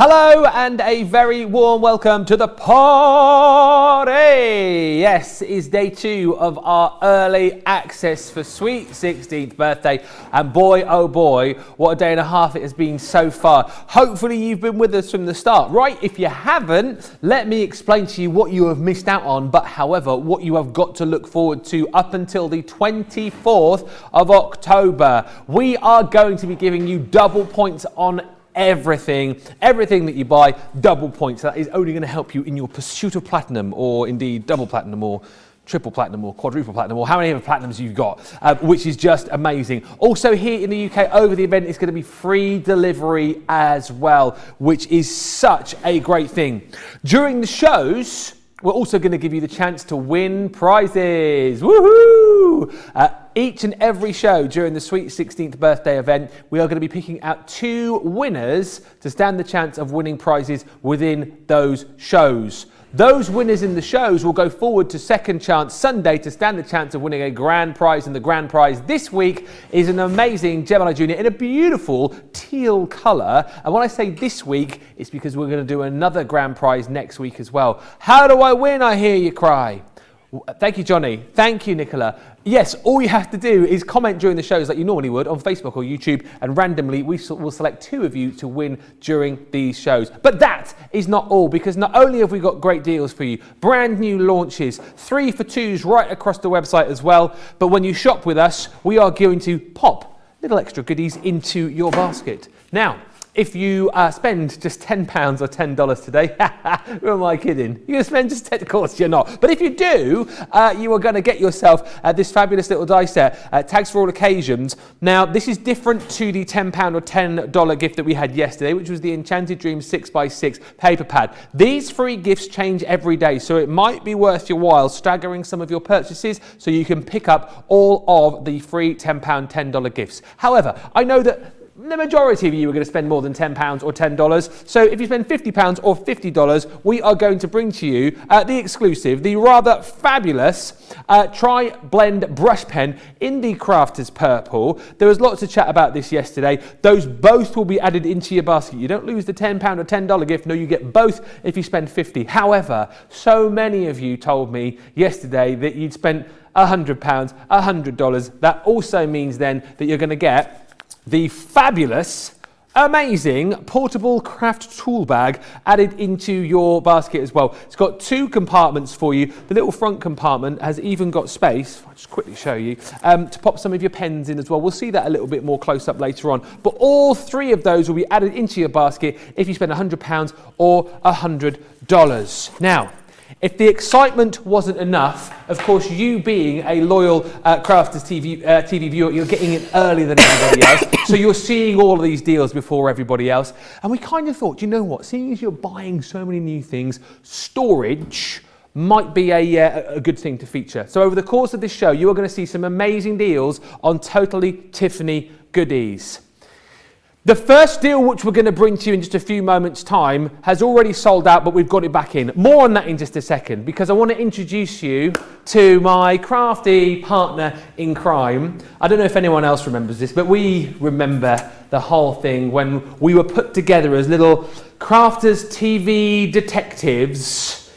Hello and a very warm welcome to the party. Yes, it is day 2 of our early access for sweet 16th birthday. And boy, oh boy, what a day and a half it has been so far. Hopefully you've been with us from the start. Right, if you haven't, let me explain to you what you have missed out on, but however, what you have got to look forward to up until the 24th of October. We are going to be giving you double points on everything that you buy, double points. That is only going to help you in your pursuit of platinum, or indeed double platinum, or triple platinum, or quadruple platinum, or how many other platinums you've got, which is just amazing. Also here in the UK, over the event, it's going to be free delivery as well, which is such a great thing. During the shows, we're also going to give you the chance to win prizes. Woohoo! Each and every show during the Sweet 16th birthday event, we are going to be picking out 2 winners to stand the chance of winning prizes within those shows. Those winners in the shows will go forward to Second Chance Sunday to stand the chance of winning a grand prize, and the grand prize this week is an amazing Gemini Junior in a beautiful teal colour. And when I say this week, it's because we're going to do another grand prize next week as well. How do I win, I hear you cry? Thank you, Johnny. Thank you, Nicola. Yes, all you have to do is comment during the shows like you normally would on Facebook or YouTube, and randomly we will select 2 of you to win during these shows. But that is not all, because not only have we got great deals for you, brand new launches, 3 for 2s right across the website as well, but when you shop with us, we are going to pop little extra goodies into your basket. Now, if you spend just £10 or $10 today, who am I kidding? You're going to spend just 10, of course you're not. But if you do, you are going to get yourself this fabulous little die set, tags for all occasions. Now, this is different to the £10 or $10 gift that we had yesterday, which was the Enchanted Dream 6x6 paper pad. These free gifts change every day, so it might be worth your while staggering some of your purchases so you can pick up all of the free £10, $10 gifts. However, I know that the majority of you are going to spend more than £10 or $10. So if you spend £50 or $50, we are going to bring to you the exclusive, the rather fabulous Tri-Blend brush pen in the Crafters Purple. There was lots of chat about this yesterday. Those both will be added into your basket. You don't lose the £10 or $10 gift. No, you get both if you spend $50. However, so many of you told me yesterday that you'd spent £100, $100. That also means then that you're going to get the fabulous, amazing portable craft tool bag added into your basket as well. It's got 2 compartments for you. The little front compartment has even got space, I'll just quickly show you, to pop some of your pens in as well. We'll see that a little bit more close up later on. But all 3 of those will be added into your basket if you spend £100 or $100. Now, if the excitement wasn't enough, of course, you being a loyal Crafters TV viewer, you're getting it earlier than everybody else. So you're seeing all of these deals before everybody else. And we kind of thought, you know what, seeing as you're buying so many new things, storage might be a good thing to feature. So over the course of this show, you are going to see some amazing deals on totally Tiffany goodies. The first deal, which we're going to bring to you in just a few moments' time, has already sold out, but we've got it back in. More on that in just a second, because I want to introduce you to my crafty partner in crime. I don't know if anyone else remembers this, but we remember the whole thing when we were put together as little Crafters TV detectives.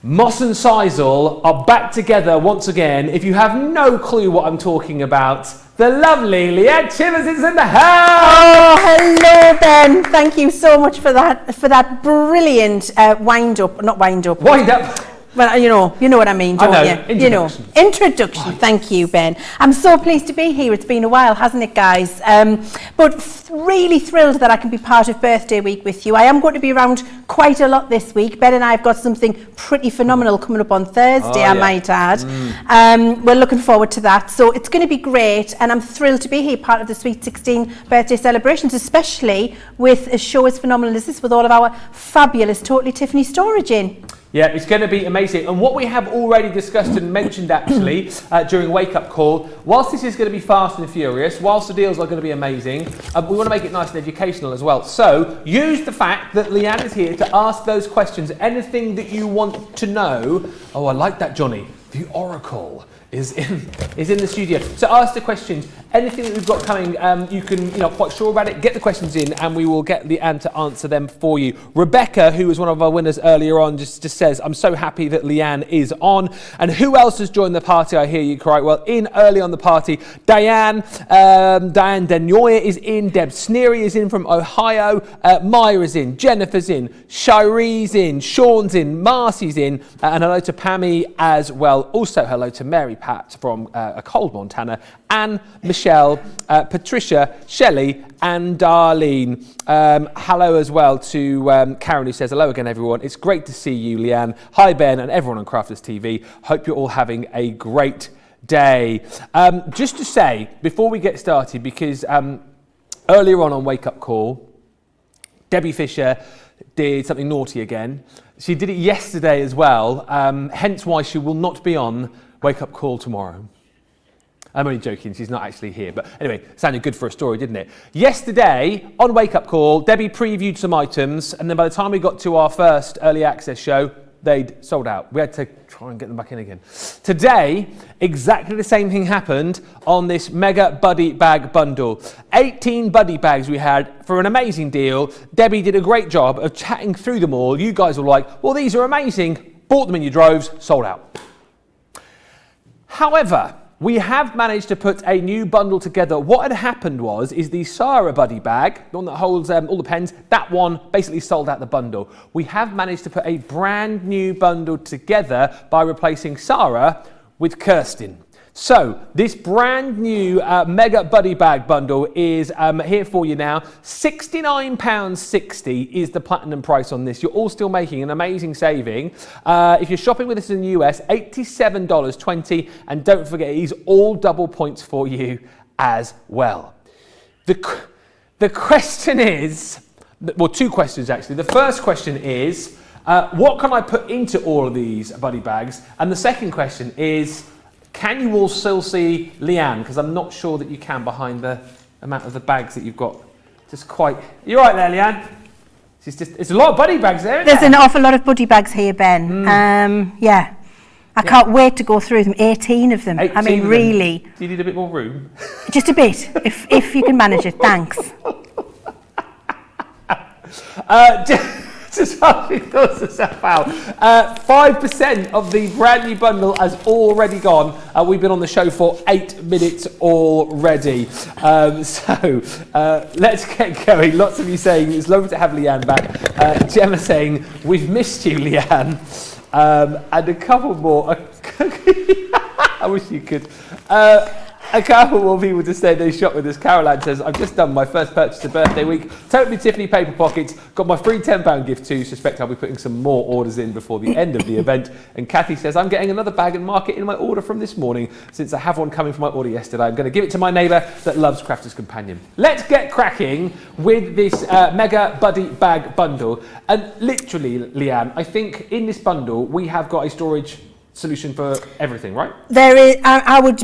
Moss and Seisel are back together once again. If you have no clue what I'm talking about, the lovely Leann Chivers is in the house. Oh, hello, Ben. Thank you so much for that brilliant wind up. Well, you know what I mean, don't you? Introduction. Thank you, Ben. I'm so pleased to be here. It's been a while, hasn't it, guys? But really thrilled that I can be part of birthday week with you. I am going to be around quite a lot this week. Ben and I have got something pretty phenomenal coming up on Thursday, I might add. We're looking forward to that. So it's going to be great, and I'm thrilled to be here, part of the Sweet 16 birthday celebrations, especially with a show as phenomenal as this, with all of our fabulous Totally Tiffany storage in. Yeah, it's going to be amazing. And what we have already discussed and mentioned actually during Wake Up Call, whilst this is going to be fast and furious, whilst the deals are going to be amazing, we want to make it nice and educational as well. So use the fact that Leann is here to ask those questions, anything that you want to know. Oh, I like that, Johnny. The Oracle is in the studio. So ask the questions. Anything that we've got coming, you can, you're not quite sure about it, get the questions in and we will get Leann to answer them for you. Rebecca, who was one of our winners earlier on, just says, I'm so happy that Leann is on. And who else has joined the party? I hear you quite well. In early on the party, Diane Denoyer is in, Deb Sneary is in from Ohio, Myra's in, Jennifer's in, Shiree's in, Sean's in, Marcy's in, and hello to Pammy as well. Also hello to Mary Pat from a cold Montana, Anne, Michelle, Patricia, Shelley and Darlene. Hello as well to Karen, who says, hello again everyone. It's great to see you, Leann. Hi Ben and everyone on Crafters TV. Hope you're all having a great day. Just to say, before we get started, because earlier on Wake Up Call, Debbie Fisher did something naughty again. She did it yesterday as well, hence why she will not be on Wake Up Call tomorrow. I'm only joking, she's not actually here. But anyway, sounded good for a story, didn't it? Yesterday, on Wake Up Call, Debbie previewed some items, and then by the time we got to our first early access show, they'd sold out. We had to try and get them back in again. Today, exactly the same thing happened on this mega buddy bag bundle. 18 buddy bags we had for an amazing deal. Debbie did a great job of chatting through them all. You guys were like, well, these are amazing. Bought them in your droves, sold out. However, we have managed to put a new bundle together. What had happened is the Sarah buddy bag, the one that holds all the pens, that one basically sold out the bundle. We have managed to put a brand new bundle together by replacing Sarah with Kirsten. So this brand new mega buddy bag bundle is here for you now. £69.60 is the platinum price on this. You're all still making an amazing saving. If you're shopping with us in the US, $87.20. And don't forget, it is all double points for you as well. The question is, well, two questions actually. The first question is, what can I put into all of these buddy bags? And the second question is, can you all still see Leann? Because I'm not sure that you can behind the amount of the bags that you've got. Just quite... You're right there, Leann. It's a lot of buddy bags there, isn't There's an awful lot of buddy bags here, Ben. Yeah. I can't wait to go through them. 18 of them. 18 I mean, really. Do you need a bit more room? Just a bit, if you can manage it. Thanks. Just how she thought herself out. 5% of the brand new bundle has already gone. We've been on the show for 8 minutes already. So let's get going. Lots of you saying it's lovely to have Leann back. Gemma saying we've missed you, Leann. And a couple more. I wish you could. A couple more people to say they shop with us. Caroline says, I've just done my first purchase of birthday week. Totally Tiffany paper pockets. Got my free £10 gift too. Suspect I'll be putting some more orders in before the end of the event. And Kathy says, I'm getting another bag and mark it in my order from this morning. Since I have one coming from my order yesterday, I'm going to give it to my neighbour that loves Crafter's Companion. Let's get cracking with this mega buddy bag bundle. And literally, Leann, I think in this bundle, we have got a storage solution for everything, right? There is, I would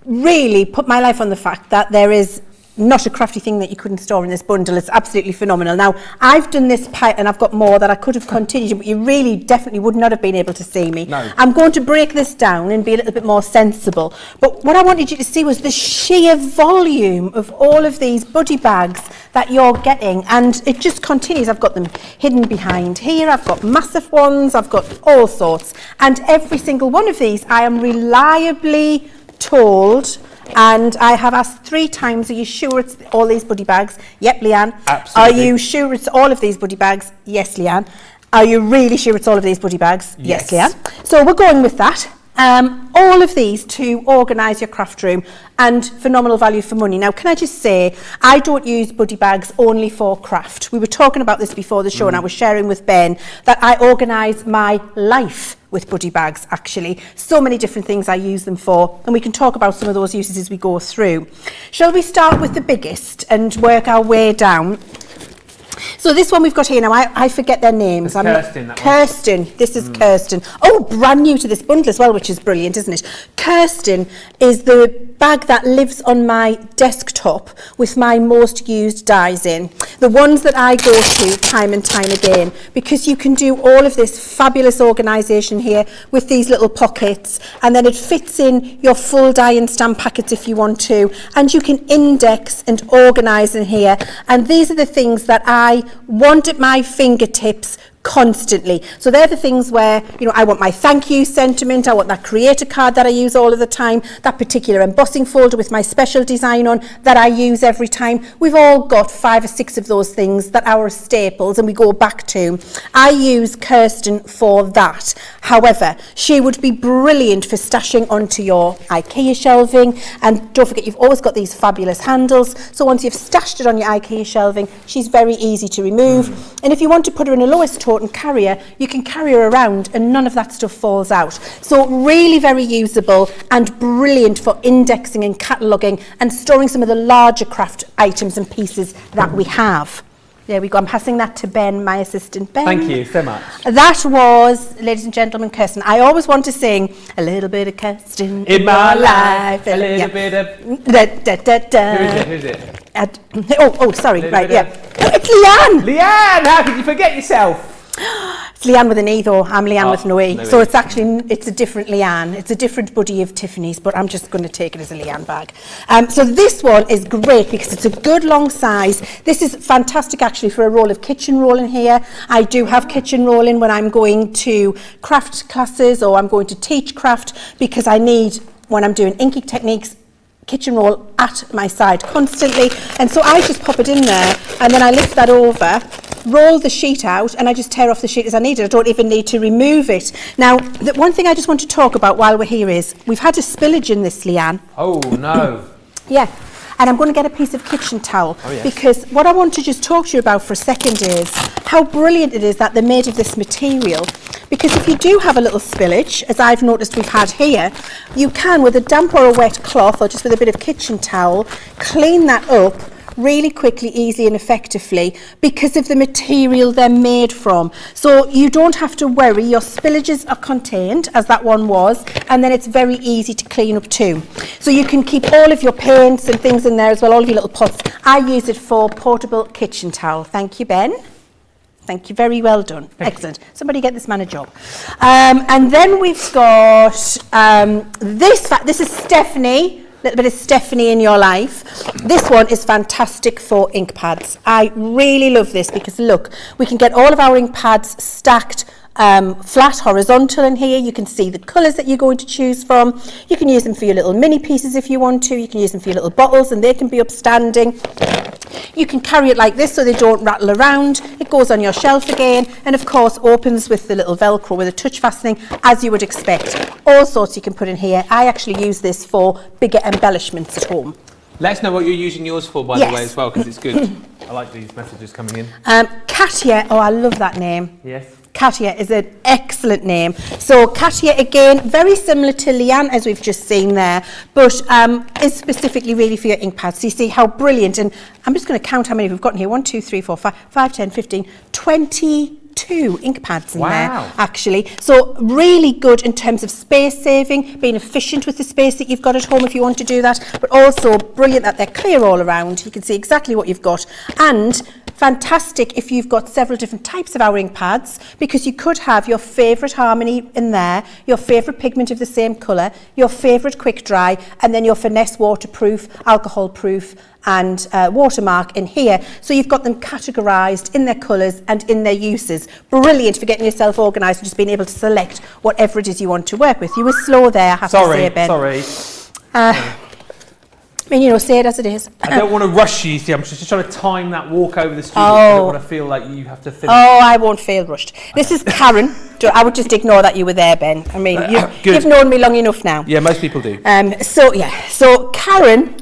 really put my life on the fact that there is not a crafty thing that you couldn't store in this bundle. It's absolutely phenomenal. Now, I've done this pie and I've got more that I could have continued, but you really definitely would not have been able to see me. No. I'm going to break this down and be a little bit more sensible. But what I wanted you to see was the sheer volume of all of these buddy bags that you're getting, and it just continues. I've got them hidden behind here. I've got massive ones. I've got all sorts. And every single one of these, I am reliably told, and I have asked 3 times, are you sure it's all these buddy bags? Yep, Leann. Absolutely. Are you sure it's all of these buddy bags? Yes, Leann. Are you really sure it's all of these buddy bags? Yes, Leann. So we're going with that. All of these to organise your craft room, and phenomenal value for money. Now, can I just say, I don't use buddy bags only for craft. We were talking about this before the show, and I was sharing with Ben that I organise my life with buddy bags, actually. So many different things I use them for, and we can talk about some of those uses as we go through. Shall we start with the biggest and work our way down? So this one we've got here now, I forget their names. Kirsten, Kirsten, this is Kirsten. Oh, brand new to this bundle as well, which is brilliant, isn't it? Kirsten is the bag that lives on my desktop with my most used dies in. The ones that I go to time and time again, because you can do all of this fabulous organisation here with these little pockets, and then it fits in your full die and stamp packets if you want to, and you can index and organise in here. And these are the things that I want at my fingertips constantly. So they're the things where, you know, I want my thank you sentiment, I want that creator card that I use all of the time, that particular embossing folder with my special design on that I use every time. We've all got 5 or 6 of those things that are staples and we go back to. I use Kirsten for that. However, she would be brilliant for stashing onto your IKEA shelving, and don't forget you've always got these fabulous handles, so once you've stashed it on your IKEA shelving, she's very easy to remove. And if you want to put her in a lowest tote and carry her, you can carry her around and none of that stuff falls out. So really very usable and brilliant for indexing and cataloguing and storing some of the larger craft items and pieces that we have. There we go. I'm passing that to Ben, my assistant. Ben. Thank you so much. That was, ladies and gentlemen, Kirsten. I always want to sing a little bit of Kirsten in my life. A little bit of... Da, da, da, da. Who is it? Sorry. Right, yeah. Oh, it's Leann. Leann, how could you forget yourself? It's Leann with an E though, I'm Leann with no E. So it's actually, it's a different Leann. It's a different buddy of Tiffany's, but I'm just going to take it as a Leann bag. So this one is great because it's a good long size. This is fantastic actually for a roll of kitchen roll in here. I do have kitchen rolling when I'm going to craft classes or I'm going to teach craft, because I need, when I'm doing inking techniques, kitchen roll at my side constantly, and so I just pop it in there and then I lift that over, roll the sheet out, and I just tear off the sheet as I need it. I don't even need to remove it. Now, the one thing I just want to talk about while we're here is we've had a spillage in this, Leann. Oh no. Yeah. And I'm going to get a piece of kitchen towel, because what I want to just talk to you about for a second is how brilliant it is that they're made of this material. Because if you do have a little spillage, as I've noticed we've had here, you can, with a damp or a wet cloth or just with a bit of kitchen towel, clean that up really quickly, easily and effectively because of the material they're made from. So you don't have to worry, your spillages are contained, as that one was, and then it's very easy to clean up too. So you can keep all of your paints and things in there as well, all of your little pots. I use it for portable kitchen towel. Thank you, Ben. Thank you, very well done. Excellent. Somebody get this man a job. And then we've got this is Stephanie. Little bit of Stephanie in your life. This one is fantastic for ink pads. I really love this because look, we can get all of our ink pads stacked flat, horizontal in here. You can see the colours that you're going to choose from. You can use them for your little mini pieces if you want to. You can use them for your little bottles and they can be upstanding. You can carry it like this so they don't rattle around. It goes on your shelf again, and of course opens with the little Velcro with a touch fastening, as you would expect. All sorts you can put in here. I actually use this for bigger embellishments at home. Let us know what you're using yours for, by the way, as well, because it's good. I like these messages coming in. Katia, oh, I love that name. Yes. Katia is an excellent name. So Katia, again, very similar to Leann, as we've just seen there, but is specifically really for your ink pads. So you see how brilliant, and I'm just going to count how many we've got in here. 1, 2, 3, 4, 5, 10, 15, 22 ink pads in there, actually. So really good in terms of space saving, being efficient with the space that you've got at home if you want to do that, but also brilliant that they're clear all around. You can see exactly what you've got, and fantastic if you've got several different types of our ink pads, because you could have your favourite Harmony in there, your favourite pigment of the same colour, your favourite quick dry, and then your finesse waterproof, alcohol proof and watermark in here. So you've got them categorised in their colours and in their uses. Brilliant for getting yourself organised and just being able to select whatever it is you want to work with. You were slow there, I have to say, Ben. Sorry. I mean, you know, say it as it is. I don't want to rush you, see, I'm just trying to time that walk over the street. I don't want to feel like you have to finish. Oh, I won't feel rushed. This is Karen. I would just ignore that you were there, Ben. I mean, you've known me long enough now. Yeah, most people do. So Karen,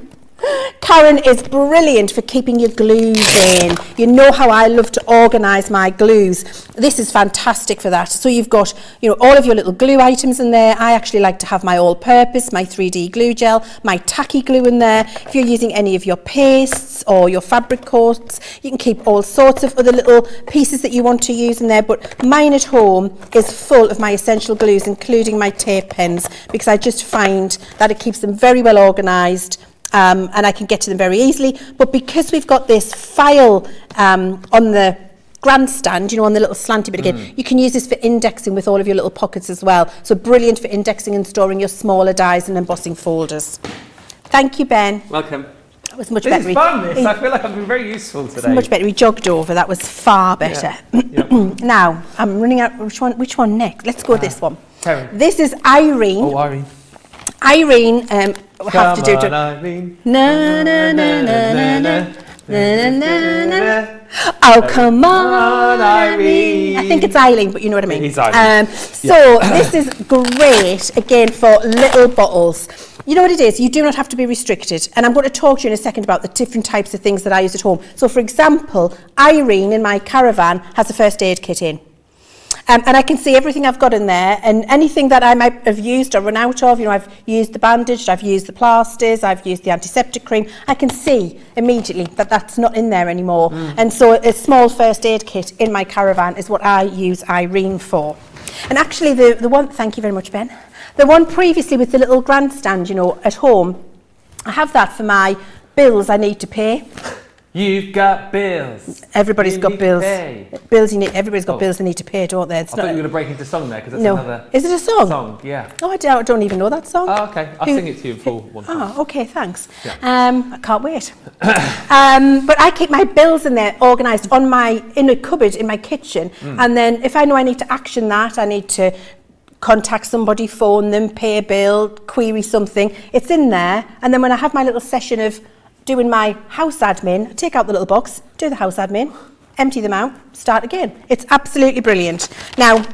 Karen is brilliant for keeping your glues in. You know how I love to organise my glues. This is fantastic for that. So you've got, all of your little glue items in there. I actually like to have my all-purpose, my 3D glue gel, my tacky glue in there. If you're using any of your pastes or your fabric coats, you can keep all sorts of other little pieces that you want to use in there. But mine at home is full of my essential glues, including my tape pens, because I just find that it keeps them very well organised. And I can get to them very easily. But because we've got this file on the grandstand, on the little slanty bit again, you can use this for indexing with all of your little pockets as well. So brilliant for indexing and storing your smaller dies and embossing folders. Thank you, Ben. Welcome. That was much better. This is fun, this. I feel like I've been very useful today. It's much better. We jogged over. That was far better. Yeah. Now, I'm running out. Which one next? Let's go with this one. Karen. This is Irene. Oh, Irene. Irene, have to do it. Irene. Na na na na na na na na na. Oh, come on, Irene. I think it's Eileen, but you know what I mean. It's Eileen. So this is great, again, for little bottles. You know what it is? You do not have to be restricted. And I'm going to talk to you in a second about the different types of things that I use at home. So, for example, Irene in my caravan has a first aid kit in. And I can see everything I've got in there, and anything that I might have used or run out of, I've used the bandage, I've used the plasters, I've used the antiseptic cream, I can see immediately that that's not in there anymore. And so a small first aid kit in my caravan is what I use Irene for. And actually the one, thank you very much, Ben, the one previously with the little grandstand, at home, I have that for my bills I need to pay. You've got bills. Everybody's got bills. Everybody's got bills they need to pay, don't they? I thought you were going to break into song there, because that's another... Is it a song? Song, yeah. No, I don't even know that song. Oh, okay. I'll sing it to you in full one time. Oh, okay, thanks. Yeah. I can't wait. But I keep my bills in there organised in a cupboard in my kitchen. And then if I know I need to action that, I need to contact somebody, phone them, pay a bill, query something, it's in there. And then when I have my little session of doing my house admin, take out the little box, do the house admin, empty them out, start again. It's absolutely brilliant. Now,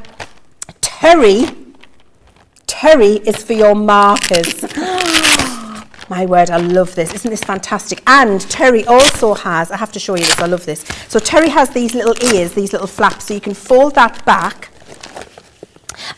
Terry is for your markers. My word, I love this. Isn't this fantastic? And Terry also has, I have to show you this, I love this. So Terry has these little ears, these little flaps, so you can fold that back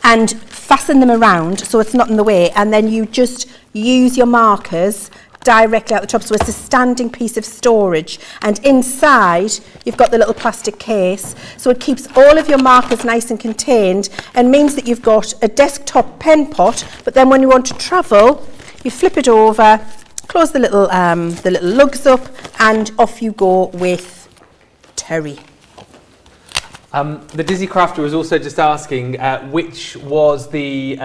and fasten them around so it's not in the way, and then you just use your markers directly out the top, so it's a standing piece of storage, and inside you've got the little plastic case, so it keeps all of your markers nice and contained, and means that you've got a desktop pen pot, but then when you want to travel, you flip it over, close the little lugs up, and off you go with Terry. The Dizzy Crafter was also just asking which was the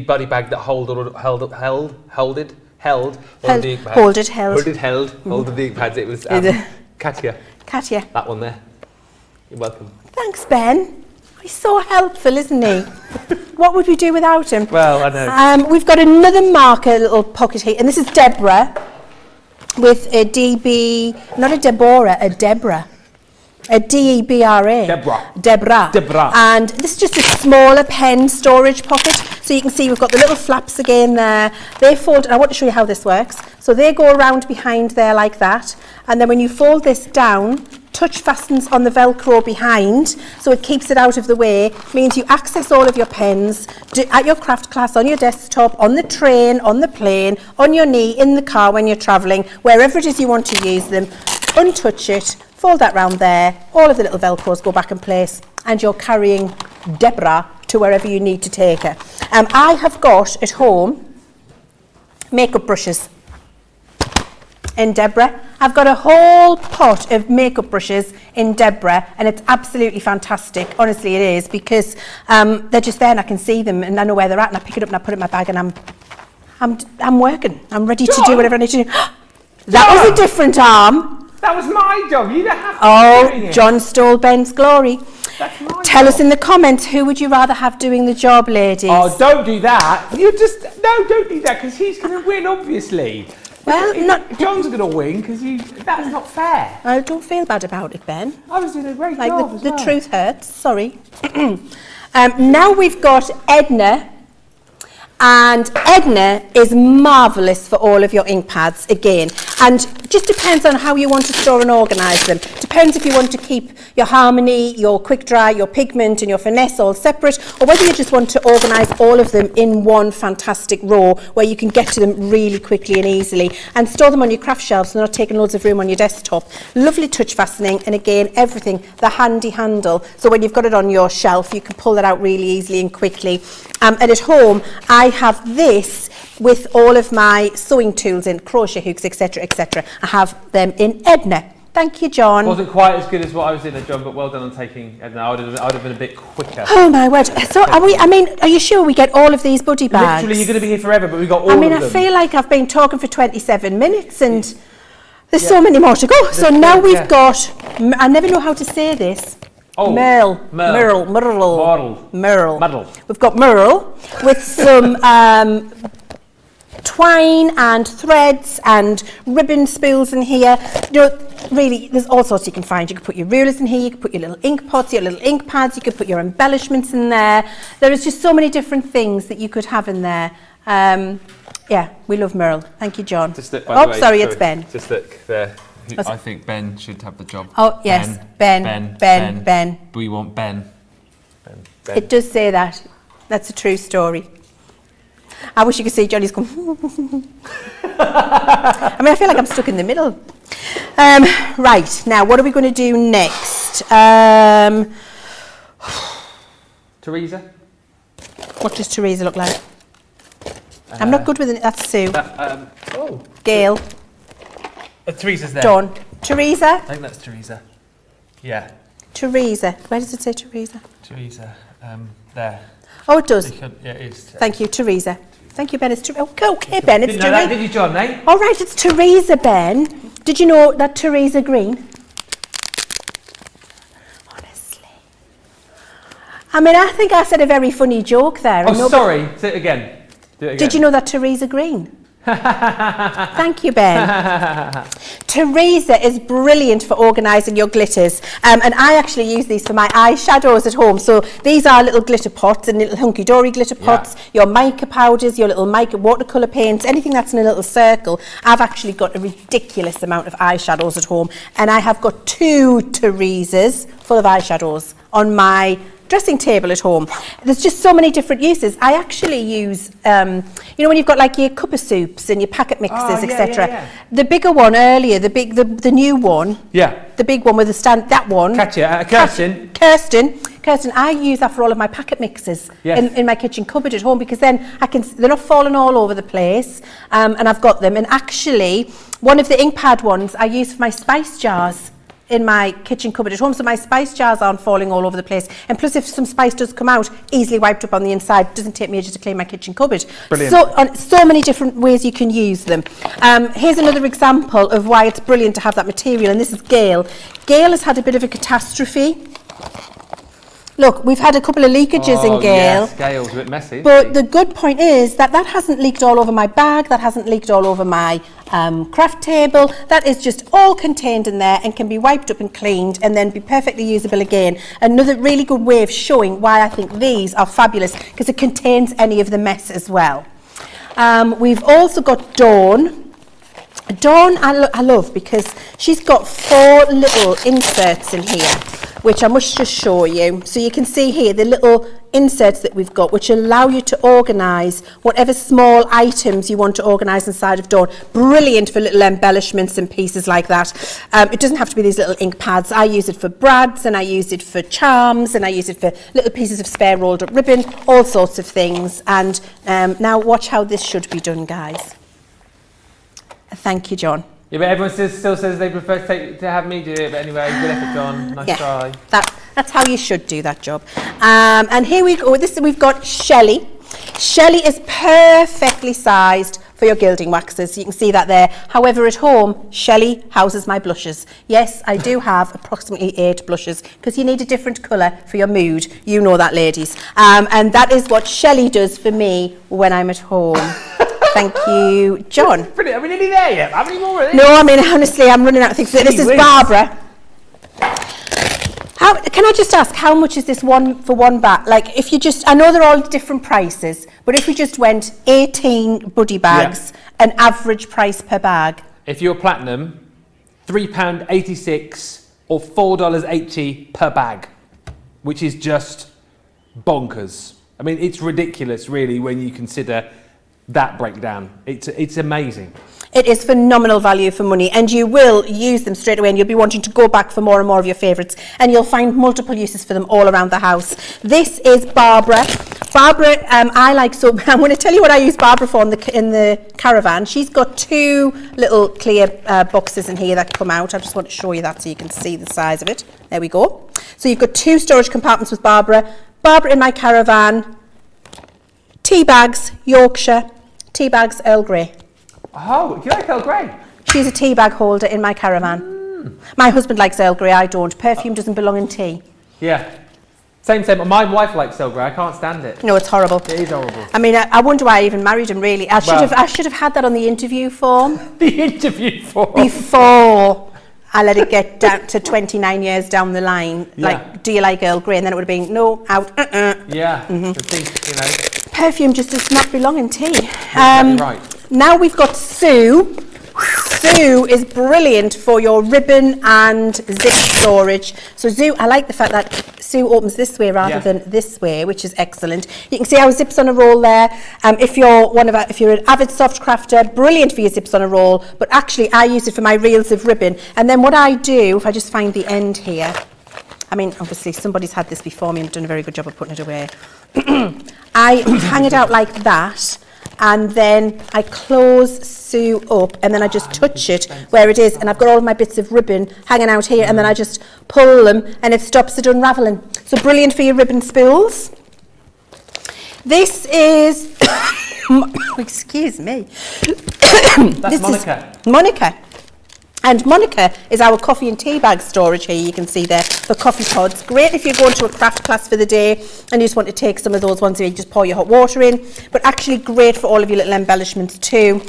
buddy bag that held all of the ink pads. It was Katia. That one there. You're welcome. Thanks, Ben. He's so helpful, isn't he? What would we do without him? Well, I know. We've got another marker, little pocket here, and this is Deborah with a DB, not a Deborah, a Deborah. A D-E-B-R-A. Deborah. And this is just a smaller pen storage pocket. So you can see we've got the little flaps again there. They fold, and I want to show you how this works. So they go around behind there like that. And then when you fold this down, touch fastens on the Velcro behind, so it keeps it out of the way. Means you access all of your pens at your craft class, on your desktop, on the train, on the plane, on your knee, in the car when you're travelling, wherever it is you want to use them. Untouch it. Fold that round there, all of the little Velcros go back in place, and you're carrying Deborah to wherever you need to take her. I have got at home makeup brushes in Deborah. I've got a whole pot of makeup brushes in Deborah, and it's absolutely fantastic. Honestly, it is, because they're just there and I can see them and I know where they're at, and I pick it up and I put it in my bag, and I'm working. I'm ready to do whatever I need to do. That was a different arm. That was my job. You don't have to be doing it. John stole Ben's glory. That's my Tell job. us in the comments, who would you rather have doing the job, ladies? Oh, don't do that. Don't do that, because he's going to win, obviously. Well, John's going to win, because that's not fair. I don't feel bad about it, Ben. I was doing a great job as well. The truth hurts. Sorry. Now we've got Edna. And Edna is marvellous for all of your ink pads again, and just depends on how you want to store and organise them. Depends if you want to keep your Harmony, your Quick Dry, your Pigment and your Finesse all separate, or whether you just want to organise all of them in one fantastic row where you can get to them really quickly and easily and store them on your craft shelves so they're not taking loads of room on your desktop. Lovely touch fastening, and again everything, the handy handle, so when you've got it on your shelf you can pull it out really easily and quickly. And at home I have this with all of my sewing tools in, crochet hooks, etc, etc. I have them in Edna. Thank you, John. Wasn't quite as good as what I was in at John, but well done on taking Edna. I would have been a bit quicker. Oh my word. So are you sure we get all of these buddy bags? Literally, you're going to be here forever, but we got all of them. I feel like I've been talking for 27 minutes and there's so many more to go. So now we've got, I never know how to say this. Oh, Merle. We've got Merle with some twine and threads and ribbon spools in here. You know, really, there's all sorts you can find. You can put your rulers in here, you can put your little ink pots, your little ink pads, you could put your embellishments in there. There is just so many different things that you could have in there. Yeah, we love Merle. Thank you, John. Just look, by the way, sorry, it's Ben. Just look there. I think Ben should have the job. Oh, yes, Ben. We want Ben. It does say that. That's a true story. I wish you could see Johnny's going. I mean, I feel like I'm stuck in the middle. Right, now what are we going to do next? Teresa? What does Teresa look like? I'm not good with it. That's Sue. Gail. Teresa's there. Dawn. Teresa? I think that's Teresa. Yeah. Teresa. Where does it say Teresa? Teresa. There. Oh, it does. Yeah, it is. Thank you, Teresa. Thank you, Ben. It's okay, Ben. It's Teresa. Did you, John, eh? All right, it's Teresa, Ben. Did you know that Teresa Green? Honestly. I mean, I think I said a very funny joke there. Oh, sorry. Say it again. Do it again. Did you know that Teresa Green? Thank you, Ben. Teresa is brilliant for organising your glitters, and I actually use these for my eyeshadows at home. So these are little glitter pots and little hunky-dory glitter pots, your mica powders, your little mica watercolour paints, anything that's in a little circle. I've actually got a ridiculous amount of eyeshadows at home, and I have got 2 Teresas full of eyeshadows on my dressing table at home. There's just so many different uses. I actually use, you know, when you've got like your cup of soups and your packet mixes, etc. The bigger one earlier, the new one. Yeah. The big one with the stand, that one. Kirsten, I use that for all of my packet mixes in my kitchen cupboard at home, because then they're not falling all over the place, and I've got them. And actually, one of the ink pad ones I use for my spice jars in my kitchen cupboard at home, so my spice jars aren't falling all over the place, and plus if some spice does come out, easily wiped up on the inside, doesn't take me ages to clean my kitchen cupboard. Brilliant. So many different ways you can use them. Here's another example of why it's brilliant to have that material, and this is Gail. Gail has had a bit of a catastrophe. Look, we've had a couple of leakages in Gail. Yes, Gail's a bit messy. But the good point is that hasn't leaked all over my bag, that hasn't leaked all over my craft table. That is just all contained in there and can be wiped up and cleaned and then be perfectly usable again. Another really good way of showing why I think these are fabulous, because it contains any of the mess as well. We've also got Dawn. Dawn I love because she's got 4 little inserts in here, which I must just show you. So you can see here the little inserts that we've got, which allow you to organise whatever small items you want to organise inside of Dawn. Brilliant for little embellishments and pieces like that. It doesn't have to be these little ink pads. I use it for brads, and I use it for charms, and I use it for little pieces of spare rolled up ribbon, all sorts of things. And now watch how this should be done, guys. Thank you, John. Yeah, but everyone still says they prefer to have me do it, but anyway, good effort, John. Nice try. That's how you should do that job. And here we go. We've got Shelley. Shelley is perfectly sized for your gilding waxes. You can see that there. However, at home, Shelley houses my blushes. Yes, I do have approximately 8 blushes, because you need a different colour for your mood. You know that, ladies. And that is what Shelley does for me when I'm at home. Thank you, John. Brilliant. Are we nearly there yet? How many more are there? No, I mean, honestly, I'm running out of things. This is Barbara. can I just ask, how much is this one for one bag? Like, if you just, I know they're all different prices, but if we just went 18 buddy bags, an average price per bag. If you're platinum, £3.86 or $4.80 per bag, which is just bonkers. I mean, it's ridiculous, really, when you consider that breakdown. It's amazing. It is phenomenal value for money, and you will use them straight away, and you'll be wanting to go back for more and more of your favourites, and you'll find multiple uses for them all around the house. This is Barbara. Barbara, so I'm going to tell you what I use Barbara for in the caravan. She's got 2 little clear boxes in here that come out. I just want to show you that so you can see the size of it. There we go. So you've got 2 storage compartments with Barbara. Barbara in my caravan. Tea bags, Yorkshire. Tea bags, Earl Grey. Oh, do you like Earl Grey? She's a tea bag holder in my caravan. My husband likes Earl Grey, I don't. Perfume doesn't belong in tea. Yeah. Same. My wife likes Earl Grey. I can't stand it. No, it's horrible. It is horrible. I mean, I wonder why I even married him, really. I should have had that on the interview form. The interview form? Before I let it get down to 29 years down the line. Yeah. Like, do you like Earl Grey? And then it would have been, no, out, Yeah, I think, Perfume just does not belong in tea. Exactly right. Now we've got Sue. Sue is brilliant for your ribbon and zip storage. So Sue, I like the fact that Sue opens this way rather than this way, which is excellent. You can see how zips on a roll there. If you're an avid soft crafter, brilliant for your zips on a roll. But actually, I use it for my reels of ribbon. And then what I do, if I just find the end here, I mean, obviously somebody's had this before me and done a very good job of putting it away. I hang it out like that, and then I close Sue up, and then I just touch it where it is, and I've got all of my bits of ribbon hanging out here, and then I just pull them, and it stops it unravelling. So brilliant for your ribbon spools. This is, excuse me. That's Monica. Monica. And Monica is our coffee and tea bag storage here, you can see there, for coffee pods. Great if you're going to a craft class for the day and you just want to take some of those ones where you just pour your hot water in, but actually great for all of your little embellishments too.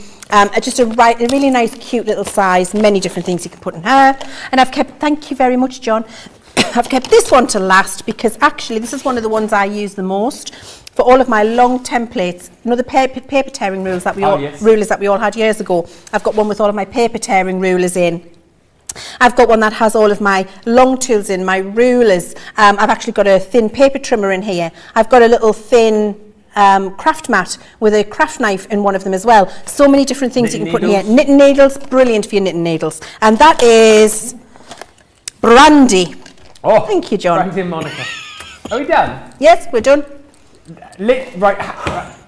Just a really nice, cute little size, many different things you can put in her. And I've kept, thank you very much, John. I've kept this one to last because actually this is one of the ones I use the most for all of my long templates. You know the paper tearing rulers that we all had years ago. I've got one with all of my paper tearing rulers in. I've got one that has all of my long tools in, my rulers. I've actually got a thin paper trimmer in here. I've got a little thin craft mat with a craft knife in one of them as well. So many different things you can put in here. Knitting needles, brilliant for your knitting needles. And that is Brandy. Oh, thank you, John. Brandy and Monica. Are we done? Yes, we're done. Right,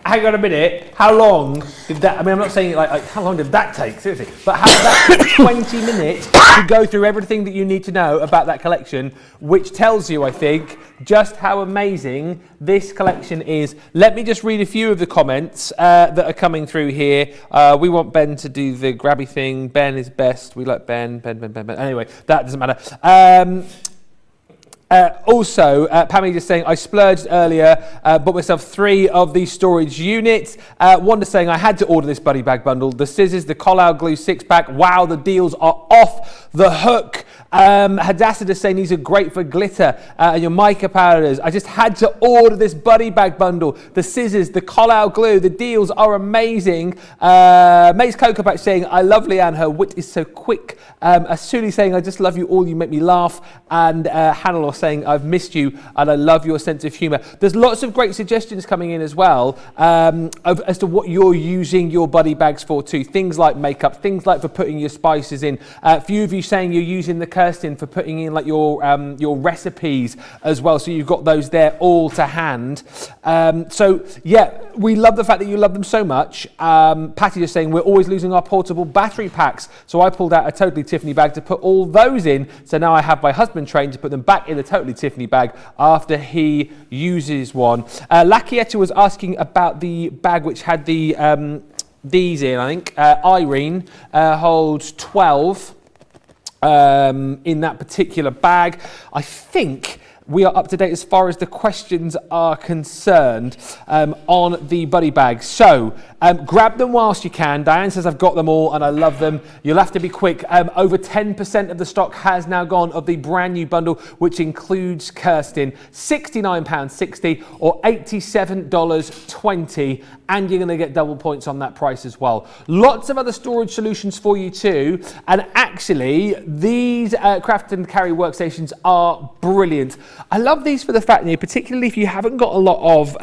hang on a minute. How long did that? I mean, I'm not saying like how long did that take? Seriously, but how did that take 20 minutes to go through everything that you need to know about that collection, which tells you, I think, just how amazing this collection is. Let me just read a few of the comments that are coming through here. We want Ben to do the grabby thing. Ben is best. We like Ben. Anyway, that doesn't matter. Also, Pammy just saying, I splurged earlier, bought myself 3 of these storage units. Wanda saying, I had to order this buddy bag bundle. The scissors, the collar glue 6-pack. Wow, the deals are off the hook. Hadassah just saying these are great for glitter and your mica powders. I just had to order this buddy bag bundle. The scissors, the collar glue, the deals are amazing. Mace Cocoa Patch saying, I love Leann, her wit is so quick. Asuli saying, I just love you all, you make me laugh. And Hannah saying, I've missed you and I love your sense of humour. There's lots of great suggestions coming in as well as to what you're using your buddy bags for too. Things like makeup, things like for putting your spices in. A few of you saying you're using the Kirsten for putting in like your recipes as well. So you've got those there all to hand. So yeah, we love the fact that you love them so much. Patty just saying we're always losing our portable battery packs. So I pulled out a Totally Tiffany bag to put all those in. So now I have my husband trained to put them back in the Totally Tiffany bag after he uses one. Lakieta was asking about the bag which had the these in, I think. Irene holds 12 in that particular bag. I think we are up to date as far as the questions are concerned on the buddy bags. So grab them whilst you can. Diane says I've got them all and I love them. You'll have to be quick. Over 10% of the stock has now gone of the brand new bundle, which includes Kirsten. £69.60 or $87.20, and you're going to get double points on that price as well. Lots of other storage solutions for you too, and actually these craft and carry workstations are brilliant. I love these for the fact that, particularly if you haven't got a lot of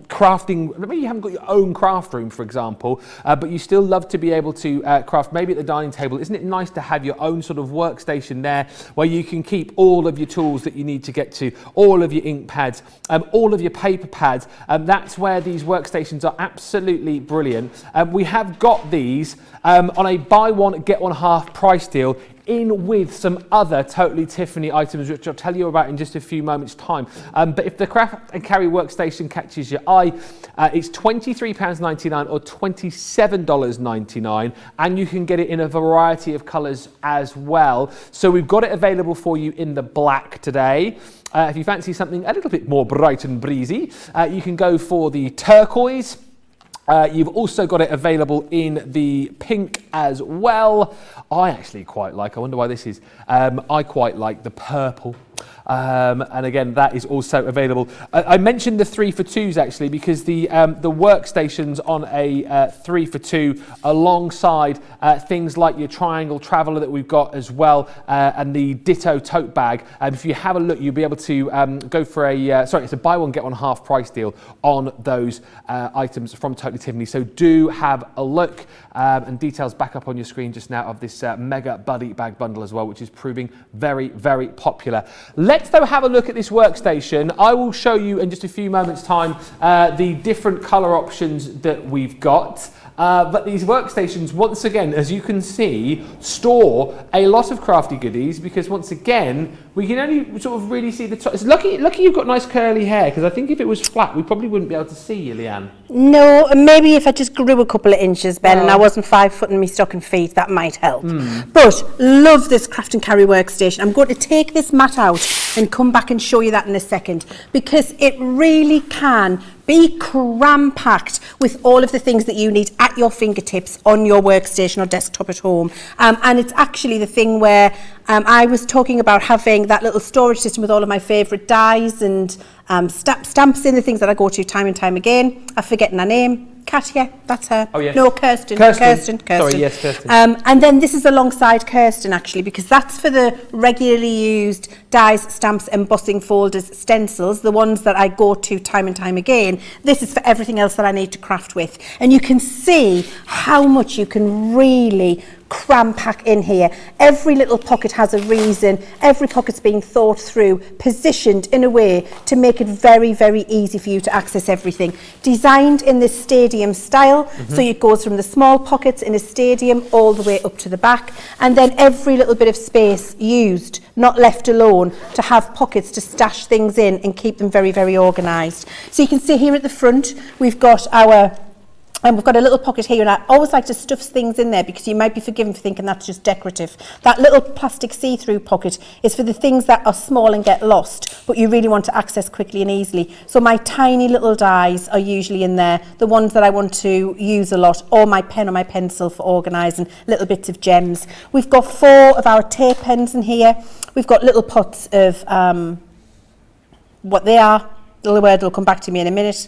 crafting, maybe you haven't got your own craft room, for example, but you still love to be able to craft maybe at the dining table. Isn't it nice to have your own sort of workstation there where you can keep all of your tools that you need to get to, all of your ink pads, all of your paper pads? That's where these workstations are absolutely brilliant. We have got these on a buy one, get one half price deal, in with some other Totally Tiffany items, which I'll tell you about in just a few moments' time. But if the craft and carry workstation catches your eye, it's £23.99 or $27.99, and you can get it in a variety of colours as well. So we've got it available for you in the black today. If you fancy something a little bit more bright and breezy, you can go for the turquoise. You've also got it available in the pink as well. I actually quite like, I wonder why this is, I quite like the purple. And again, that is also available. I mentioned the 3 for 2s actually, because the workstations on a 3 for 2 alongside things like your triangle traveller that we've got as well, and the ditto tote bag. If you have a look, you'll be able to go for it's a buy one get one half price deal on those items from Totally Tiffany. So do have a look, and details back up on your screen just now of this mega buddy bag bundle as well, which is proving very, very popular. Let's though have a look at this workstation. I will show you in just a few moments' time the different colour options that we've got. But these workstations, once again, as you can see, store a lot of crafty goodies, because once again, we can only sort of really see the top. It's lucky you've got nice curly hair, because I think if it was flat, we probably wouldn't be able to see you, Leann. No, maybe if I just grew a couple of inches, Ben, and I wasn't 5 foot in my stocking feet, that might help. But love this craft and carry workstation. I'm going to take this mat out and come back and show you that in a second, because it really can be cram-packed with all of the things that you need at your fingertips on your workstation or desktop at home. And it's actually the thing where I was talking about having that little storage system with all of my favourite dies and stamps in, the things that I go to time and time again. I'm forgetting her name. Katia, that's her. Oh, yes. No, Kirsten. Sorry, yes, Kirsten. And then this is alongside Kirsten, actually, because that's for the regularly used dies, stamps, embossing folders, stencils, the ones that I go to time and time again. This is for everything else that I need to craft with. And you can see how much you can really cram pack in here. Every little pocket has a reason. Every pocket's being thought through, positioned in a way to make it very, very easy for you to access everything. Designed in this stadium style, so it goes from the small pockets in a stadium all the way up to the back, and then every little bit of space used, not left alone, to have pockets to stash things in and keep them very, very organised. So you can see here at the front, we've got our we've got a little pocket here, and I always like to stuff things in there because you might be forgiven for thinking that's just decorative. That little plastic see-through pocket is for the things that are small and get lost, but you really want to access quickly and easily. So my tiny little dies are usually in there, the ones that I want to use a lot, or my pen or my pencil for organising little bits of gems. We've got 4 of our tape pens in here. We've got little pots of what they are. The word will come back to me in a minute.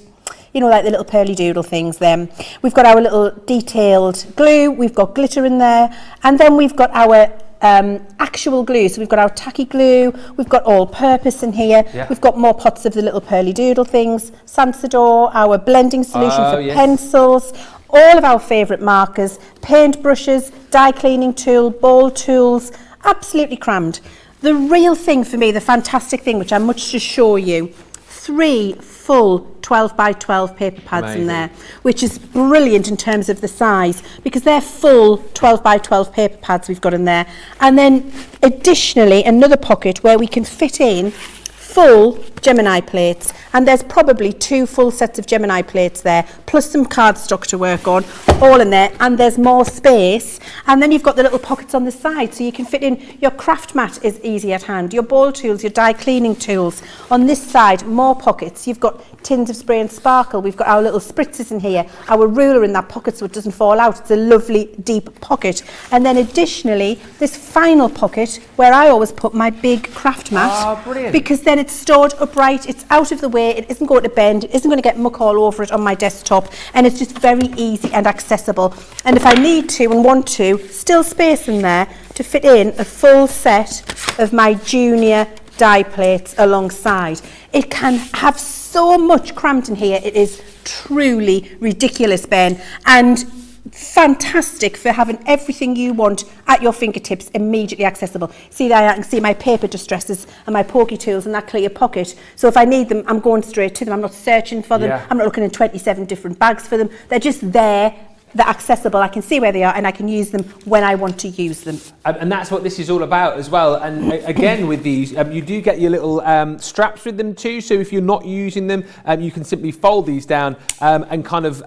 You know, like the little pearly doodle things then. We've got our little detailed glue, we've got glitter in there, and then we've got our actual glue. So we've got our tacky glue, we've got all purpose in here, we've got more pots of the little pearly doodle things, Sansador, our blending solution for pencils, all of our favourite markers, paint brushes, die cleaning tool, ball tools, absolutely crammed. The real thing for me, the fantastic thing, which I must just show you, 3 full 12 by 12 paper pads in there, which is brilliant in terms of the size, because they're full 12 by 12 paper pads we've got in there. And then additionally another pocket where we can fit in full Gemini plates, and there's probably 2 full sets of Gemini plates there, plus some cardstock to work on, all in there, and there's more space. And then you've got the little pockets on the side, so you can fit in your craft mat is easy at hand, your ball tools, your die cleaning tools. On this side, more pockets. You've got tins of spray and sparkle. We've got our little spritzers in here, our ruler in that pocket so it doesn't fall out. It's a lovely deep pocket. And then additionally, this final pocket where I always put my big craft mat, because then it's stored upright, it's out of the way, it isn't going to bend, it isn't going to get muck all over it on my desktop, and it's just very easy and accessible. And if I need to and want to, still space in there to fit in a full set of my junior die plates alongside. It can have so much cramped in here, it is truly ridiculous, Ben, and fantastic for having everything you want at your fingertips immediately accessible. See there, I can see my paper distressors and my pokey tools in that clear pocket, so if I need them I'm going straight to them. I'm not searching for them, I'm not looking in 27 different bags for them. They're just there, they're accessible, I can see where they are and I can use them when I want to use them. And that's what this is all about as well. And again with these, you do get your little straps with them too, so if you're not using them, you can simply fold these down and kind of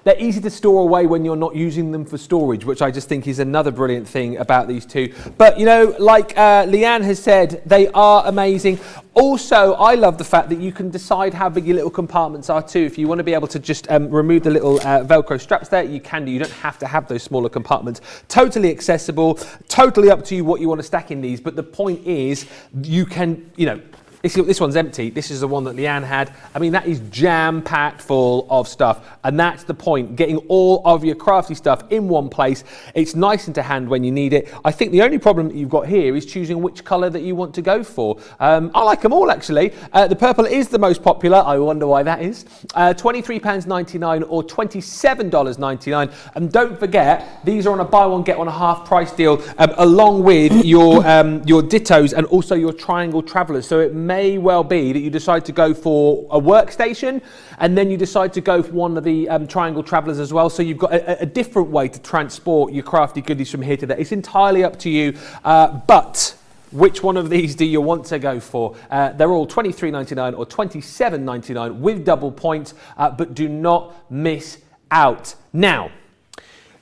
they're easy to store away when you're not using them for storage, which I just think is another brilliant thing about these two. But, you know, like Leann has said, they are amazing. Also, I love the fact that you can decide how big your little compartments are too. If you want to be able to just remove the little Velcro straps there, you can do. You don't have to have those smaller compartments. Totally accessible, totally up to you what you want to stack in these. But the point is, you can, you know, this one's empty. This is the one that Leann had. I mean, that is jam-packed full of stuff. And that's the point, getting all of your crafty stuff in one place. It's nice and to hand when you need it. I think the only problem that you've got here is choosing which colour that you want to go for. I like them all, actually. The purple is the most popular. I wonder why that is. £23.99 or $27.99. And don't forget, these are on a buy one, get one half price deal, along with your dittos and also your triangle travellers. So it may well be that you decide to go for a workstation and then you decide to go for one of the triangle travellers as well. So you've got a different way to transport your crafty goodies from here to there. It's entirely up to you, but which one of these do you want to go for? They're all $23.99 or $27.99 with double points, but do not miss out. Now,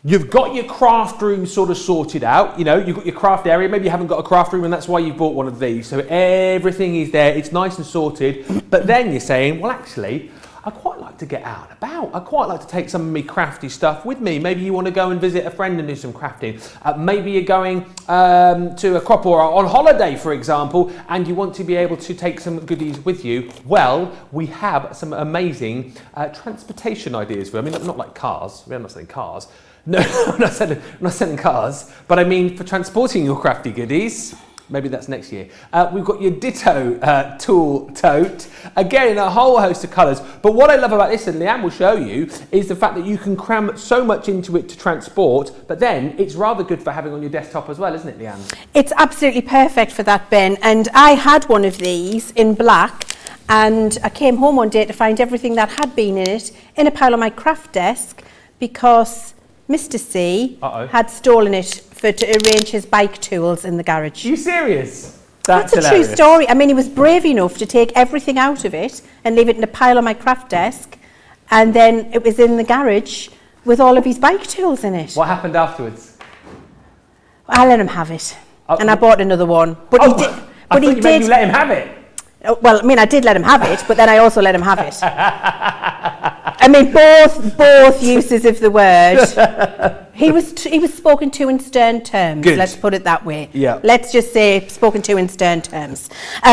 you've got your craft room sort of sorted out, you know, you've got your craft area, maybe you haven't got a craft room and that's why you bought one of these. So everything is there, it's nice and sorted, but then you're saying, well actually, I quite like to get out and about. I quite like to take some of my crafty stuff with me. Maybe you want to go and visit a friend and do some crafting. Maybe you're going to a crop or on holiday, for example, and you want to be able to take some goodies with you. Well, we have some amazing transportation ideas for, I mean, not like cars, we're not selling cars. No, I'm not selling cars, but I mean for transporting your crafty goodies. Maybe that's next year. We've got your Ditto tool tote, again in a whole host of colours. But what I love about this, and Leann will show you, is the fact that you can cram so much into it to transport, but then it's rather good for having on your desktop as well, isn't it, Leann? It's absolutely perfect for that, Ben. And I had one of these in black, and I came home one day to find everything that had been in it in a pile on my craft desk because Mr. C had stolen it to arrange his bike tools in the garage. Are you serious? That's a true story. I mean, he was brave enough to take everything out of it and leave it in a pile on my craft desk, and then it was in the garage with all of his bike tools in it. What happened afterwards? I let him have it, and I bought another one. But he did. But you let him have it. Well, I mean, I did let him have it, but then I also let him have it. I mean, both uses of the word. He was spoken to in stern terms. Good. Let's put it that way. Yeah. Let's just say spoken to in stern terms.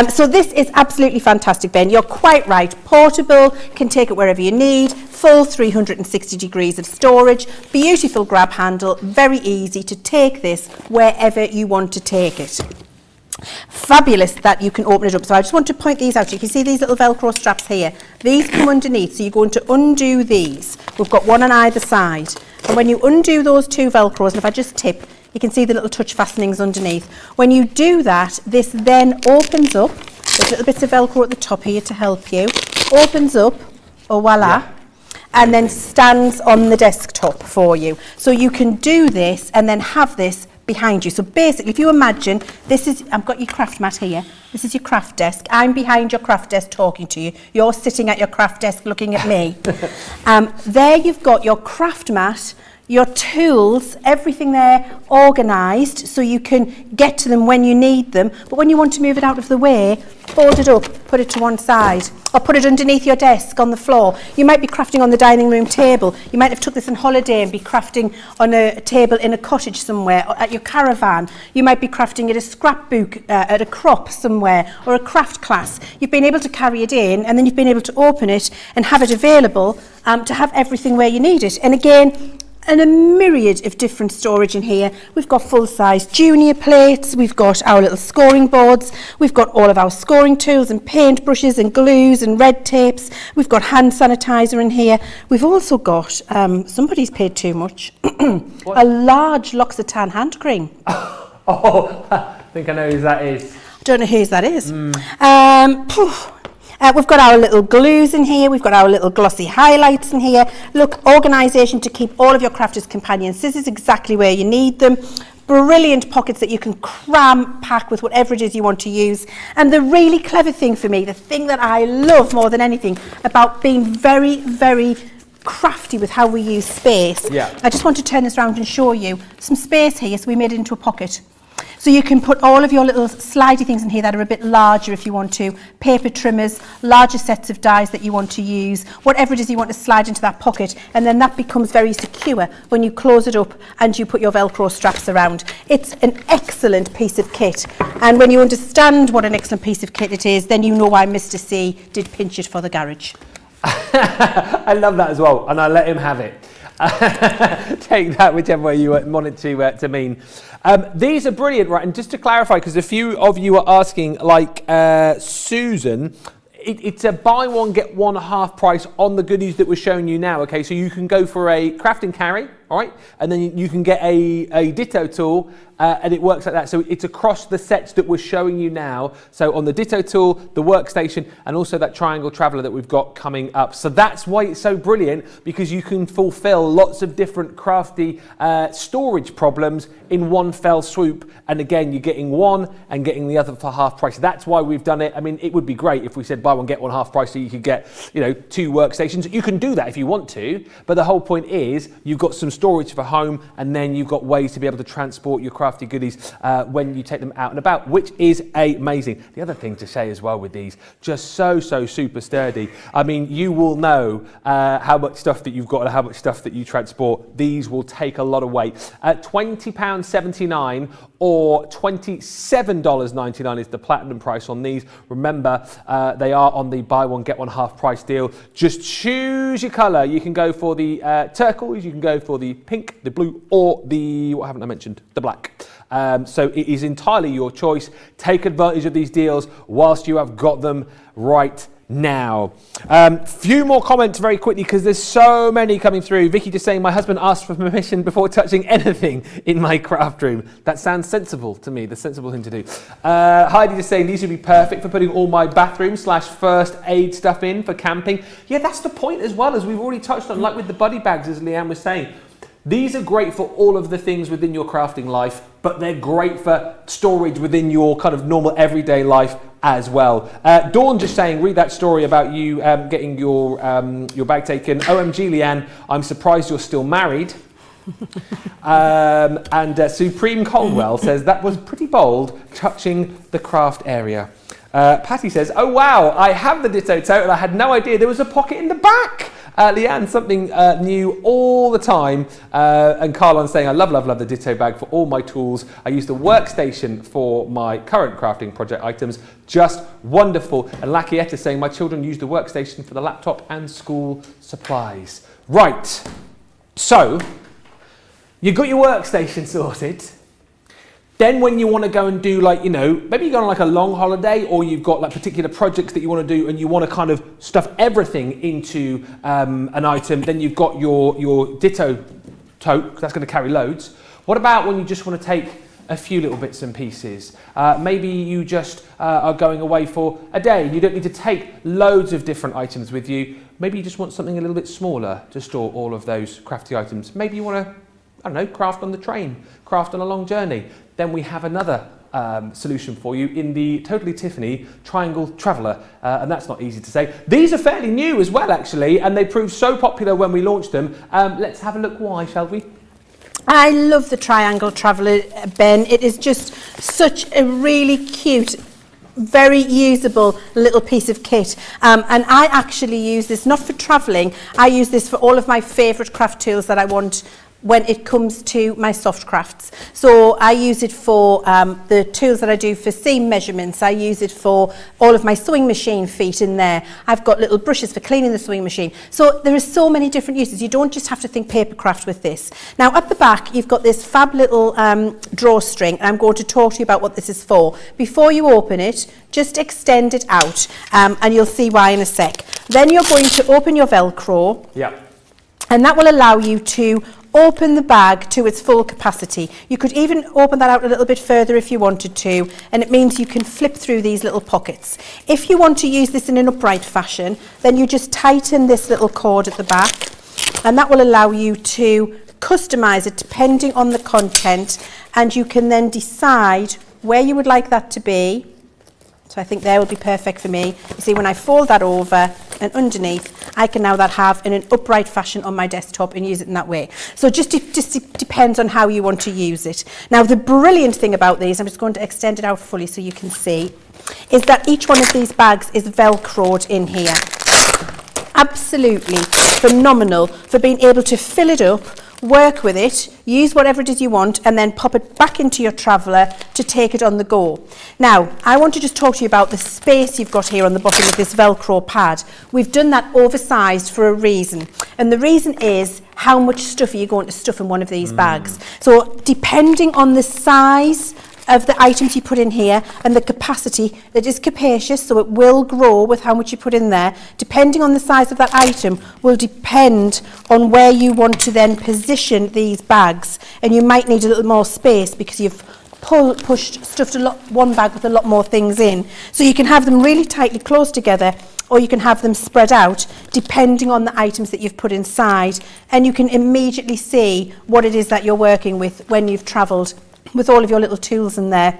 So this is absolutely fantastic, Ben. You're quite right. Portable, can take it wherever you need. Full 360 degrees of storage. Beautiful grab handle. Very easy to take this wherever you want to take it. Fabulous that you can open it up. So I just want to point these out. You can see these little Velcro straps here. These come underneath, so you're going to undo these. We've got one on either side. And when you undo those two Velcros, and if I just tip, you can see the little touch fastenings underneath. When you do that, this then opens up. There's little bits of Velcro at the top here to help you. Opens up, oh voila. Yeah. And then stands on the desktop for you. So you can do this and then have this behind you. So basically, if you imagine, I've got your craft mat here. This is your craft desk. I'm behind your craft desk talking to you. You're sitting at your craft desk looking at me. There you've got your craft mat, your tools, everything there organised so you can get to them when you need them. But when you want to move it out of the way, fold it up, put it to one side, or put it underneath your desk on the floor. You might be crafting on the dining room table. You might have took this on holiday and be crafting on a table in a cottage somewhere, or at your caravan. You might be crafting at a scrapbook, at a crop somewhere, or a craft class. You've been able to carry it in, and then you've been able to open it and have it available to have everything where you need it. And again, and a myriad of different storage in here. We've got full-size junior plates, we've got our little scoring boards, we've got all of our scoring tools and paint brushes and glues and red tapes, we've got hand sanitizer in here. We've also got, somebody's paid too much, a large L'Occitane hand cream. Oh, I think I know whose that is. I don't know whose that is. We've got our little glues in here, we've got our little glossy highlights in here. Look, organisation to keep all of your crafters' companion scissors exactly where you need them. Brilliant pockets that you can pack with whatever it is you want to use. And the really clever thing for me, the thing that I love more than anything about being very, very crafty with how we use space. Yeah. I just want to turn this around and show you some space here, so we made it into a pocket. So you can put all of your little slidey things in here that are a bit larger if you want to, paper trimmers, larger sets of dies that you want to use, whatever it is you want to slide into that pocket, and then that becomes very secure when you close it up and you put your Velcro straps around. It's an excellent piece of kit, and when you understand what an excellent piece of kit it is, then you know why Mr. C did pinch it for the garage. I love that as well, and I let him have it. Take that whichever way you want it to mean. These are brilliant, right? And just to clarify, because a few of you are asking, like Susan, it's a buy one get one half price on the goodies that we're showing you now. Okay, so you can go for a craft and carry, all right, and then you can get a ditto tool, and it works like that. So it's across the sets that we're showing you now. So on the ditto tool, the workstation, and also that triangle traveller that we've got coming up. So that's why it's so brilliant, because you can fulfill lots of different crafty storage problems in one fell swoop. And again, you're getting one and getting the other for half price. That's why we've done it. I mean, it would be great if we said buy one get one half price, so you could get, you know, 2 workstations. You can do that if you want to, but the whole point is you've got some storage for home, and then you've got ways to be able to transport your crafty goodies when you take them out and about, which is amazing. The other thing to say as well with these, just so super sturdy. I mean, you will know how much stuff that you've got and how much stuff that you transport. These will take a lot of weight. £20.79 or $27.99 is the platinum price on these. Remember, they are on the buy one get one half price deal. Just choose your colour. You can go for the turquoise, you can go for the pink, the blue, or the, what haven't I mentioned, the black. So it is entirely your choice. Take advantage of these deals whilst you have got them right now. Few more comments very quickly, because there's so many coming through. Vicky just saying, my husband asked for permission before touching anything in my craft room. That sounds sensible to me, the sensible thing to do. Heidi just saying, these would be perfect for putting all my bathroom / first aid stuff in for camping. Yeah, that's the point as well, as we've already touched on, like with the buddy bags, as Leann was saying. These are great for all of the things within your crafting life, but they're great for storage within your kind of normal everyday life as well. Dawn just saying, read that story about you getting your bag taken. OMG, Leann, I'm surprised you're still married. And Supreme Coldwell says, that was pretty bold, touching the craft area. Patty says, oh wow, I have the ditto tote and I had no idea there was a pocket in the back. Leann, something new all the time. And Carlon saying, I love the ditto bag for all my tools. I use the workstation for my current crafting project items. Just wonderful. And Lakietta saying, my children use the workstation for the laptop and school supplies. Right, so you've got your workstation sorted. Then when you want to go and do, like, you know, maybe you go on like a long holiday, or you've got like particular projects that you want to do and you want to kind of stuff everything into an item, then you've got your ditto tote, 'cause that's going to carry loads. What about when you just want to take a few little bits and pieces? Maybe you just are going away for a day. You don't need to take loads of different items with you. Maybe you just want something a little bit smaller to store all of those crafty items. Maybe you want to I don't know, craft on the train, craft on a long journey. Then we have another solution for you in the Totally Tiffany Triangle Traveller, and that's not easy to say. These are fairly new as well, actually, and they proved so popular when we launched them. Let's have a look why, shall we? I love the Triangle Traveller, Ben. It is just such a really cute, very usable little piece of kit, and I actually use this not for travelling. I use this for all of my favourite craft tools that I want when it comes to my soft crafts. So I use it for the tools that I do for seam measurements. I use it for all of my sewing machine feet in there. I've got little brushes for cleaning the sewing machine. So there are so many different uses. You don't just have to think paper craft with this. Now at the back you've got this fab little drawstring, and I'm going to talk to you about what this is for. Before you open it, just extend it out, and you'll see why in a sec. Then you're going to open your Velcro. Yeah. And that will allow you to open the bag to its full capacity. You could even open that out a little bit further if you wanted to, and it means you can flip through these little pockets. If you want to use this in an upright fashion, then you just tighten this little cord at the back, and that will allow you to customize it depending on the content, and you can then decide where you would like that to be. So I think there would be perfect for me. You see, when I fold that over and underneath, I can now have in an upright fashion on my desktop and use it in that way. So it just depends on how you want to use it. Now, the brilliant thing about these, I'm just going to extend it out fully so you can see, is that each one of these bags is Velcroed in here. Absolutely phenomenal for being able to fill it up, work with it, use whatever it is you want, and then pop it back into your traveller to take it on the go. Now, I want to just talk to you about the space you've got here on the bottom of this Velcro pad. We've done that oversized for a reason, and the reason is how much stuff are you going to stuff in one of these bags. So depending on the size of the items you put in here and the capacity, it is capacious, so it will grow with how much you put in there. Depending on the size of that item will depend on where you want to then position these bags, and you might need a little more space because you've stuffed one bag with a lot more things in. So you can have them really tightly close together, or you can have them spread out depending on the items that you've put inside, and you can immediately see what it is that you're working with when you've travelled with all of your little tools in there.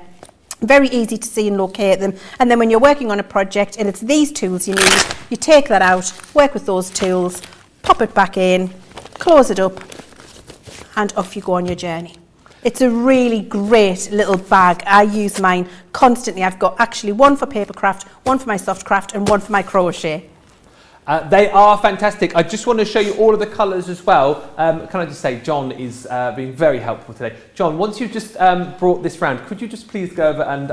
Very easy to see and locate them, and then when you're working on a project and it's these tools you need, you take that out, work with those tools, pop it back in, close it up, and off you go on your journey. It's a really great little bag. I use mine constantly. I've got actually one for paper craft, one for my soft craft, and one for my crochet. They are fantastic. I just want to show you all of the colours as well. Can I just say, John is being very helpful today. John, once you've just brought this round, could you just please go over and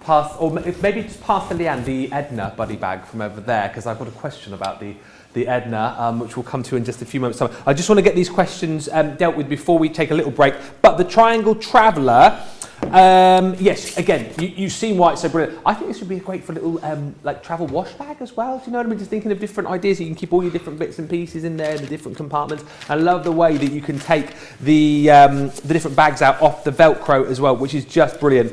pass, or maybe just pass to Leann the Edna buddy bag from over there, because I've got a question about the Edna, which we'll come to in just a few moments' time. I just want to get these questions dealt with before we take a little break. But the Triangle Traveller, yes, again, you've seen why it's so brilliant. I think this would be great for a little like travel wash bag as well. Do you know what I mean? Just thinking of different ideas. You can keep all your different bits and pieces in there, the different compartments. I love the way that you can take the different bags out off the Velcro as well, which is just brilliant.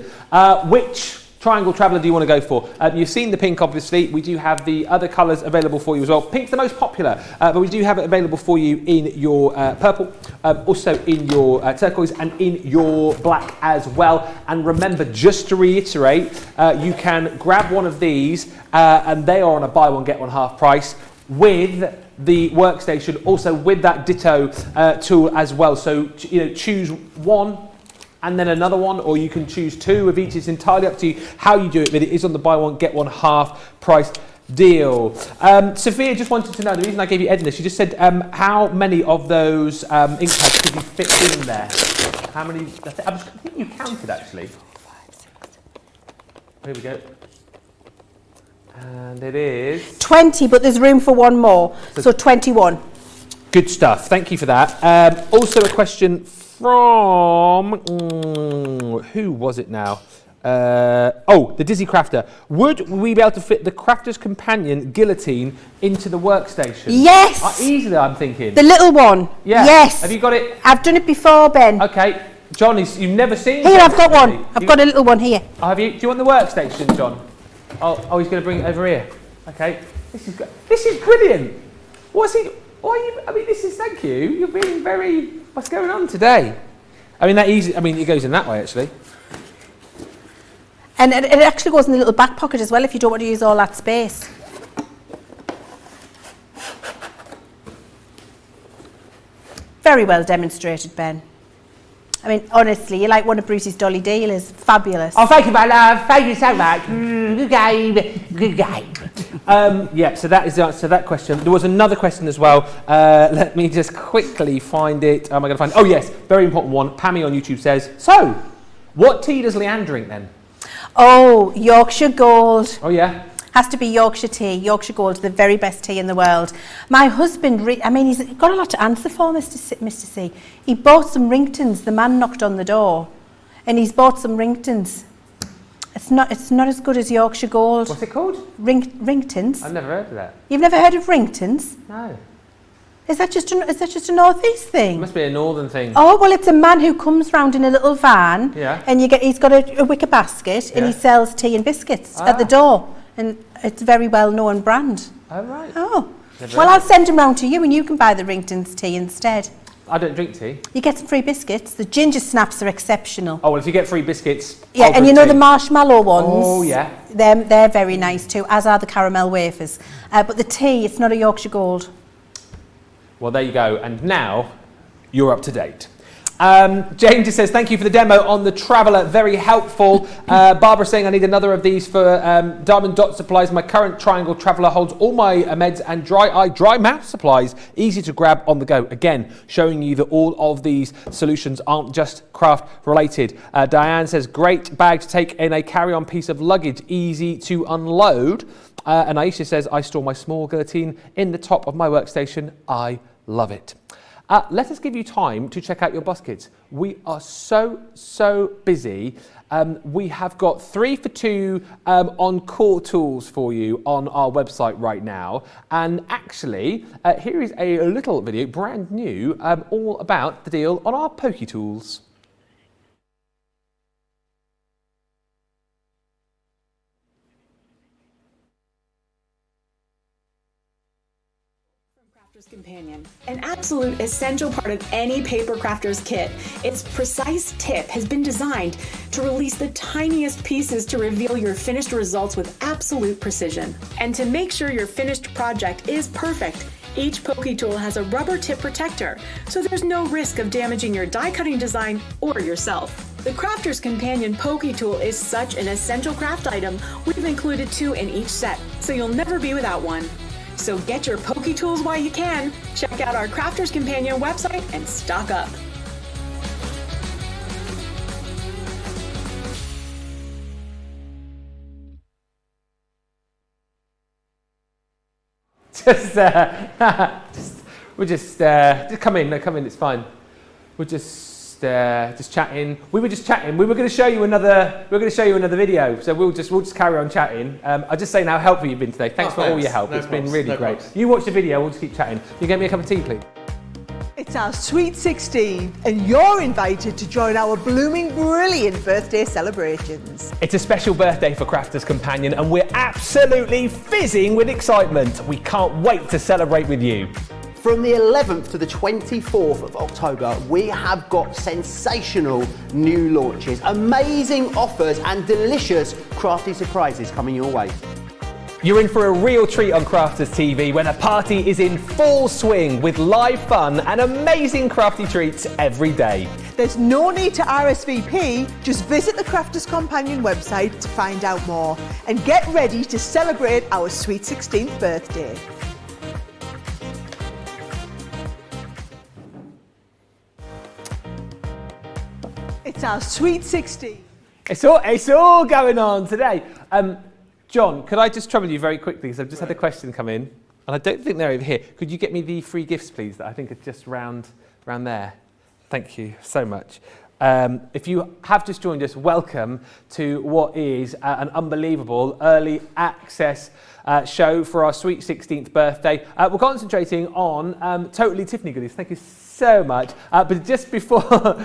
Which Triangle Traveller do you want to go for? You've seen the pink, obviously. We do have the other colours available for you as well. Pink's the most popular, but we do have it available for you in your purple, also in your turquoise, and in your black as well. And remember, just to reiterate, you can grab one of these, and they are on a buy one, get one half price with the Workstation, also with that Ditto tool as well. So, choose one and then another one, or you can choose two of each. It's entirely up to you how you do it, but it is on the buy one, get one half price deal. Sophia just wanted to know, the reason I gave you Edna, she just said, how many of those ink pads could you fit in there? How many? I think you counted actually. 4, 5, 6. Here we go. And it is 20, but there's room for one more, so 21. Good stuff, thank you for that. Also a question from, who was it now? The Dizzy Crafter. Would we be able to fit the Crafter's Companion guillotine into the Workstation? Yes! Easily, I'm thinking. The little one. Yeah. Yes. Have you got it? I've done it before, Ben. Okay. John, you've never seen it? Here, I've got one. I've got a little one here. Oh, have you? Do you want the Workstation, John? Oh, he's going to bring it over here. Okay. This is brilliant. What's he? Why are you? I mean, this is. Thank you. You're being very. What's going on today? I mean, it goes in that way, actually. And it actually goes in the little back pocket as well if you don't want to use all that space. Very well demonstrated, Ben. I mean, honestly, you're like one of Bruce's dolly dealers. Fabulous. Oh, thank you, my love. Thank you so much. Good game. Good game. Yeah, so that is the answer to that question. There was another question as well. Let me just quickly find it. Am I going to find it? Oh, yes. Very important one. Pammy on YouTube says, so, what tea does Leann drink then? Oh, Yorkshire Gold. Oh, yeah? Has to be Yorkshire tea. Yorkshire Gold, the very best tea in the world. My husband, he's got a lot to answer for, Mr. C. He bought some Ringtons. The man knocked on the door, and he's bought some Ringtons. It's not as good as Yorkshire Gold. What's it called? Ringtons. I've never heard of that. You've never heard of Ringtons? No. Is that just a North East thing? It must be a northern thing. Oh, well, it's a man who comes round in a little van, yeah. And he's got a wicker basket, and he sells tea and biscuits at the door, and it's a very well-known brand. Oh, right. Oh, well, I'll send him round to you, and you can buy the Ringtons tea instead. I don't drink tea. You get some free biscuits. The ginger snaps are exceptional. Oh, well, if you get free biscuits, yeah, and you know the marshmallow ones. Oh, yeah. They're very nice too, as are the caramel wafers. But the tea, it's not a Yorkshire Gold. Well, there you go. And now you're up to date. Jane just says, thank you for the demo on the Traveller. Very helpful. Barbara saying, I need another of these for Diamond Dot Supplies. My current Triangle Traveller holds all my meds and dry mouth supplies. Easy to grab on the go. Again, showing you that all of these solutions aren't just craft related. Diane says, great bag to take in a carry-on piece of luggage. Easy to unload. And Aisha says, I store my small guillotine in the top of my workstation. I love it. Let us give you time to check out your bus kits. We are so busy. We have got 3 for 2 on core tools for you on our website right now. And actually, here is a little video, brand new, all about the deal on our pokey tools. Companion, an absolute essential part of any paper crafter's kit. Its precise tip has been designed to release the tiniest pieces to reveal your finished results with absolute precision. And to make sure your finished project is perfect, each pokey tool has a rubber tip protector, so there's no risk of damaging your die cutting design or yourself. The Crafter's Companion Pokey Tool is such an essential craft item, we've included 2 in each set, so you'll never be without one. So get your pokey tools while you can. Check out our Crafter's Companion website and stock up. Just come in. No, come in. It's fine. We're just chatting. We were just chatting. We were going to show you another. We're going to show you another video. So we'll just carry on chatting. I'll just say how helpful you've been today. Thanks for all your help. It's been really great. You watch the video. We'll just keep chatting. You get me a cup of tea, please. It's our Sweet 16 and you're invited to join our blooming brilliant birthday celebrations. It's a special birthday for Crafter's Companion and we're absolutely fizzing with excitement. We can't wait to celebrate with you. From the 11th to the 24th of October, we have got sensational new launches, amazing offers and delicious crafty surprises coming your way. You're in for a real treat on Crafters TV when a party is in full swing with live fun and amazing crafty treats every day. There's no need to RSVP, just visit the Crafters Companion website to find out more and get ready to celebrate our sweet 16th birthday. It's our Sweet 16. It's all going on today. John, could I just trouble you very quickly, because I've just had a question come in, and I don't think they're over here. Could you get me the free gifts, please, that I think are just round there? Thank you so much. If you have just joined us, welcome to what is an unbelievable early access show for our sweet 16th birthday. We're concentrating on Totally Tiffany goodies. Thank you so much. But just before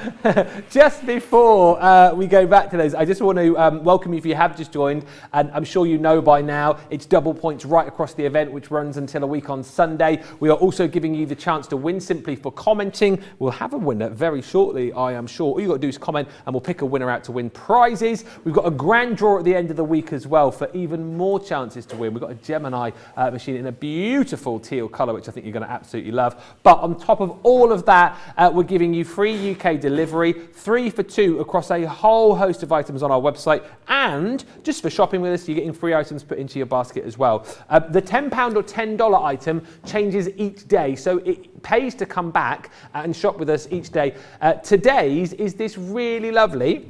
we go back to those, I just want to welcome you if you have just joined. And I'm sure you know by now, it's double points right across the event, which runs until a week on Sunday. We are also giving you the chance to win simply for commenting. We'll have a winner very shortly, I am sure. All you've got to do is comment and we'll pick a winner out to win prizes. We've got a grand draw at the end of the week as well for even more chances to win. We've got a Gemini machine in a beautiful teal colour, which I think you're going to absolutely love. But on top of all of that, we're giving you free UK delivery, 3 for 2 across a whole host of items on our website, and just for shopping with us, you're getting free items put into your basket as well. The £10 or $10 item changes each day, so it pays to come back and shop with us each day. Today's is this really lovely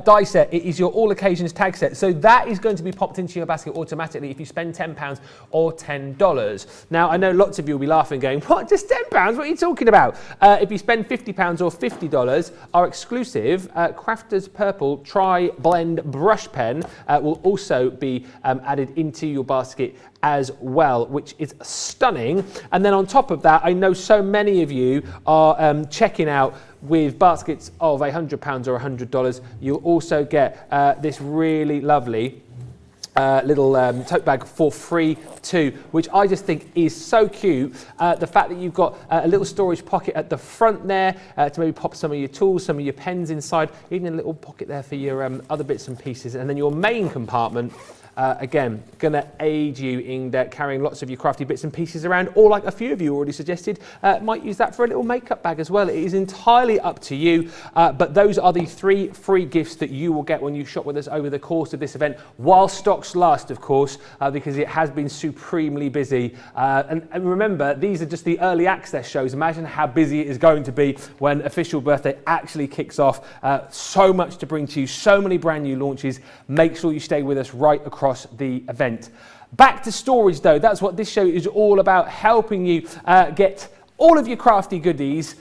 die set. It is your all occasions tag set, so that is going to be popped into your basket automatically if you spend £10 or $10. Now I know lots of you will be laughing going, what, just £10? What are you talking about? If you spend £50 or $50, our exclusive Crafters Purple Tri Blend brush pen will also be added into your basket as well, which is stunning. And then on top of that, I know so many of you are checking out with baskets of £100 or $100. You'll also get this really lovely little tote bag for free too, which I just think is so cute. The fact that you've got a little storage pocket at the front there to maybe pop some of your tools, some of your pens inside, even a little pocket there for your other bits and pieces, and then your main compartment. Again, going to aid you in carrying lots of your crafty bits and pieces around, or like a few of you already suggested, might use that for a little makeup bag as well. It is entirely up to you, but those are the 3 free gifts that you will get when you shop with us over the course of this event, while stocks last, of course, because it has been supremely busy. And remember, these are just the early access shows. Imagine how busy it is going to be when official birthday actually kicks off. So much to bring to you, so many brand new launches. Make sure you stay with us right across the event. Back to storage though, that's what this show is all about, helping you get all of your crafty goodies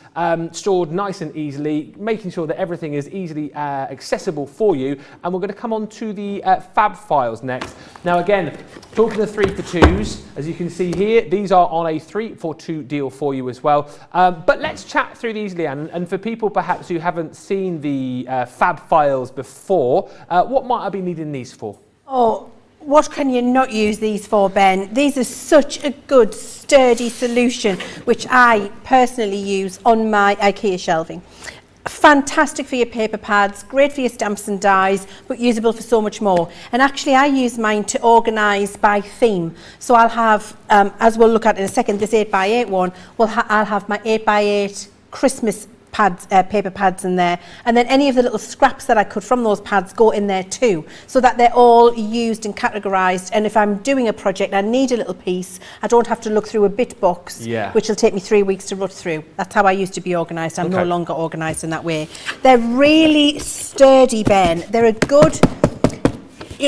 stored nice and easily, making sure that everything is easily accessible for you. And we're going to come on to the fab files next. Now again, talking the 3 for 2s, as you can see here, these are on a 3 for 2 deal for you as well. But let's chat through these, Leann, and for people perhaps who haven't seen the fab files before, what might I be needing these for? Oh, what can you not use these for, Ben? These are such a good, sturdy solution, which I personally use on my IKEA shelving. Fantastic for your paper pads, great for your stamps and dies, but usable for so much more. And actually I use mine to organise by theme. So I'll have, as we'll look at in a second, this 8x8 one, I'll have my 8x8 Christmas pads, paper pads in there, and then any of the little scraps that I cut from those pads go in there too, so that they're all used and categorised. And if I'm doing a project, I need a little piece, I don't have to look through a bit box, which will take me 3 weeks to rush through. That's how I used to be organised. I'm no longer organised in that way. They're really sturdy, Ben. They're a good...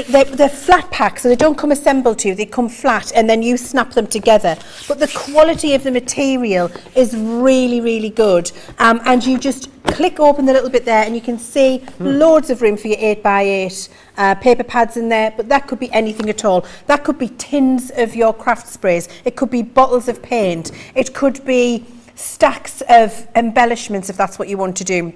They're flat packs, so they don't come assembled to you, they come flat and then you snap them together. But the quality of the material is really, really good. And you just click open the little bit there and you can see loads of room for your 8x8 paper pads in there, but that could be anything at all. That could be tins of your craft sprays, it could be bottles of paint, it could be stacks of embellishments if that's what you want to do.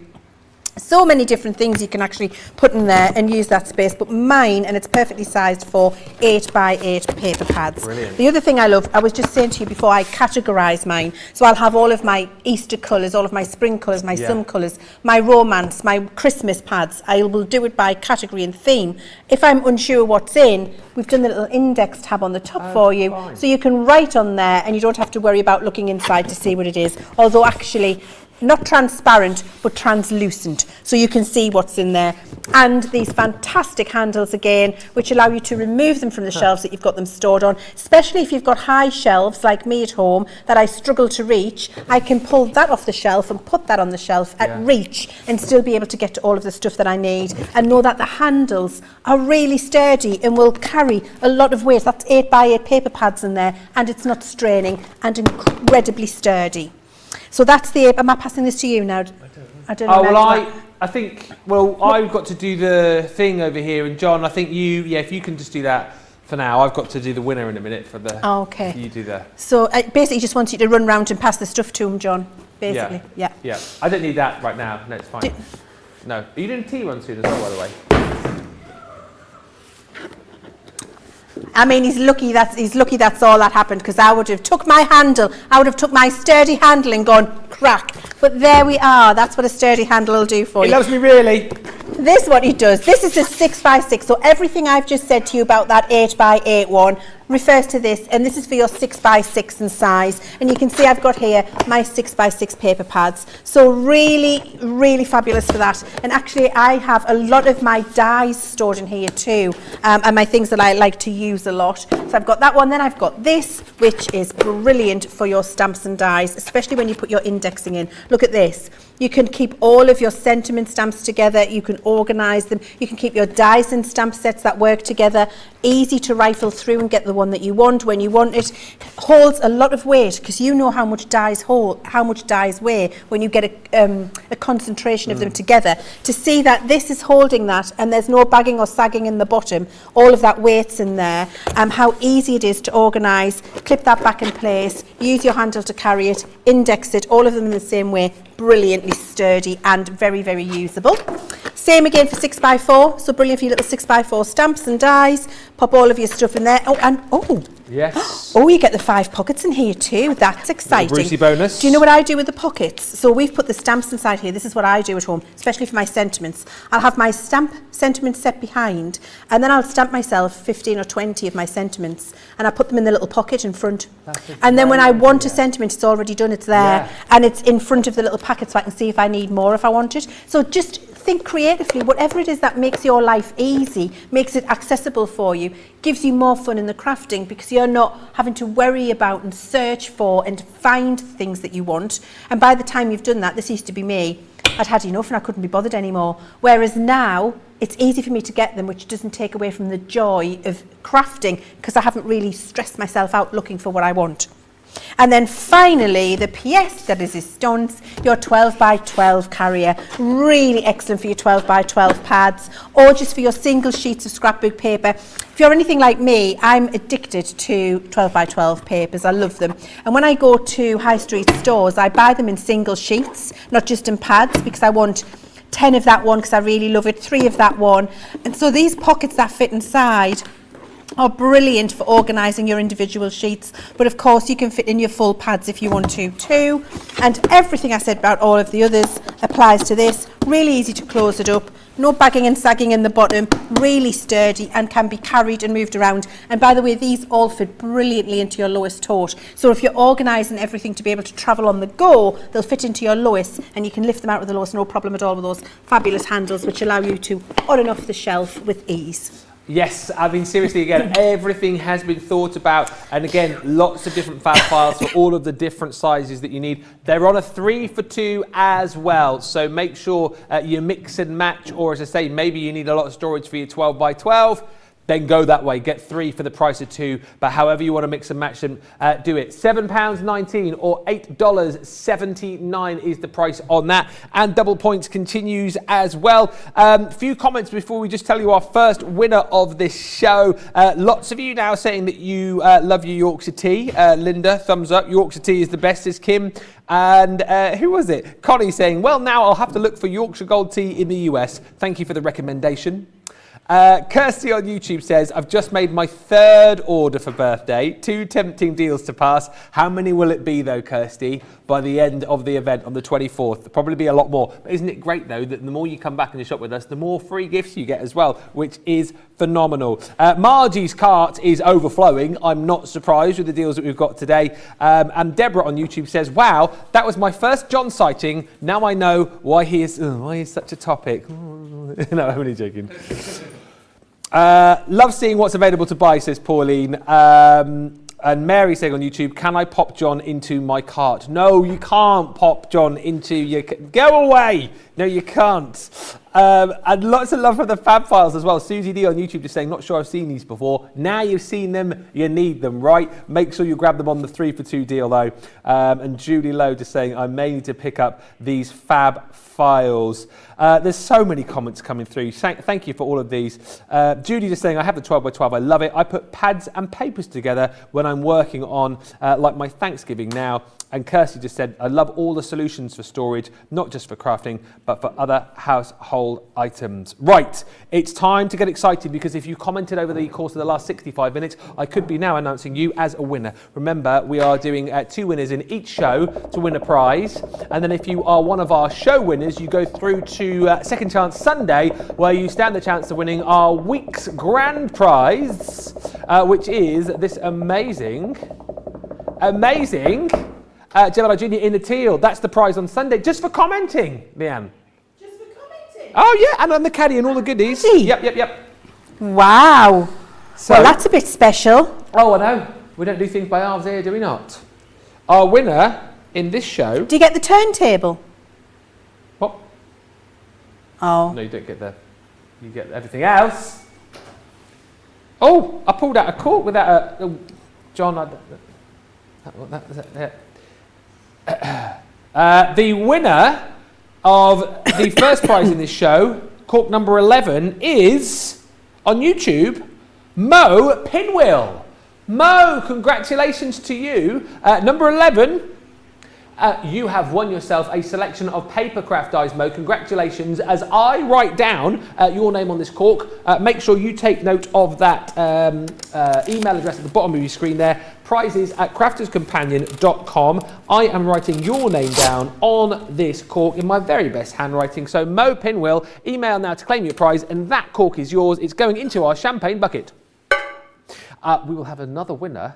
So many different things you can actually put in there and use that space, but mine, and it's perfectly sized for 8x8 paper pads. Brilliant. The other thing I love, I was just saying to you before, I categorise mine. So I'll have all of my Easter colours, all of my spring colours, my sun colours, my romance, my Christmas pads. I will do it by category and theme. If I'm unsure what's in, we've done the little index tab on the top for you, so you can write on there and you don't have to worry about looking inside to see what it is. Although actually, not transparent, but translucent, so you can see what's in there. And these fantastic handles again, which allow you to remove them from the shelves that you've got them stored on, especially if you've got high shelves like me at home that I struggle to reach. I can pull that off the shelf and put that on the shelf at reach and still be able to get to all of the stuff that I need, and know that the handles are really sturdy and will carry a lot of weight. That's 8x8 paper pads in there, and it's not straining, and incredibly sturdy. So that's the... Am I passing this to you now? I don't know. Oh, well, I think... Well, I've got to do the thing over here, and John, I think you... Yeah, if you can just do that For now, I've got to do the winner in a minute for the... Oh, okay. You do the... So I basically just want you to run round and pass the stuff to him, John, basically. Yeah. Yeah. I don't need that right now. No, it's fine. No. Are you doing a tea run soon as well, by the way? I mean, he's lucky that's all that happened, because I would have took my handle, I would have took my sturdy handle and gone crack. But there we are. That's what a sturdy handle will do for you. He loves me really. This is what he does. This is a 6x6. So everything I've just said to you about that 8x8 one refers to this, and this is for your 6x6 in size. And you can see I've got here my 6x6 paper pads. So really, really fabulous for that. And actually, I have a lot of my dies stored in here too, and my things that I like to use a lot. So I've got that one. Then I've got this, which is brilliant for your stamps and dies, especially when you put your indexing in. Look at this. You can keep all of your sentiment stamps together. You can organise them. You can keep your dies and stamp sets that work together. Easy to rifle through and get the one that you want when you want it. Holds a lot of weight, because you know how much dies weigh when you get a concentration of them together. To see that this is holding that and there's no bagging or sagging in the bottom, all of that weight's in there, how easy it is to organise, clip that back in place, use your handle to carry it, index it, all of them in the same way. Brilliantly sturdy and very, very usable. Same again for 6x4, so brilliant for your little 6x4 stamps and dies. Pop all of your stuff in there. Yes. Oh, you get the 5 pockets in here too. That's exciting. Brucey bonus. Do you know what I do with the pockets? So we've put the stamps inside here. This is what I do at home, especially for my sentiments. I'll have my sentiment set behind, and then I'll stamp myself 15 or 20 of my sentiments, and I put them in the little pocket in front. And then when I want a sentiment, it's already done. It's there, and it's in front of the little packet, so I can see if I need more if I want it. So just think creatively. Whatever it is that makes your life easy, makes it accessible for you, gives you more fun in the crafting, because you're not having to worry about and search for and find things that you want. And by the time you've done that, this used to be me, I'd had enough and I couldn't be bothered anymore. Whereas now, it's easy for me to get them, which doesn't take away from the joy of crafting, because I haven't really stressed myself out looking for what I want. And then finally, the pièce de résistance, your 12x12 carrier. Really excellent for your 12x12 pads, or just for your single sheets of scrapbook paper. If you're anything like me, I'm addicted to 12x12 papers. I love them. And when I go to high street stores, I buy them in single sheets, not just in pads, because I want 10 of that one because I really love it, 3 of that one. And so these pockets that fit inside are brilliant for organising your individual sheets, but of course you can fit in your full pads if you want to too. And everything I said about all of the others applies to this. Really easy to close it up, no bagging and sagging in the bottom, really sturdy and can be carried and moved around. And by the way, these all fit brilliantly into your lowest tote. So if you're organising everything to be able to travel on the go, they'll fit into your lowest, and you can lift them out of the lowest, no problem at all, with those fabulous handles which allow you to on and off the shelf with ease. Yes, I mean, seriously, again, everything has been thought about. And again, lots of different fab files for all of the different sizes that you need. They're on a 3 for 2 as well. So make sure you mix and match, or as I say, maybe you need a lot of storage for your 12x12. Then go that way, get 3 for the price of 2, but however you want to mix and match them, do it. £7.19 or $8.79 is the price on that, and double points continues as well. Few comments before we just tell you our first winner of this show. Lots of you now saying that you love your Yorkshire tea. Linda, thumbs up. Yorkshire tea is the best, is Kim. And who was it? Connie saying, well, now I'll have to look for Yorkshire Gold tea in the US. Thank you for the recommendation. Kirsty on YouTube says, I've just made my 3rd order for birthday. 2 tempting deals to pass. How many will it be though, Kirsty, by the end of the event on the 24th? There'll probably be a lot more. But isn't it great though that the more you come back and you shop with us, the more free gifts you get as well, which is phenomenal. Margie's cart is overflowing. I'm not surprised with the deals that we've got today. And Deborah on YouTube says, wow, that was my first John sighting. Now I know why he is such a topic. No, I'm only joking. Love seeing what's available to buy, says Pauline. And Mary saying on YouTube, can I pop John into my cart? No, you can't pop John into your... Go away! No, you can't. And lots of love for the Fab Files as well. Susie D on YouTube just saying, not sure I've seen these before. Now you've seen them, you need them, right? Make sure you grab them on the 3 for 2 deal though. And Julie Lowe just saying, I may need to pick up these Fab Files. There's so many comments coming through. Thank you for all of these. Judy just saying, I have the 12 by 12. I love it. I put pads and papers together when I'm working on like my Thanksgiving now. And Kirsty just said, I love all the solutions for storage, not just for crafting, but for other household items. Right, it's time to get excited because if you commented over the course of the last 65 minutes, I could be now announcing you as a winner. Remember, we are doing 2 winners in each show to win a prize. And then if you are one of our show winners, you go through to Second Chance Sunday, where you stand the chance of winning our week's grand prize, which is this amazing Gemini Junior in the teal. That's the prize on Sunday, just for commenting, Leanne. Just for commenting? Oh yeah, and on the caddy and all the goodies. Yep. Wow. So, well, that's a bit special. Oh, I know. We don't do things by halves here, do we not? Our winner in this show. Do you get the turntable? What? Oh. No, you don't get you get everything else. Oh, I pulled out a cork with that. John, the winner of the first prize in this show, cork number 11, is on YouTube, Mo Pinwheel. Mo, congratulations to you. Number 11, you have won yourself a selection of paper craft dies, Mo. Congratulations. As I write down your name on this cork, make sure you take note of that email address at the bottom of your screen there. Prizes at crafterscompanion.com. I am writing your name down on this cork in my very best handwriting. So Mo Pinwheel, email now to claim your prize, and that cork is yours. It's going into our champagne bucket. We will have another winner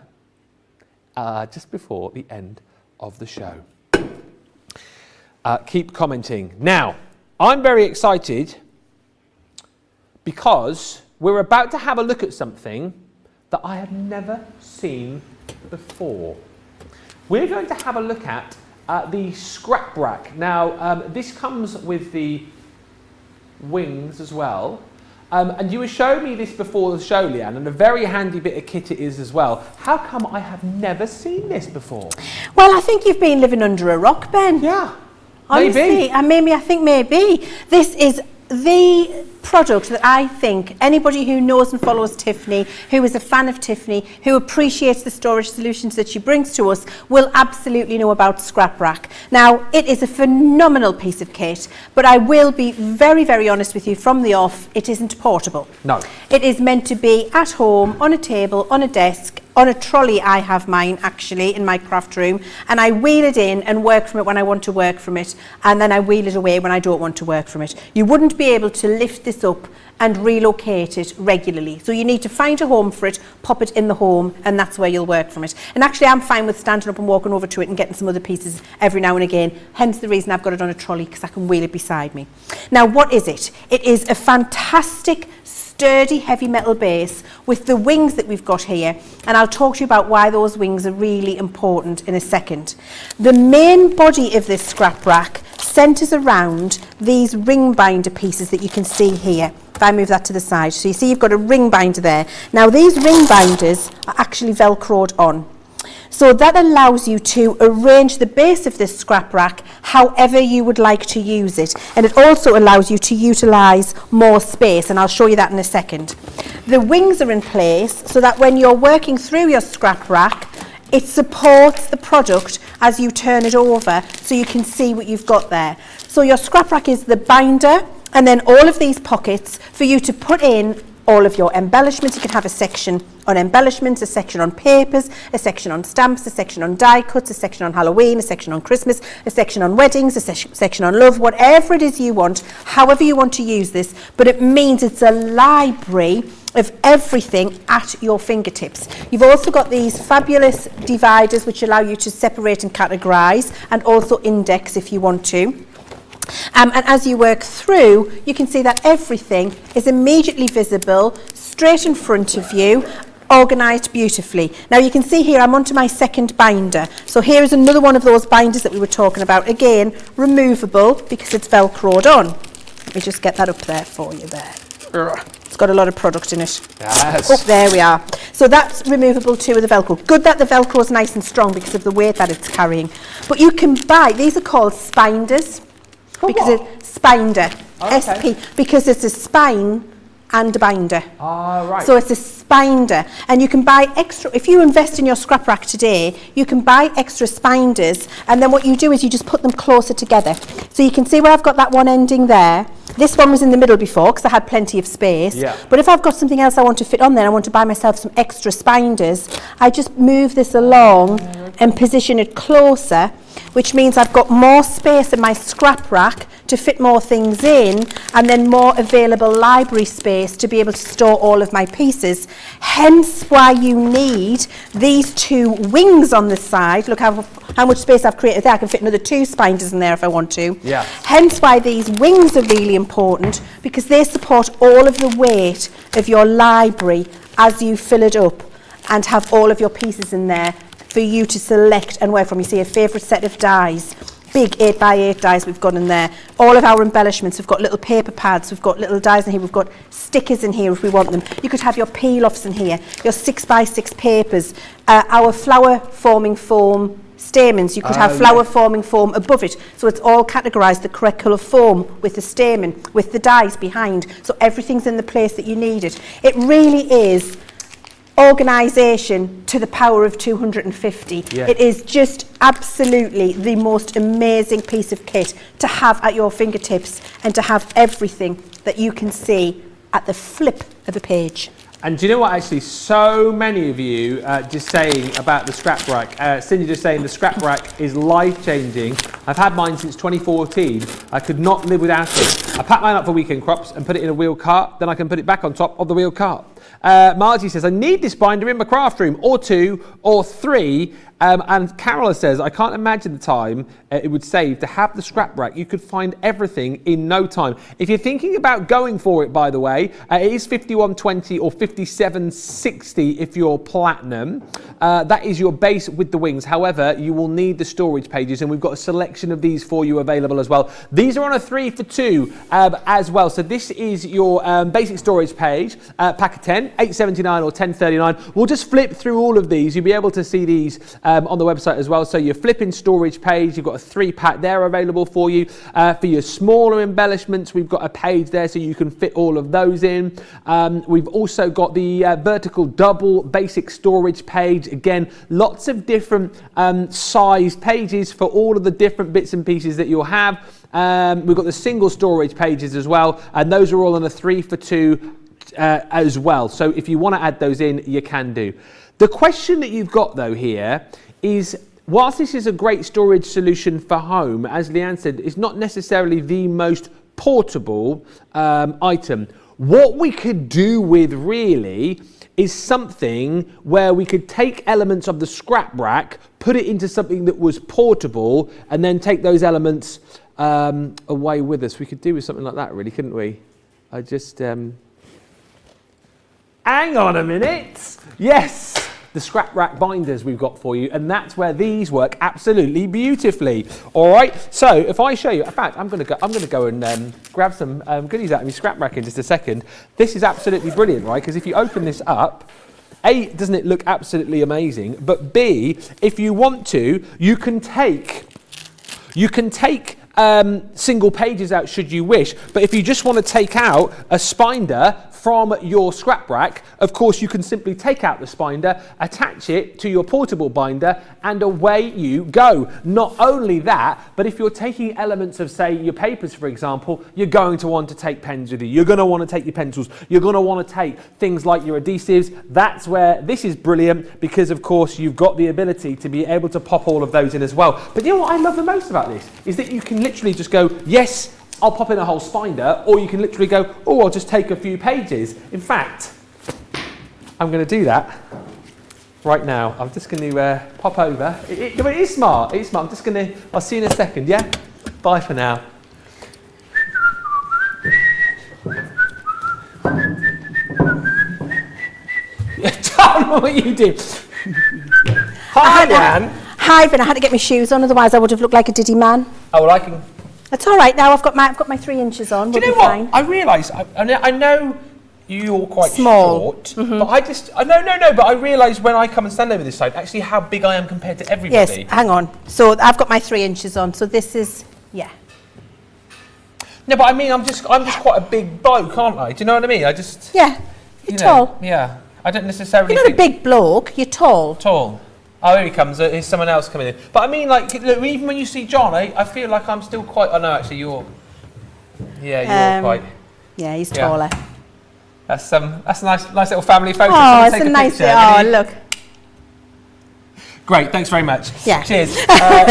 just before the end of the show. Keep commenting. Now, I'm very excited because we're about to have a look at something that I have never seen before. We're going to have a look at the scrap rack. Now, this comes with the wings as well. And you were showing me this before the show, Leanne, and a very handy bit of kit it is as well. How come I have never seen this before? Well, I think you've been living under a rock, Ben. Yeah, honestly, maybe. I think maybe. This is the product that I think anybody who knows and follows Tiffany, who is a fan of Tiffany, who appreciates the storage solutions that she brings to us, will absolutely know about Scrap Rack. Now, it is a phenomenal piece of kit, but I will be very, very honest with you from the off, it isn't portable. No. It is meant to be at home, on a table, on a desk, on a trolley. I have mine actually in my craft room, and I wheel it in and work from it when I want to work from it, and then I wheel it away when I don't want to work from it. You wouldn't be able to lift this up and relocate it regularly, so you need to find a home for it, pop it in the home, and that's where you'll work from it. And actually I'm fine with standing up and walking over to it and getting some other pieces every now and again, hence the reason I've got it on a trolley, because I can wheel it beside me. Now, what is it? It is a fantastic sturdy heavy metal base with the wings that we've got here, and I'll talk to you about why those wings are really important in a second. The main body of this scrap rack centres around these ring binder pieces that you can see here. If I move that to the side, so you see you've got a ring binder there. Now these ring binders are actually velcroed on. So that allows you to arrange the base of this scrap rack however you would like to use it. And it also allows you to utilise more space, and I'll show you that in a second. The wings are in place so that when you're working through your scrap rack, it supports the product as you turn it over so you can see what you've got there. So your scrap rack is the binder, and then all of these pockets for you to put in all of your embellishments. You can have a section on embellishments, a section on papers, a section on stamps, a section on die cuts, a section on Halloween, a section on Christmas, a section on weddings, a section on love, whatever it is you want, however you want to use this, but it means it's a library of everything at your fingertips. You've also got these fabulous dividers which allow you to separate and categorise, and also index if you want to. And as you work through, you can see that everything is immediately visible, straight in front of you, organised beautifully. Now you can see here I'm onto my second binder. So here is another one of those binders that we were talking about. Again, removable because it's velcroed on. Let me just get that up there for you there. It's got a lot of product in it. Yes. Oh, there we are. So that's removable too with the Velcro. Good that the Velcro is nice and strong because of the weight that it's carrying. But you can buy, these are called spinders. Because it's spinder, SP, because it's a spine and a binder. Right. So it's a spinder, and you can buy extra, if you invest in your scrap rack today, you can buy extra spinders, and then what you do is you just put them closer together. So you can see where I've got that one ending there. This one was in the middle before because I had plenty of space. Yeah. But if I've got something else I want to fit on there, I want to buy myself some extra spinders, I just move this along and position it closer, which means I've got more space in my scrap rack to fit more things in, and then more available library space to be able to store all of my pieces. Hence why you need these two wings on the side. Look how much space I've created there. I can fit another 2 spinders in there if I want to. Yeah. Hence why these wings are really important, because they support all of the weight of your library as you fill it up and have all of your pieces in there for you to select and work from. You see a favourite set of dies, big 8x8 dies we've got in there. All of our embellishments, we've got little paper pads, we've got little dies in here, we've got stickers in here if we want them. You could have your peel-offs in here, your 6x6 papers, our flower forming foam stamens. You could have flower forming foam above it, so it's all categorised the correct colour foam with the stamen, with the dies behind, so everything's in the place that you need it. It really is organisation to the power of 250. Yeah. It is just absolutely the most amazing piece of kit to have at your fingertips and to have everything that you can see at the flip of a page. And do you know what, actually, so many of you just saying about the scrap rack. Cindy just saying the scrap rack is life-changing. I've had mine since 2014. I could not live without it. I pack mine up for weekend crops and put it in a wheel cart, then I can put it back on top of the wheel cart. Margie says, I need this binder in my craft room, or 2 or 3. And Carola says, I can't imagine the time it would save to have the scrap rack. You could find everything in no time. If you're thinking about going for it, by the way, it is 5120 or 5760 if you're platinum. That is your base with the wings. However, you will need the storage pages, and we've got a selection of these for you available as well. These are on a 3 for 2 as well. So this is your basic storage page, pack of 10, $8.79 or $10.39. We'll just flip through all of these. You'll be able to see these on the website as well. So your flipping storage page, you've got a 3-pack there available for you. For your smaller embellishments, we've got a page there so you can fit all of those in. We've also got the vertical double basic storage page. Again, lots of different size pages for all of the different bits and pieces that you'll have. We've got the single storage pages as well, and those are all on a 3 for 2 as well. So if you want to add those in, you can do. The question that you've got though here is, whilst this is a great storage solution for home, as Leann said, it's not necessarily the most portable item. What we could do with really is something where we could take elements of the scrap rack, put it into something that was portable, and then take those elements away with us. We could do with something like that, really, couldn't we? I just... Hang on a minute. Yes, the scrap rack binders we've got for you, and that's where these work absolutely beautifully. All right. So if I show you, in fact, I'm going to go and grab some goodies out of my scrap rack in just a second. This is absolutely brilliant, right? Because if you open this up, A, doesn't it look absolutely amazing? But B, if you want to, you can take single pages out should you wish. But if you just want to take out a spinder from your scrap rack, of course you can simply take out the spinder, attach it to your portable binder, and away you go. Not only that, but if you're taking elements of, say, your papers, for example, you're going to want to take pens with you. You're going to want to take your pencils. You're going to want to take things like your adhesives. That's where this is brilliant, because of course you've got the ability to be able to pop all of those in as well. But you know what I love the most about this is that you can literally just go, yes, I'll pop in a whole spinder, or you can literally go, oh, I'll just take a few pages. In fact, I'm going to do that right now. I'm just going to pop over. It is smart. It is smart. I'm just going to, I'll see you in a second, yeah? Bye for now. Don't know what you do. Hi, Leann. Hi, Ben. I had to get my shoes on, otherwise I would have looked like a diddy man. Oh, well, I can That's all right. Now I've got my 3 inches on. Do you know what? Fine. I realise, I know you're quite small, short, but but I realise when I come and stand over this side, actually how big I am compared to everybody. Yes, hang on. So I've got my 3 inches on. So this is, yeah. No, but I mean, I'm just quite a big bloke, aren't I? Do you know what I mean? Yeah, you're tall. Yeah, I don't necessarily. You're not a big bloke. You're tall. Tall. Oh, here he comes. Here's someone else coming in. But I mean, like, look, even when you see John, I feel like I'm still quite. Oh no, actually, you're. Yeah, you're quite. Yeah, he's taller. That's a nice little family photo. Oh, it's a nice. Look. Great, thanks very much. Yeah. Cheers.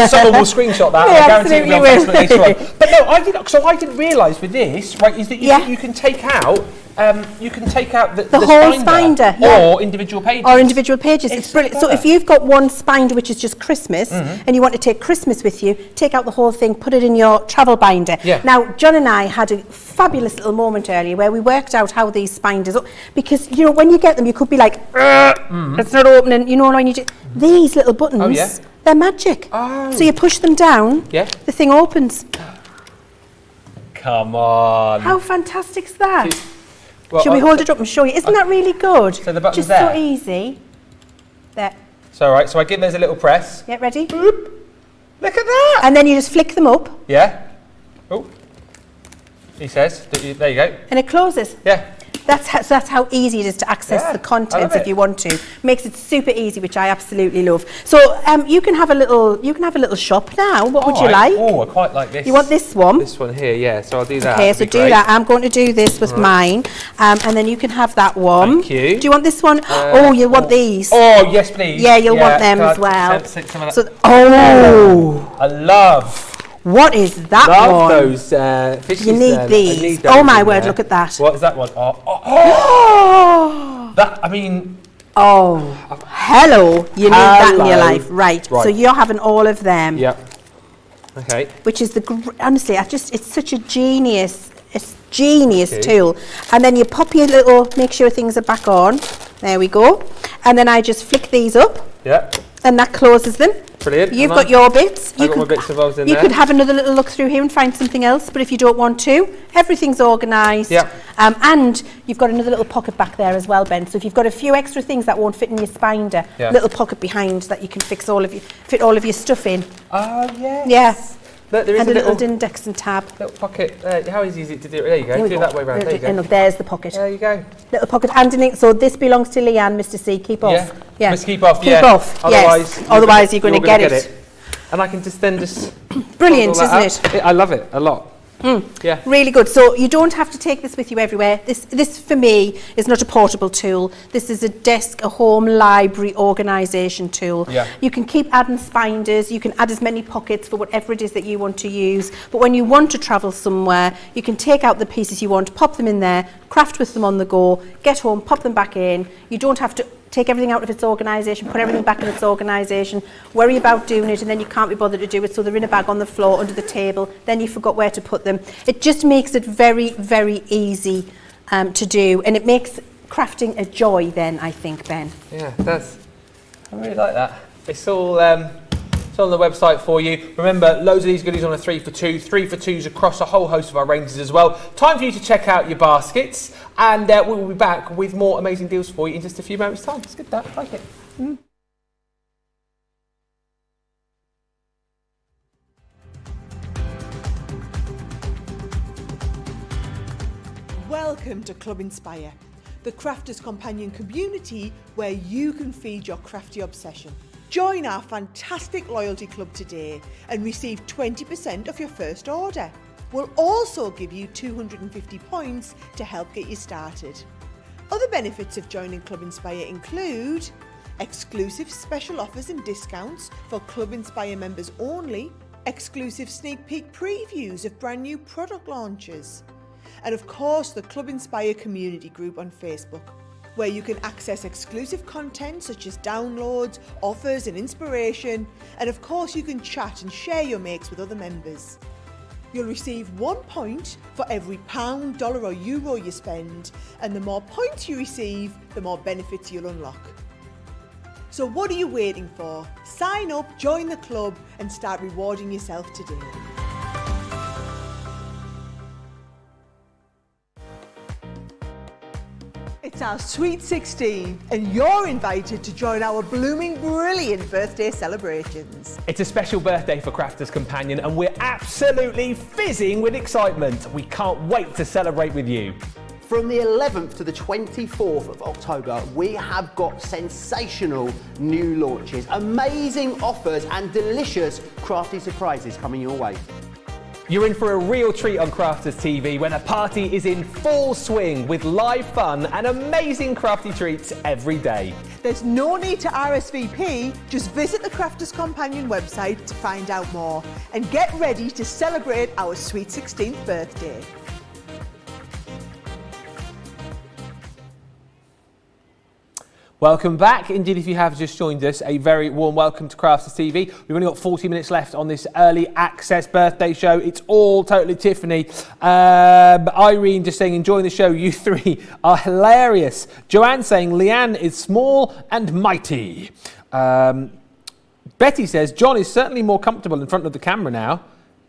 Someone will screenshot that. I guarantee it'll be on Facebook later on. But no, I didn't realise with this, right, is that you can take out. The whole spinder, or individual pages. Or individual pages. It's brilliant. So if you've got one spinder which is just Christmas, and you want to take Christmas with you, take out the whole thing, put it in your travel binder. Yeah. Now, John and I had a fabulous little moment earlier where we worked out how these spinders, because you know when you get them, you could be like, it's not opening. You know when you do these little buttons, they're magic. Oh. So you push them down, the thing opens. Come on. How fantastic is that? Well, Shall we hold it up and show you? Isn't that really good? So the button's just there. so easy. There. So right, so I give those a little press. Yeah, ready? Boop. Look at that. And then you just flick them up. Yeah. Oh. He says. There you go. And it closes. Yeah. That's how easy it is to access the contents if you want to. Makes it super easy, which I absolutely love. So you can have a little shop now. What would you like? Oh, I quite like this. You want this one? This one here, yeah. So I'll do that. Okay, so do that. I'm going to do this with mine, and then you can have that one. Thank you. Do you want this one? You want these? Oh, yes, please. Yeah, you'll want them as well. Some of that. So, I love. What is that one? Love those fishes. You need these. I need those oh my word! Look at that. What is that one? Oh. That. I mean. Oh, hello! You need that in your life, right? So you're having all of them. Yep. Okay. Which is honestly, it's such a genius tool. And then you pop your make sure things are back on. There we go. And then I just flick these up. Yeah. And that closes them. Brilliant. You've got your bits. I've got my bits and bobs in there. You could have another little look through here and find something else, but if you don't want to, everything's organised. Yeah. And you've got another little pocket back there as well, Ben. So if you've got a few extra things that won't fit in your spinder, little pocket behind that you can fit all of your stuff in. Oh yes. Yeah. Look, there is and a little index and tab. Little pocket. How easy is it to do? There you go. Do it that way round. There you go. And look, there's the pocket. There you go. Little pocket underneath. So this belongs to Leann, Mr. C. Keep off. Yeah. Must keep off. Keep off. Otherwise, you're going to get it. And I can just brilliant, isn't it? I love it a lot. Yeah. Really good. So you don't have to take this with you everywhere. This for me is not a portable tool. This is a home library organisation tool. Yeah. You can keep adding spinders. You can add as many pockets for whatever it is that you want to use. But when you want to travel somewhere, you can take out the pieces you want, pop them in there, craft with them on the go, get home, pop them back in. You don't have to take everything out of its organisation, put everything back in its organisation, worry about doing it, and then you can't be bothered to do it, so they're in a bag on the floor under the table, then you forgot where to put them. It just makes it very, very easy to do, and it makes crafting a joy then, I think, Ben. Yeah, it does. I really like that. It's all on the website for you. Remember, loads of these goodies on a 3 for 2, 3 for 2s across a whole host of our ranges as well. Time for you to check out your baskets, and we will be back with more amazing deals for you in just a few moments' time. It's good, that. I like it. Welcome to Club Inspire, the Crafters Companion community where you can feed your crafty obsession. Join our fantastic loyalty club today and receive 20% off your first order. We'll also give you 250 points to help get you started. Other benefits of joining Club Inspire include exclusive special offers and discounts for Club Inspire members only, exclusive sneak peek previews of brand new product launches, and of course the Club Inspire community group on Facebook, where you can access exclusive content such as downloads, offers and inspiration, and of course you can chat and share your makes with other members. You'll receive 1 point for every £1, $1 or euro you spend, and the more points you receive, the more benefits you'll unlock. So what are you waiting for? Sign up, join the club and start rewarding yourself today. It's our Sweet 16 and you're invited to join our blooming brilliant birthday celebrations. It's a special birthday for Crafters Companion and we're absolutely fizzing with excitement. We can't wait to celebrate with you. From the 11th to the 24th of October, we have got sensational new launches, amazing offers and delicious crafty surprises coming your way. You're in for a real treat on Crafters TV when the party is in full swing with live fun and amazing crafty treats every day. There's no need to RSVP, just visit the Crafters Companion website to find out more and get ready to celebrate our sweet 16th birthday. Welcome back. Indeed, if you have just joined us, a very warm welcome to Crafters TV. We've only got 40 minutes left on this early access birthday show. It's all totally Tiffany. Irene just saying, enjoying the show. You three are hilarious. Joanne saying, Leann is small and mighty. Betty says, John is certainly more comfortable in front of the camera now.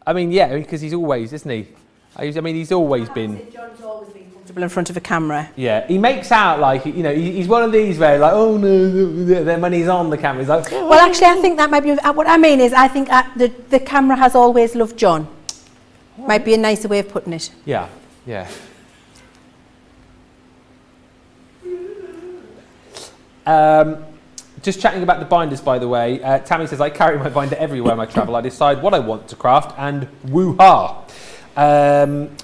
I mean, yeah, because he's always, isn't he? I mean, he's always been... John's always been comfortable in front of a camera. Yeah, he makes out like, you know, he's one of these where like, oh no, then when he's on the camera, he's like... Oh. Well, actually, I think that might be... What I mean is, I think the camera has always loved John. Might be a nicer way of putting it. Yeah, yeah. Just chatting about the binders, by the way. Tammy says, I carry my binder everywhere when I travel. I decide what I want to craft and woo-ha.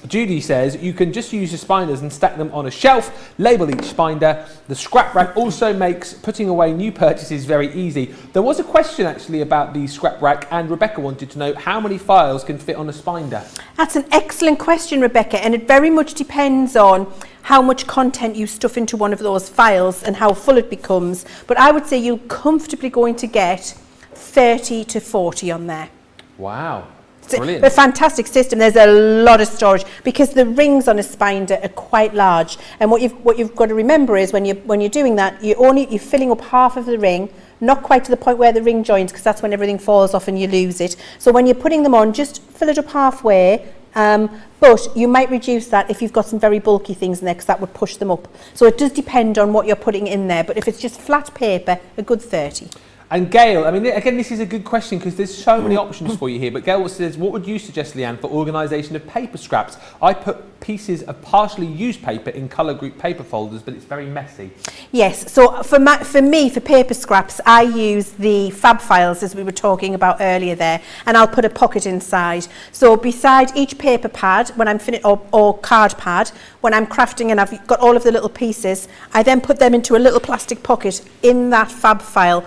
Judy says you can just use your spinders and stack them on a shelf, label each binder. The scrap rack also makes putting away new purchases very easy. There was a question actually about the scrap rack and Rebecca wanted to know how many files can fit on a spinder. That's an excellent question, Rebecca, and it very much depends on how much content you stuff into one of those files and how full it becomes. But I would say you're comfortably going to get 30 to 40 on there. Wow. Brilliant. A fantastic system. There's a lot of storage because the rings on a spinder are quite large, and what you've got to remember is when you're doing that, you're filling up half of the ring, not quite to the point where the ring joins, because that's when everything falls off and you lose it. So when you're putting them on, just fill it up halfway, but you might reduce that if you've got some very bulky things in there, because that would push them up. So it does depend on what you're putting in there, but if it's just flat paper, a good 30. And Gail, I mean, again, this is a good question because there's so many options for you here. But Gail says, what would you suggest, Leann, for organisation of paper scraps? I put pieces of partially used paper in colour group paper folders, but it's very messy. Yes, so for me, for paper scraps, I use the fab files, as we were talking about earlier there, and I'll put a pocket inside. So beside each paper pad, when I'm finished, or card pad, when I'm crafting and I've got all of the little pieces, I then put them into a little plastic pocket in that fab file,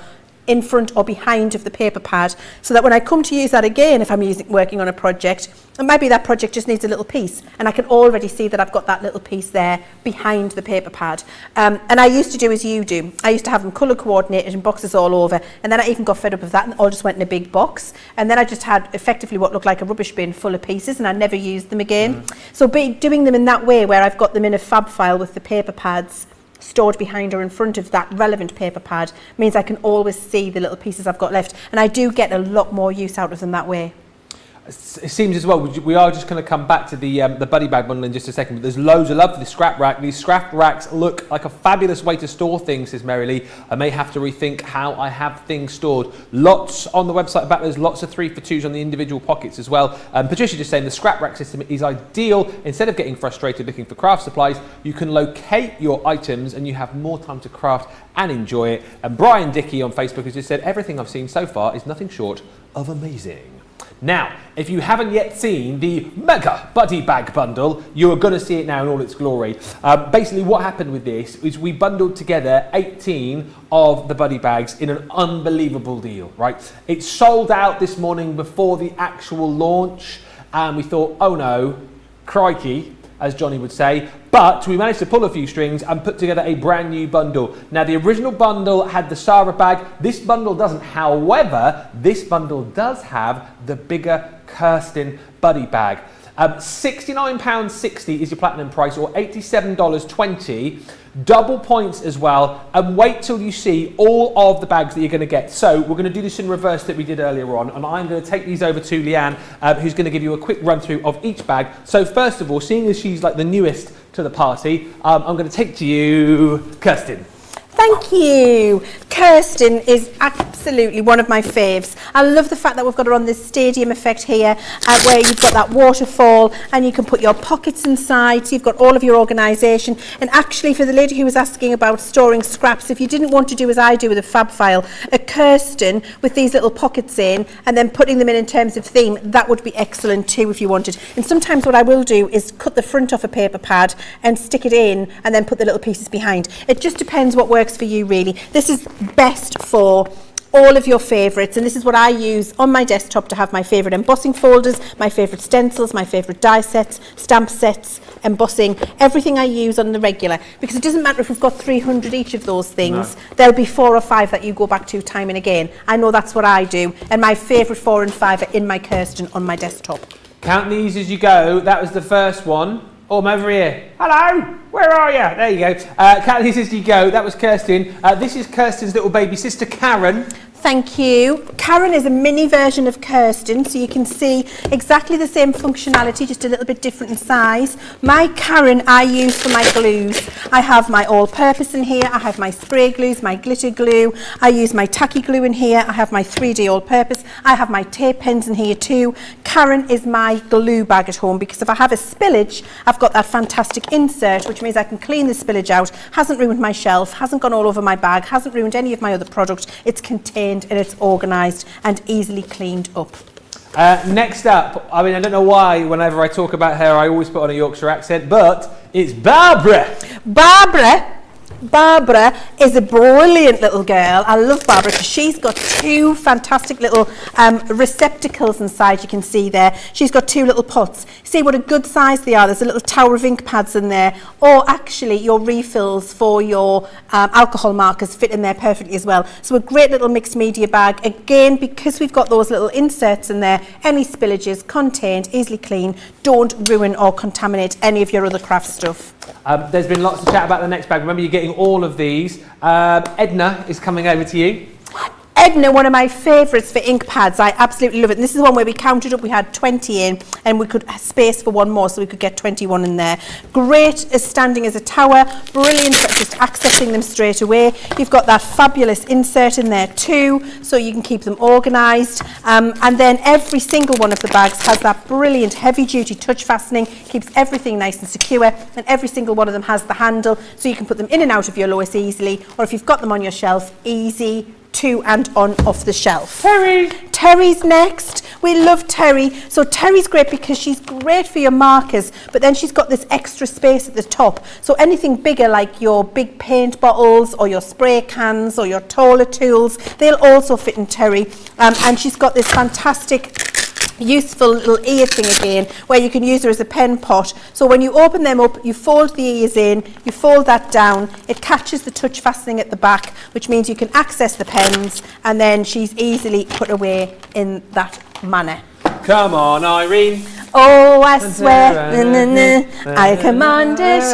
in front or behind of the paper pad, so that when I come to use that again, if I'm working on a project, and maybe that project just needs a little piece, and I can already see that I've got that little piece there behind the paper pad. And I used to do as you do. I used to have them colour coordinated in boxes all over, and then I even got fed up of that and all just went in a big box, and then I just had effectively what looked like a rubbish bin full of pieces, and I never used them again. So doing them in that way, where I've got them in a fab file with the paper pads stored behind or in front of that relevant paper pad, means I can always see the little pieces I've got left, and I do get a lot more use out of them that way. It seems as well, we are just going to come back to the buddy bag bundle in just a second, but there's loads of love for the scrap rack. These scrap racks look like a fabulous way to store things, says Mary Lee. I may have to rethink how I have things stored. Lots on the website about there's lots of 3-for-2s on the individual pockets as well. Patricia just saying the scrap rack system is ideal. Instead of getting frustrated looking for craft supplies, you can locate your items and you have more time to craft and enjoy it. And Brian Dickey on Facebook has just said, everything I've seen so far is nothing short of amazing. Now, if you haven't yet seen the Mega Buddy Bag Bundle, you're going to see it now in all its glory. Basically, what happened with this is we bundled together 18 of the buddy bags in an unbelievable deal, right? It sold out this morning before the actual launch, and we thought, oh no, crikey, as Johnny would say, but we managed to pull a few strings and put together a brand new bundle. Now, the original bundle had the Sarah bag. This bundle doesn't. However, this bundle does have the bigger Kirsten buddy bag. £69.60 is your platinum price, or $87.20. Double points as well, and wait till you see all of the bags that you're going to get. So we're going to do this in reverse that we did earlier on, and I'm going to take these over to Leann, who's going to give you a quick run through of each bag. So first of all, seeing as she's like the newest to the party, I'm going to take to you Kirsten. Thank you. Kirsten is absolutely one of my faves. I love the fact that we've got her on this stadium effect here, where you've got that waterfall and you can put your pockets inside, so you've got all of your organisation. And actually, for the lady who was asking about storing scraps, if you didn't want to do as I do with a fab file, a Kirsten with these little pockets in and then putting them in terms of theme, that would be excellent too if you wanted. And sometimes what I will do is cut the front off a paper pad and stick it in and then put the little pieces behind. It just depends what works for you, really. This is best for all of your favourites, and this is what I use on my desktop to have my favourite embossing folders, my favourite stencils, my favourite die sets, stamp sets, embossing, everything I use on the regular, because it doesn't matter if we've got 300 each of those things, there'll be 4 or 5 that you go back to time and again. I know that's what I do, and my favourite 4 and 5 are in my Kirsten on my desktop. Count these as you go. That was the first one. Oh, I'm over here. Hello, where are you? There you go. Count these as you go. That was Kirsten. This is Kirsten's little baby sister, Karen. Thank you. Karen is a mini version of Kirsten, so you can see exactly the same functionality, just a little bit different in size. My Karen I use for my glues. I have my all-purpose in here, I have my spray glues, my glitter glue, I use my tacky glue in here, I have my 3D all-purpose, I have my tape pens in here too. Karen is my glue bag at home, because if I have a spillage, I've got that fantastic insert, which means I can clean the spillage out, hasn't ruined my shelf, hasn't gone all over my bag, hasn't ruined any of my other product. It's contained and it's organised and easily cleaned up. Next up, I mean, I don't know why whenever I talk about her I always put on a Yorkshire accent, but it's Barbara. Barbara is a brilliant little girl. I love Barbara because she's got 2 fantastic little receptacles inside, you can see there. She's got 2 little pots. See what a good size they are. There's a little tower of ink pads in there, or actually your refills for your alcohol markers fit in there perfectly as well. So a great little mixed media bag. Again, because we've got those little inserts in there, any spillages contained, easily clean, don't ruin or contaminate any of your other craft stuff. There's been lots of chat about the next bag. Remember, you're getting all of these. Edna is coming over to you. Edna, one of my favourites for ink pads. I absolutely love it. And this is the one where we counted up, we had 20 in, and we could space for one more, so we could get 21 in there. Great as standing as a tower, brilliant for just accessing them straight away. You've got that fabulous insert in there too, so you can keep them organised. And then every single one of the bags has that brilliant heavy duty touch fastening, keeps everything nice and secure, and every single one of them has the handle, so you can put them in and out of your Lois easily, or if you've got them on your shelf, easy to and on off the shelf. Terry's next. We love Terry. So Terry's great because she's great for your markers, but then she's got this extra space at the top. So anything bigger, like your big paint bottles or your spray cans or your taller tools, they'll also fit in Terry. And she's got this fantastic useful little ear thing again, where you can use her as a pen pot. So when you open them up, you fold the ears in, you fold that down, it catches the touch fastening at the back, which means you can access the pens, and then she's easily put away in that manner. Come on, Irene. Oh, I swear, I command it.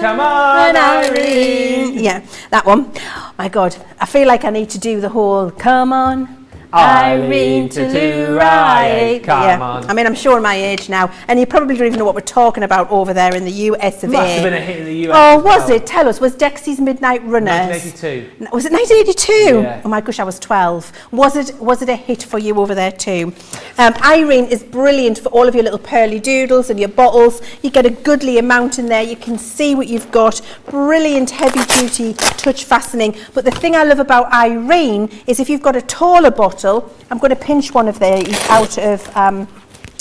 Come on, Irene. Yeah, that one. Oh my God, I feel like I need to do the whole come on, Irene, to do right. Come on. I mean, I'm showing my age now, and you probably don't even know what we're talking about over there in the US of A. Must have been a hit in the US. Oh, was it? Tell us. Was Dexy's Midnight Runners? 1982. Was it 1982? Yeah. Oh my gosh, I was 12. Was it a hit for you over there too? Irene is brilliant for all of your little pearly doodles and your bottles. You get a goodly amount in there. You can see what you've got. Brilliant heavy duty touch fastening. But the thing I love about Irene is if you've got a taller bottle, I'm going to pinch one of these out of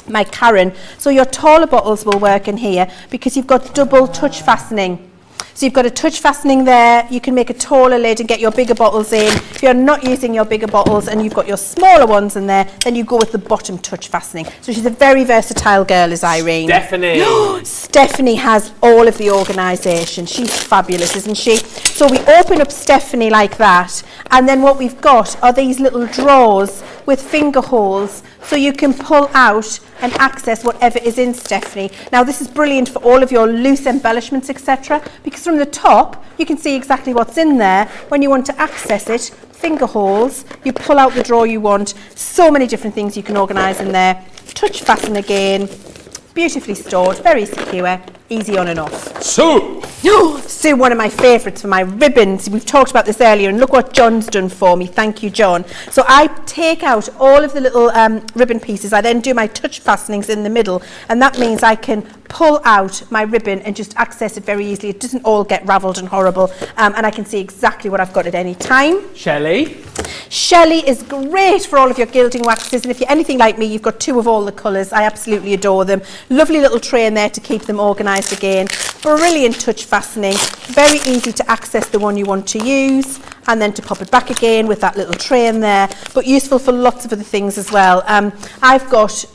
my Karen. So your taller bottles will work in here because you've got double touch fastening. So you've got a touch fastening there, you can make a taller lid and get your bigger bottles in. If you're not using your bigger bottles and you've got your smaller ones in there, then you go with the bottom touch fastening. So she's a very versatile girl, is Irene. Stephanie. Stephanie has all of the organisation. She's fabulous, isn't she? So we open up Stephanie like that, and then what we've got are these little drawers. with finger holes, so you can pull out and access whatever is in Stephanie. Now this is brilliant for all of your loose embellishments, etc., because from the top you can see exactly what's in there. When you want to access it, finger holes, you pull out the drawer you want. So many different things you can organise in there. Touch fasten again, beautifully stored, very secure, easy on and off. Sue! Sue, one of my favourites for my ribbons. We've talked about this earlier, and look what John's done for me. Thank you, John. So I take out all of the little ribbon pieces. I then do my touch fastenings in the middle, and that means I can pull out my ribbon and just access it very easily. It doesn't all get ravelled and horrible, and I can see exactly what I've got at any time. Shelley? Shelley is great for all of your gilding waxes, and if you're anything like me, you've got 2 of all the colours. I absolutely adore them. Lovely little tray in there to keep them organised again. Brilliant touch fastening, very easy to access the one you want to use and then to pop it back again with that little tray in there, but useful for lots of other things as well. I've got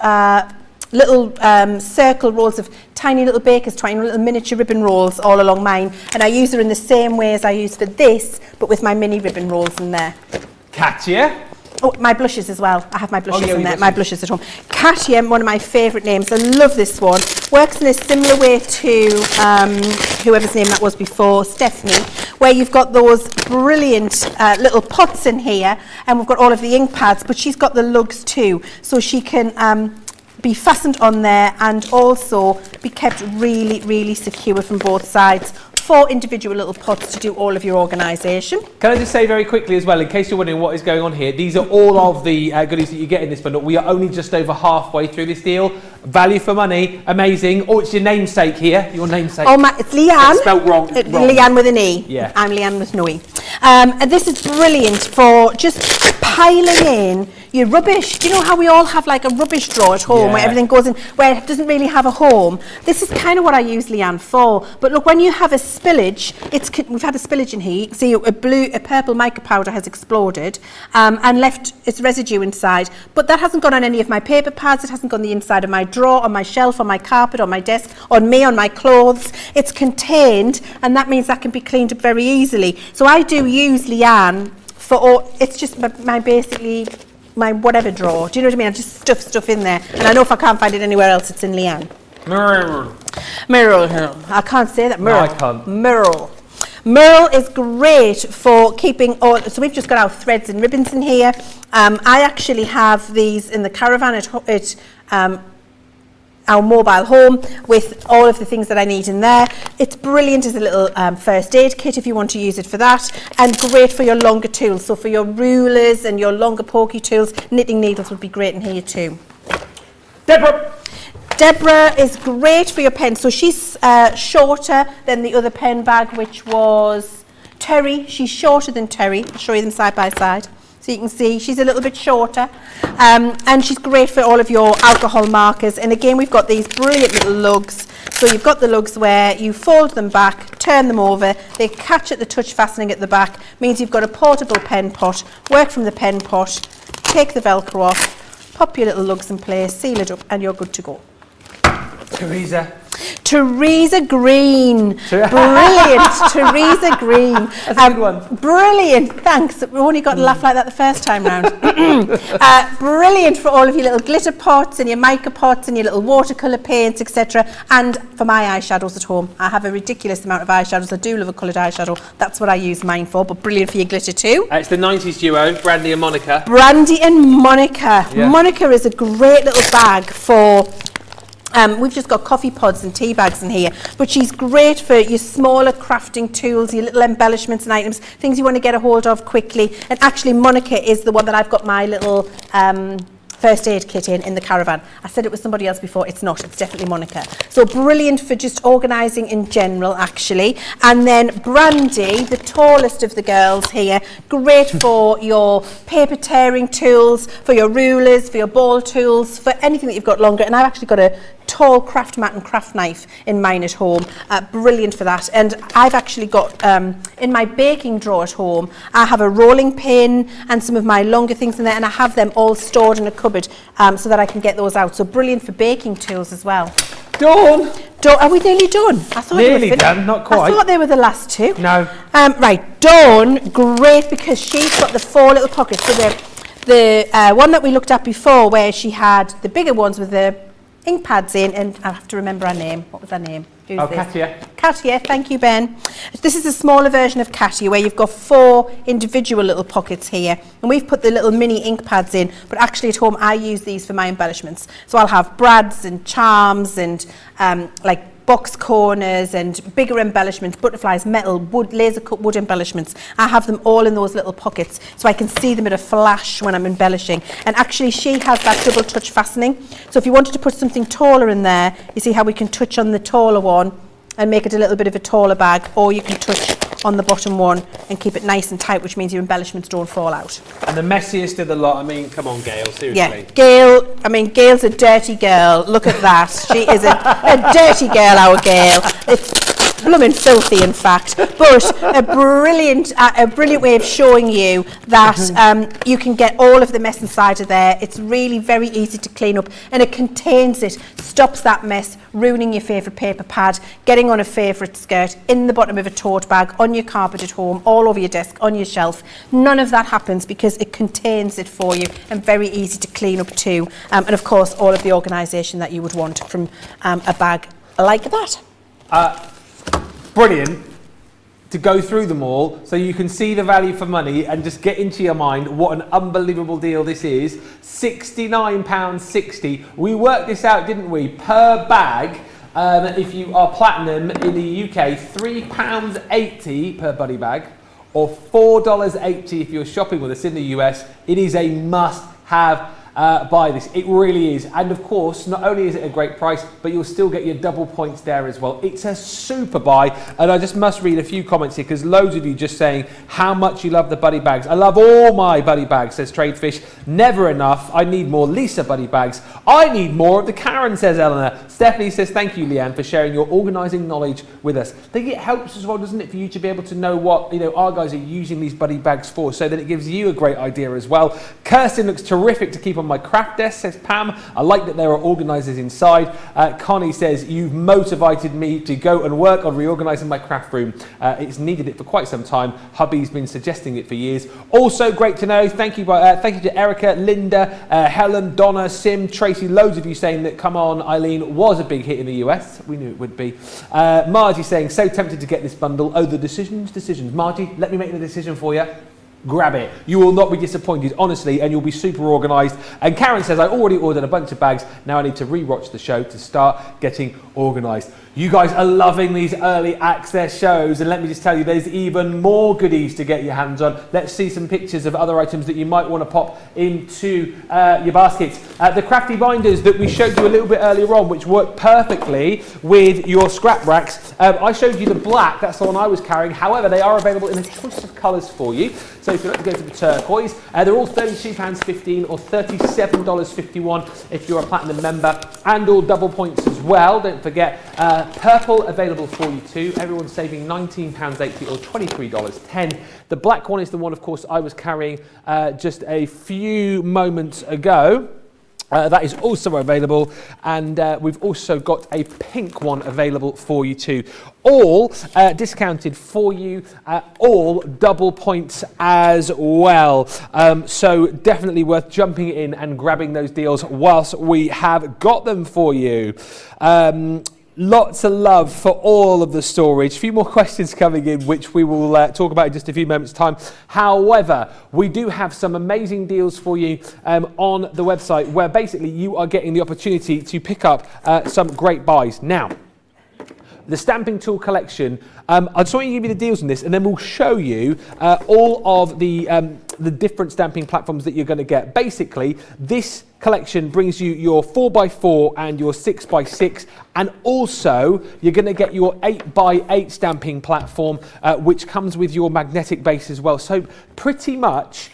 little circle rolls of tiny little bakers, tiny little miniature ribbon rolls all along mine, and I use them in the same way as I use for this, but with my mini ribbon rolls in there. Katya? Oh, my blushes as well. I have my blushes in there, my blushes at home. Katya, one of my favourite names. I love this one. Works in a similar way to whoever's name that was before, Stephanie, where you've got those brilliant little pots in here, and we've got all of the ink pads, but she's got the lugs too, so she can be fastened on there and also be kept really, really secure from both sides. 4 individual little pots to do all of your organisation. Can I just say very quickly as well, in case you're wondering what is going on here, these are all of the goodies that you get in this bundle. We are only just over halfway through this deal. Value for money, amazing. Oh, it's your namesake here, your namesake. Oh, it's Leann. It's spelled wrong. Leann with an E. Yeah. I'm Leann with no E. And this is brilliant for just piling in your rubbish. Do you know how we all have like a rubbish drawer at home where everything goes in, where it doesn't really have a home? This is kind of what I use Leann for. But look, when you have a spillage, we've had a spillage in here. See, a purple mica powder has exploded and left its residue inside. But that hasn't gone on any of my paper pads. It hasn't gone the inside of my drawer, on my shelf, on my carpet, on my desk, on me, on my clothes. It's contained, and that means that can be cleaned up very easily. So I do use Leann for all. It's just basically my whatever drawer. Do you know what I mean? I just stuff in there, and I know if I can't find it anywhere else, it's in Leann. Merle. I can't say that. Merle. No, I can't. Merle is great for keeping all. So we've just got our threads and ribbons in here. I actually have these in the caravan at our mobile home with all of the things that I need in there. It's brilliant as a little first aid kit if you want to use it for that, and great for your longer tools. So for your rulers and your longer pokey tools, knitting needles would be great in here too. Deborah is great for your pen. So she's shorter than the other pen bag, which was Terry. She's shorter than Terry. I'll show you them side by side. So you can see she's a little bit shorter, and she's great for all of your alcohol markers. And again, we've got these brilliant little lugs. So you've got the lugs where you fold them back, turn them over, they catch at the touch fastening at the back, means you've got a portable pen pot, work from the pen pot, take the Velcro off, pop your little lugs in place, seal it up, and you're good to go. Teresa Green. Brilliant. Teresa Green. That's a good one. Brilliant. Thanks. We only got a laugh like that the first time round. Brilliant for all of your little glitter pots and your mica pots and your little watercolour paints, etc. And for my eyeshadows at home. I have a ridiculous amount of eyeshadows. I do love a coloured eyeshadow. That's what I use mine for, but brilliant for your glitter too. It's the 90s duo, Brandy and Monica. Brandy and Monica. Yeah. Monica is a great little bag for... we've just got coffee pods and tea bags in here, but she's great for your smaller crafting tools, your little embellishments and items, things you want to get a hold of quickly. And actually Monica is the one that I've got my little first aid kit in the caravan. I said it was somebody else before. It's not. It's definitely Monica. So brilliant for just organising in general, actually. And then Brandy, the tallest of the girls here, great for your paper tearing tools, for your rulers, for your ball tools, for anything that you've got longer. And I've actually got a tall craft mat and craft knife in mine at home. Brilliant for that. And I've actually got in my baking drawer at home, I have a rolling pin and some of my longer things in there, and I have them all stored in a cupboard so that I can get those out. So brilliant for baking tools as well. Dawn. Are we nearly done? I thought nearly done, not quite. I thought they were the last two. No. Right, Dawn, great because she's got the 4 little pockets. So they're the one that we looked at before, where she had the bigger ones with the ink pads in, and I have to remember her name. What was her name? Who's this? Katia. Katia, thank you, Ben. This is a smaller version of Katia, where you've got 4 individual little pockets here, and we've put the little mini ink pads in, but actually at home I use these for my embellishments. So I'll have brads and charms and like box corners and bigger embellishments, butterflies, metal, wood, laser cut wood embellishments. I have them all in those little pockets so I can see them at a flash when I'm embellishing. And actually she has that double touch fastening. So if you wanted to put something taller in there, you see how we can touch on the taller one and make it a little bit of a taller bag, or you can touch on the bottom one and keep it nice and tight, which means your embellishments don't fall out. And the messiest of the lot, I mean, come on, Gail, seriously. Yeah, Gail, I mean, Gail's a dirty girl. Look at that. She is a dirty girl, our Gail. It's blooming filthy, in fact, but a brilliant way of showing you that you can get all of the mess inside of there. It's really very easy to clean up, and it contains it, stops that mess, ruining your favourite paper pad, getting on a favourite skirt, in the bottom of a tote bag, on your carpet at home, all over your desk, on your shelf. None of that happens because it contains it for you, and very easy to clean up too. And of course, all of the organisation that you would want from a bag like that. Brilliant to go through them all so you can see the value for money and just get into your mind what an unbelievable deal this is. £69.60. We worked this out, didn't we, per bag. If you are platinum in the UK, £3.80 per buddy bag, or $4.80 if you're shopping with us in the US. It is a must-have buy this. It really is. And of course, not only is it a great price, but you'll still get your double points there as well. It's a super buy. And I just must read a few comments here, because loads of you just saying how much you love the buddy bags. I love all my buddy bags, says Tradefish. Never enough. I need more Lisa buddy bags. I need more of the Karen, says Eleanor. Stephanie says, thank you, Leann, for sharing your organising knowledge with us. I think it helps as well, doesn't it, for you to be able to know what, you know, our guys are using these buddy bags for, so that it gives you a great idea as well. Kirsten looks terrific to keep on my craft desk, says Pam. I like that there are organisers inside. Connie says, you've motivated me to go and work on reorganising my craft room. It's needed it for quite some time. Hubby's been suggesting it for years. Also great to know. Thank you to Erica, Linda, Helen, Donna, Sim, Tracy, loads of you saying that Come On Eileen was a big hit in the US. We knew it would be. Margie saying, so tempted to get this bundle. Oh, the decisions. Margie, let me make the decision for you. Grab it. You will not be disappointed, honestly, and you'll be super organised. And Karen says, I already ordered a bunch of bags. Now I need to re-watch the show to start getting organised. You guys are loving these early access shows, and let me just tell you, there's even more goodies to get your hands on. Let's see some pictures of other items that you might want to pop into your baskets. The crafty binders that we showed you a little bit earlier on, which work perfectly with your scrap racks. I showed you the black, that's the one I was carrying. However, they are available in a host of colours for you. So if you'd like to go for the turquoise, they're all £32.15 or $37.51 if you're a platinum member, and all double points as well. Don't forget, purple available for you too. Everyone's saving £19.80 or $23.10. The black one is the one, of course, I was carrying just a few moments ago. That is also available, and we've also got a pink one available for you too. All discounted for you, all double points as well. So definitely worth jumping in and grabbing those deals whilst we have got them for you. Lots of love for all of the storage. A few more questions coming in, which we will talk about in just a few moments' time. However, we do have some amazing deals for you on the website, where basically you are getting the opportunity to pick up some great buys. Now, the stamping tool collection, I just want to give you the deals on this, and then we'll show you all of the different stamping platforms that you're going to get. Basically, this collection brings you your 4x4 and your 6x6, and also you're going to get your 8x8 stamping platform, which comes with your magnetic base as well. So pretty much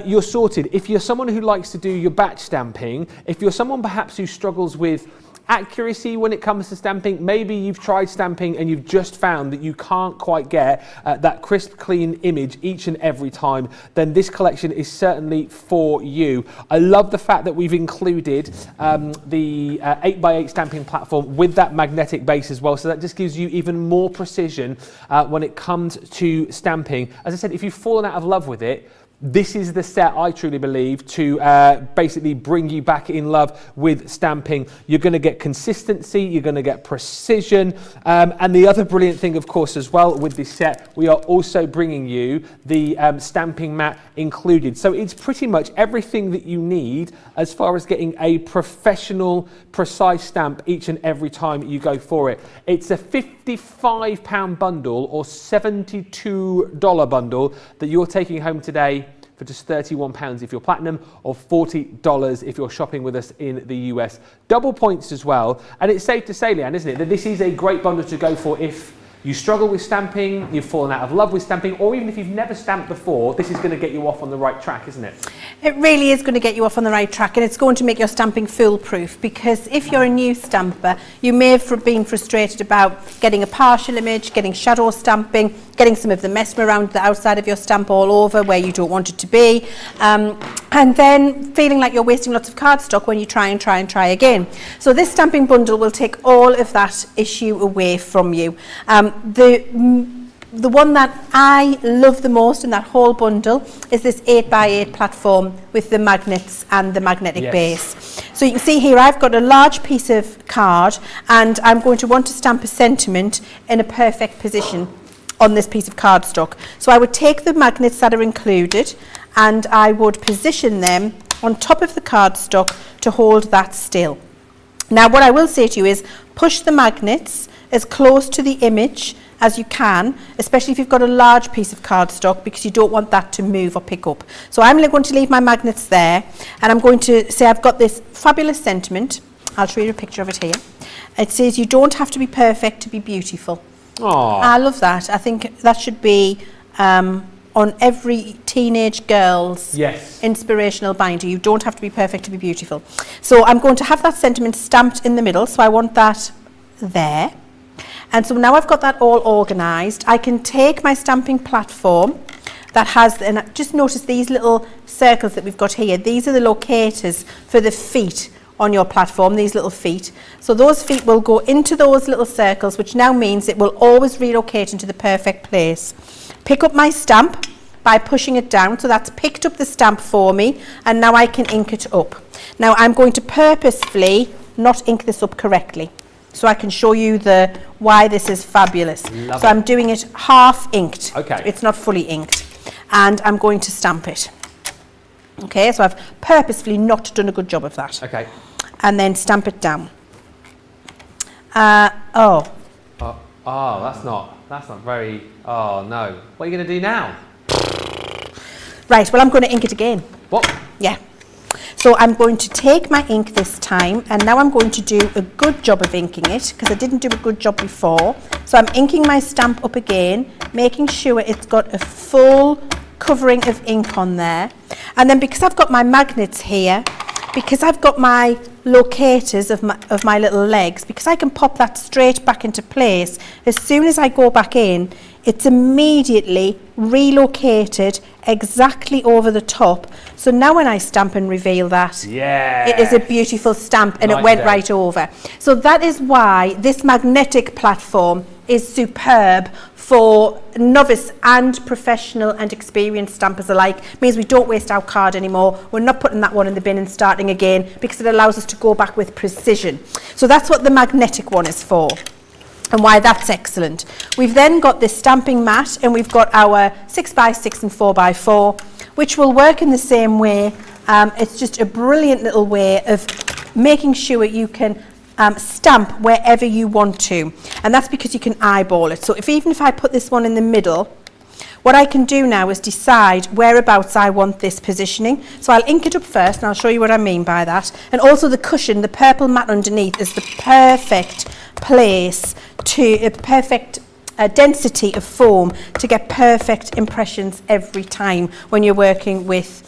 you're sorted. If you're someone who likes to do your batch stamping, if you're someone perhaps who struggles with accuracy when it comes to stamping, maybe you've tried stamping and you've just found that you can't quite get that crisp, clean image each and every time, then this collection is certainly for you. I love the fact that we've included the 8x8 stamping platform with that magnetic base as well, so that just gives you even more precision when it comes to stamping. As I said, if you've fallen out of love with it, This is the set, I truly believe, to basically bring you back in love with stamping. You're going to get consistency, you're going to get precision, and the other brilliant thing, of course, as well with this set, we are also bringing you the stamping mat included. So it's pretty much everything that you need as far as getting a professional, precise stamp each and every time you go for it. It's a £55 bundle or $72 bundle that you're taking home today for just £31 if you're platinum, or $40 if you're shopping with us in the US. Double points as well. And it's safe to say, Leann, isn't it, that this is a great bundle to go for if you struggle with stamping, you've fallen out of love with stamping, or even if you've never stamped before, this is going to get you off on the right track, isn't it? It really is going to get you off on the right track, and it's going to make your stamping foolproof, because if you're a new stamper, you may have been frustrated about getting a partial image, getting shadow stamping, getting some of the messing around the outside of your stamp all over where you don't want it to be, and then feeling like you're wasting lots of cardstock when you try again. So this stamping bundle will take all of that issue away from you. The one that I love the most in that whole bundle is this 8x8 platform with the magnets and the magnetic base. So you can see here I've got a large piece of card, and I'm going to want to stamp a sentiment in a perfect position on this piece of cardstock. So I would take the magnets that are included and I would position them on top of the cardstock to hold that still. Now what I will say to you is push the magnets as close to the image as you can, especially if you've got a large piece of cardstock, because you don't want that to move or pick up. So I'm going to leave my magnets there, and I'm going to say I've got this fabulous sentiment. I'll show you a picture of it here. It says, "You don't have to be perfect to be beautiful." Aww. I love that. I think that should be on every teenage girl's inspirational binder. You don't have to be perfect to be beautiful. So I'm going to have that sentiment stamped in the middle, so I want that there. And so now I've got that all organised, I can take my stamping platform that has, and just notice these little circles that we've got here, these are the locators for the feet on your platform, these little feet. So those feet will go into those little circles, which now means it will always relocate into the perfect place. Pick up my stamp by pushing it down, so that's picked up the stamp for me, and now I can ink it up. Now I'm going to purposefully not ink this up correctly, so I can show you why this is fabulous. So I'm doing it half inked. Okay. It's not fully inked. And I'm going to stamp it. Okay, so I've purposefully not done a good job of that. Okay. And then stamp it down. That's not very, oh no. What are you going to do now? Right, well I'm going to ink it again. What? Yeah. So I'm going to take my ink this time, and now I'm going to do a good job of inking it, because I didn't do a good job before. So I'm inking my stamp up again, making sure it's got a full covering of ink on there. And then because I've got my magnets here, because I've got my locators of my little legs, because I can pop that straight back into place, as soon as I go back in, it's immediately relocated exactly over the top. So now when I stamp and reveal that, it is a beautiful stamp, and it went right over. So that is why this magnetic platform is superb for novice and professional and experienced stampers alike. It means we don't waste our card anymore. We're not putting that one in the bin and starting again, because it allows us to go back with precision. So that's what the magnetic one is for, and why that's excellent. We've then got this stamping mat, and we've got our 6x6 and 4x4, which will work in the same way. It's just a brilliant little way of making sure you can stamp wherever you want to, and that's because you can eyeball it. So even if I put this one in the middle, what I can do now is decide whereabouts I want this positioning. So I'll ink it up first, and I'll show you what I mean by that. And also the cushion, the purple mat underneath, is the perfect place to a perfect density of foam to get perfect impressions every time when you're working with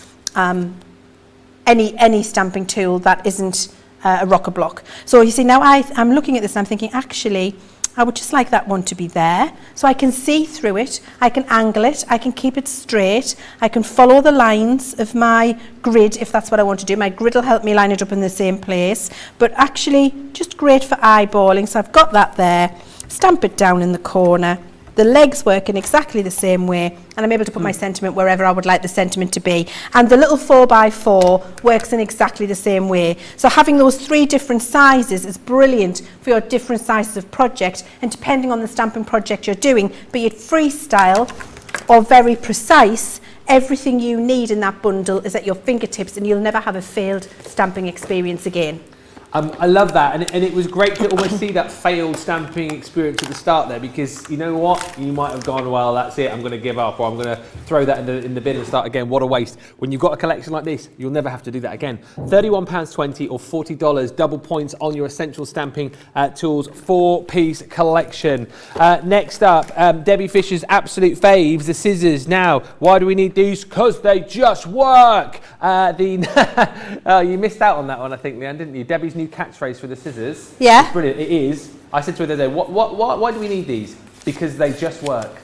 any stamping tool that isn't a rocker block. So you see, now I'm looking at this and I'm thinking, actually I would just like that one to be there, so I can see through it, I can angle it, I can keep it straight, I can follow the lines of my grid if that's what I want to do. My grid will help me line it up in the same place, but actually just great for eyeballing. So I've got that there, stamp it down in the corner. the legs work in exactly the same way, and I'm able to put my sentiment wherever I would like the sentiment to be. And the little 4x4 works in exactly the same way. So having those 3 different sizes is brilliant for your different sizes of project, and depending on the stamping project you're doing, be it freestyle or very precise, everything you need in that bundle is at your fingertips, and you'll never have a failed stamping experience again. I love that, and it was great to almost see that failed stamping experience at the start there, because you know what, you might have gone, well, that's it, I'm going to give up, or I'm going to throw that in the bin and start again. What a waste. When you've got a collection like this, you'll never have to do that again. £31.20 or $40, double points on your essential stamping tools 4-piece collection. Next up, Debbie Fisher's absolute faves, the scissors. Now, why do we need these? Because they just work. You missed out on that one, I think, Leann, didn't you? Debbie's new catchphrase for the scissors. Yeah. It's brilliant. It is. I said to her the other day, why do we need these? Because they just work.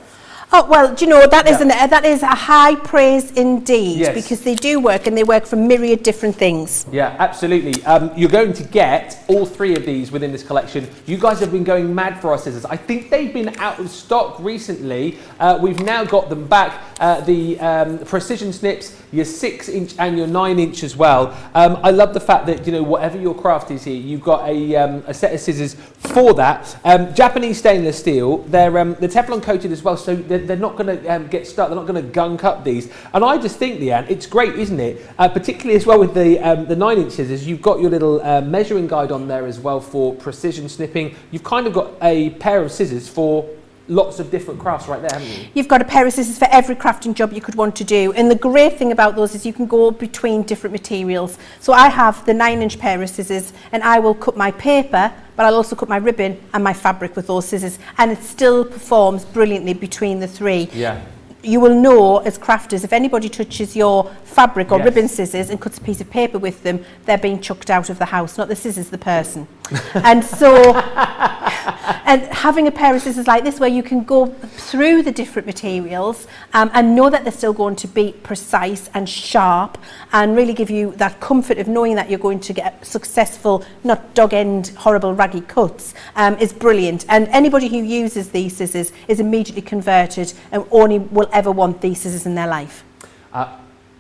Oh, well, do you know, that is a high praise indeed, yes, because they do work, and they work for myriad different things. Yeah, absolutely. You're going to get all 3 of these within this collection. You guys have been going mad for our scissors. I think they've been out of stock recently. We've now got them back. The precision snips, your 6-inch and your 9-inch as well. I love the fact that, you know, whatever your craft is here, you've got a set of scissors for that. Japanese stainless steel. They're Teflon coated as well, so they're not going to get stuck. They're not going to gunk up these. And I just think, Leann, it's great, isn't it? Particularly as well with the 9-inch scissors. You've got your little measuring guide on there as well for precision snipping. You've kind of got a pair of scissors for lots of different crafts right there, haven't you? You've got a pair of scissors for every crafting job you could want to do. And the great thing about those is you can go between different materials. So I have the 9-inch pair of scissors, and I will cut my paper, but I'll also cut my ribbon and my fabric with those scissors. And it still performs brilliantly between the 3. Yeah. You will know as crafters, if anybody touches your fabric or ribbon scissors and cuts a piece of paper with them, they're being chucked out of the house, not the scissors, the person. And so, and having a pair of scissors like this where you can go through the different materials and know that they're still going to be precise and sharp, and really give you that comfort of knowing that you're going to get successful, not dog-end, horrible, raggy cuts, is brilliant. And anybody who uses these scissors is immediately converted and only will ever want these scissors in their life.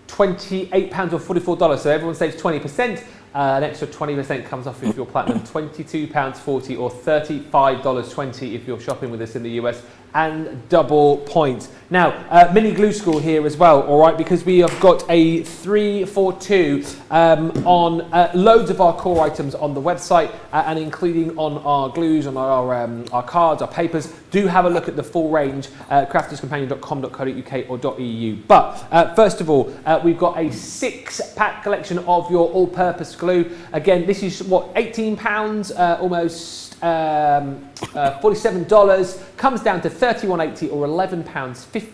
£28 or $44, so everyone saves 20%. An extra 20% comes off if you're platinum. £22.40 or $35.20 if you're shopping with us in the US, and double points. Now, mini glue school here as well, all right, because we have got a 3 for 2 on loads of our core items on the website, and including on our glues, on our cards, our papers. Do have a look at the full range, crafterscompanion.com.co.uk or .eu. But first of all, we've got a 6-pack collection of your all-purpose glue. Again, this is what, £18, almost $47, comes down to $31.80 or £11.50. If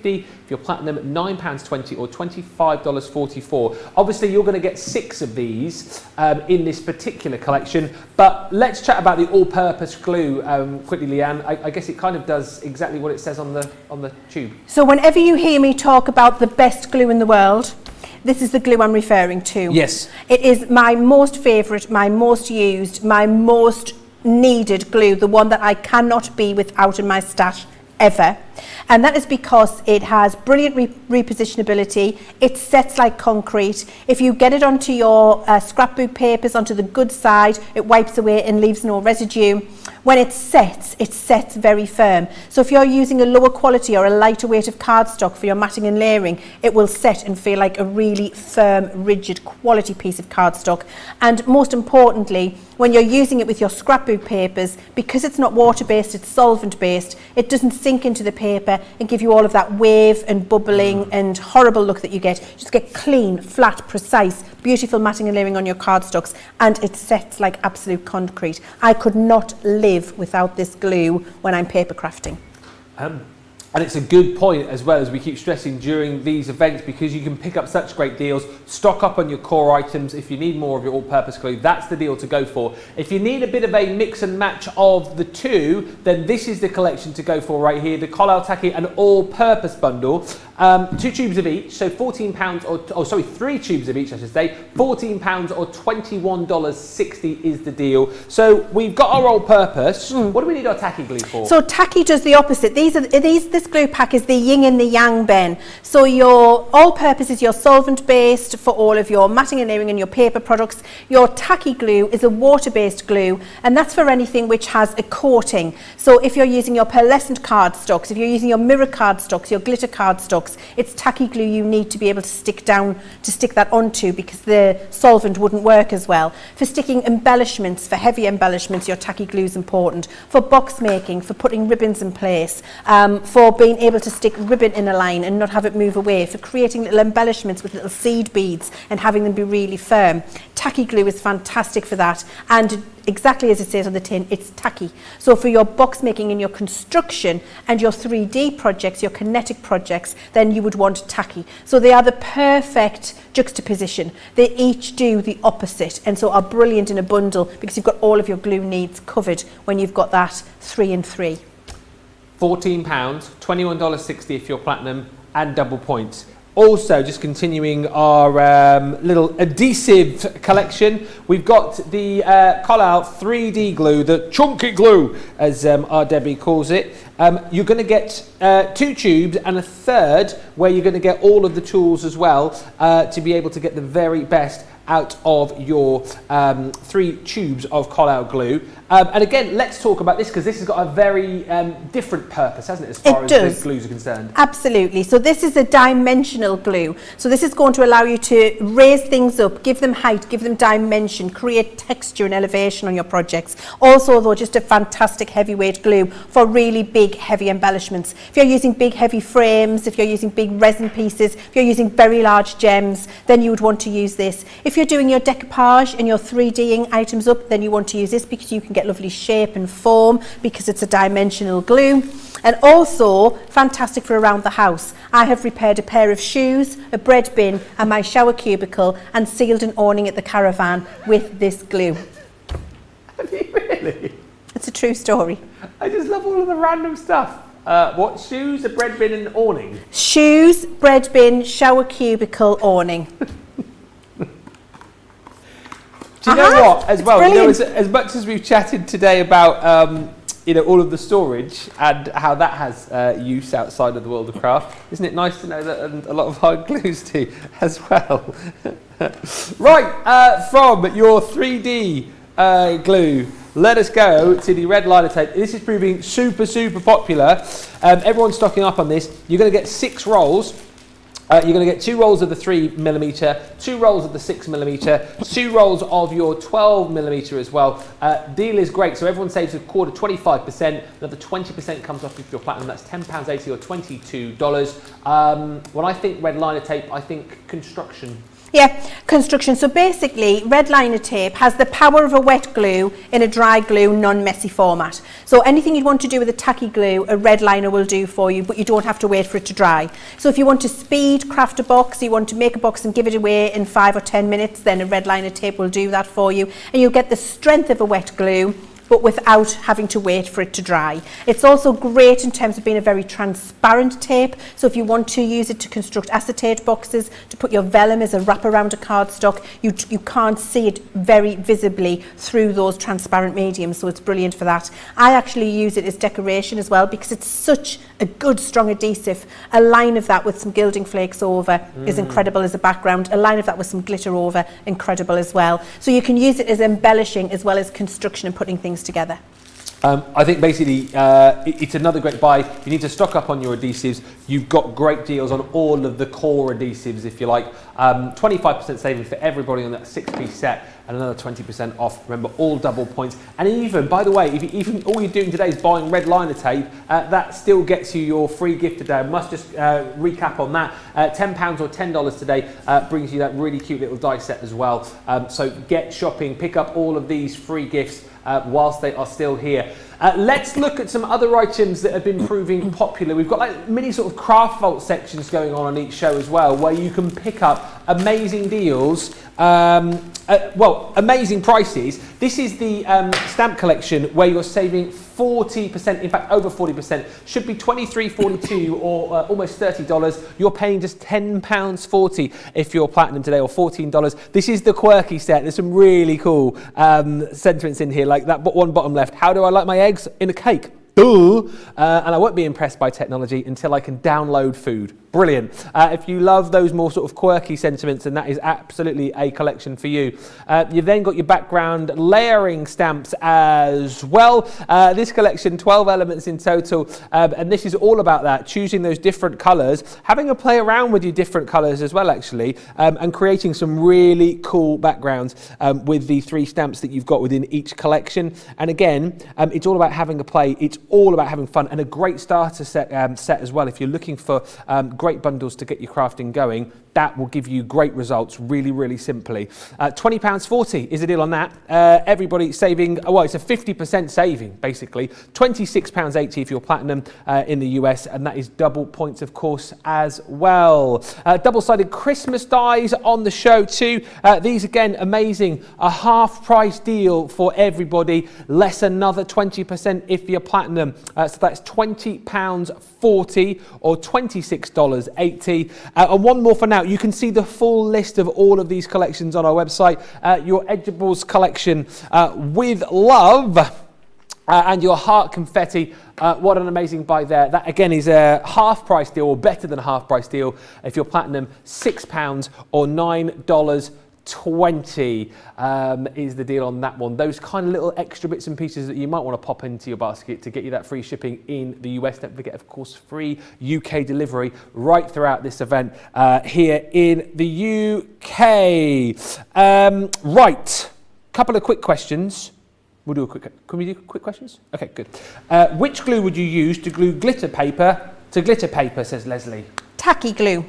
you're platinum, £9.20 or $25.44. Obviously, you're going to get 6 of these in this particular collection. But let's chat about the all-purpose glue quickly, Leann. I guess it kind of does exactly what it says on the tube. So whenever you hear me talk about the best glue in the world, this is the glue I'm referring to. Yes. It is my most favourite, my most used, my most needed glue, the one that I cannot be without in my stash ever. And that is because it has brilliant repositionability. It sets like concrete. If you get it onto your scrapbook papers, onto the good side, it wipes away and leaves no residue. When it sets very firm. So if you're using a lower quality or a lighter weight of cardstock for your matting and layering, it will set and feel like a really firm, rigid, quality piece of cardstock. And most importantly, when you're using it with your scrapbook papers, because it's not water-based, it's solvent-based, it doesn't sink into the paper and give you all of that wave and bubbling and horrible look that you get. You just get clean, flat, precise, beautiful matting and layering on your cardstocks, and it sets like absolute concrete. I could not live without this glue when I'm paper crafting. And it's a good point as well, as we keep stressing during these events, because you can pick up such great deals. Stock up on your core items. If you need more of your all-purpose glue, that's the deal to go for. If you need a bit of a mix and match of the two, then this is the collection to go for right here. The Collal Tacky and all-purpose bundle. 2 tubes of each, so £14 or 3 tubes of each, I should say. £14 or $21.60 is the deal. So we've got our all-purpose. What do we need our tacky glue for? So tacky does the opposite. This glue pack is the yin and the yang, Ben. So your all-purpose is your solvent-based for all of your matting and layering and your paper products. Your tacky glue is a water-based glue, and that's for anything which has a coating. So if you're using your pearlescent cardstocks, if you're using your mirror cardstocks, your glitter cardstocks, it's tacky glue you need to be able to stick that onto, because the solvent wouldn't work as well. For sticking embellishments, for heavy embellishments, your tacky glue is important. For box making, for putting ribbons in place, for being able to stick ribbon in a line and not have it move away, for creating little embellishments with little seed beads and having them be really firm. Tacky glue is fantastic for that, and exactly as it says on the tin, it's tacky. So for your box making and your construction and your 3D projects, your kinetic projects, then you would want tacky. So they are the perfect juxtaposition. They each do the opposite, and so are brilliant in a bundle, because you've got all of your glue needs covered when you've got that 3 and 3. £14, $21.60 if you're platinum, and double points. Also, just continuing our little adhesive collection, we've got the Collal 3D glue, the chunky glue, as our Debbie calls it. You're going to get 2 tubes and a third where you're going to get all of the tools as well to be able to get the very best out of your 3 tubes of Collal glue. And again, let's talk about this, because this has got a very different purpose, hasn't it, as far as the glues are concerned? Absolutely. So this is a dimensional glue. So this is going to allow you to raise things up, give them height, give them dimension, create texture and elevation on your projects. Also, though, just a fantastic heavyweight glue for really big, heavy embellishments. If you're using big, heavy frames, if you're using big resin pieces, if you're using very large gems, then you would want to use this. If you're doing your decoupage and your 3Ding items up, then you want to use this, because you can get lovely shape and form, because it's a dimensional glue. And also fantastic for around the house. I have repaired a pair of shoes, a bread bin and my shower cubicle, and sealed an awning at the caravan with this glue. Have you really? It's a true story. I just love all of the random stuff. What, shoes, a bread bin and an awning? Shoes, bread bin, shower cubicle, awning. Do you know what, as well, you know, as much as we've chatted today about all of the storage and how that has use outside of the world of craft, isn't it nice to know that a lot of our glues do as well? Right, from your 3D glue, let us go to the red liner tape. This is proving super, super popular. Everyone's stocking up on this. You're going to get 6 rolls. You're going to get 2 rolls of the 3mm, 2 rolls of the 6mm, 2 rolls of your 12mm as well. Deal is great, so everyone saves a quarter, 25%. Another 20% comes off if you're platinum. That's £10.80 or $22. When I think red liner tape, I think construction. Yeah, construction. So basically, red liner tape has the power of a wet glue in a dry glue, non-messy format. So anything you want to do with a tacky glue, a red liner will do for you, but you don't have to wait for it to dry. So if you want to speed craft a box, you want to make a box and give it away in 5 or 10 minutes, then a red liner tape will do that for you. And you'll get the strength of a wet glue, but without having to wait for it to dry. It's also great in terms of being a very transparent tape. So if you want to use it to construct acetate boxes, to put your vellum as a wrap around a cardstock, you can't see it very visibly through those transparent mediums. So it's brilliant for that. I actually use it as decoration as well, because it's such a good, strong adhesive. A line of that with some gilding flakes over is incredible as a background. A line of that with some glitter over, incredible as well. So you can use it as embellishing as well as construction and putting things together. I think basically it's another great buy. You need to stock up on your adhesives. You've got great deals on all of the core adhesives, if you like. 25% saving for everybody on that 6-piece set, and another 20% off. Remember, all double points. And even, by the way, if even all you're doing today is buying red liner tape, that still gets you your free gift today. I must just recap on that. £10 or $10 today brings you that really cute little die set as well. So get shopping, pick up all of these free gifts whilst they are still here. Let's look at some other items that have been proving popular. We've got like mini sort of craft vault sections going on each show as well, where you can pick up amazing deals, amazing prices. This is the stamp collection where you're saving 40%, in fact over 40%, should be $23.42 or almost $30. You're paying just £10.40 if you're platinum today, or $14. This is the quirky set. There's some really cool sentiments in here, like that one bottom left. How do I like my eggs? In a cake. And I won't be impressed by technology until I can download food. Brilliant. If you love those more sort of quirky sentiments, then that is absolutely a collection for you. You've then got your background layering stamps as well. This collection, 12 elements in total, and this is all about that, choosing those different colours, having a play around with your different colours as well, actually, and creating some really cool backgrounds with the 3 stamps that you've got within each collection. And again, it's all about having a play. It's all about having fun, and a great starter set as well. If you're looking for great bundles to get your crafting going, that will give you great results really simply. £20.40 is the deal on that. Everybody saving, well, it's a 50% saving basically. £26.80 if you're platinum in the US, and that is double points of course as well. Double-sided Christmas dies on the show too. These again amazing, a half price deal for everybody, less another 20% if you're platinum. So that's £20.40 or $26.80. And one more for now. You can see the full list of all of these collections on our website. Your Edibles collection with love and your heart confetti. What an amazing buy there. That again is a half price deal, or better than a half price deal. If you're platinum, £6 or $9.20 is the deal on that one. Those kind of little extra bits and pieces that you might want to pop into your basket to get you that free shipping in the US. Don't forget, of course, free UK delivery right throughout this event here in the UK. Right, couple of quick questions. We'll do a quick. Can we do quick questions? Okay, good. Which glue would you use to glue glitter paper to glitter paper, says Leslie? Tacky glue.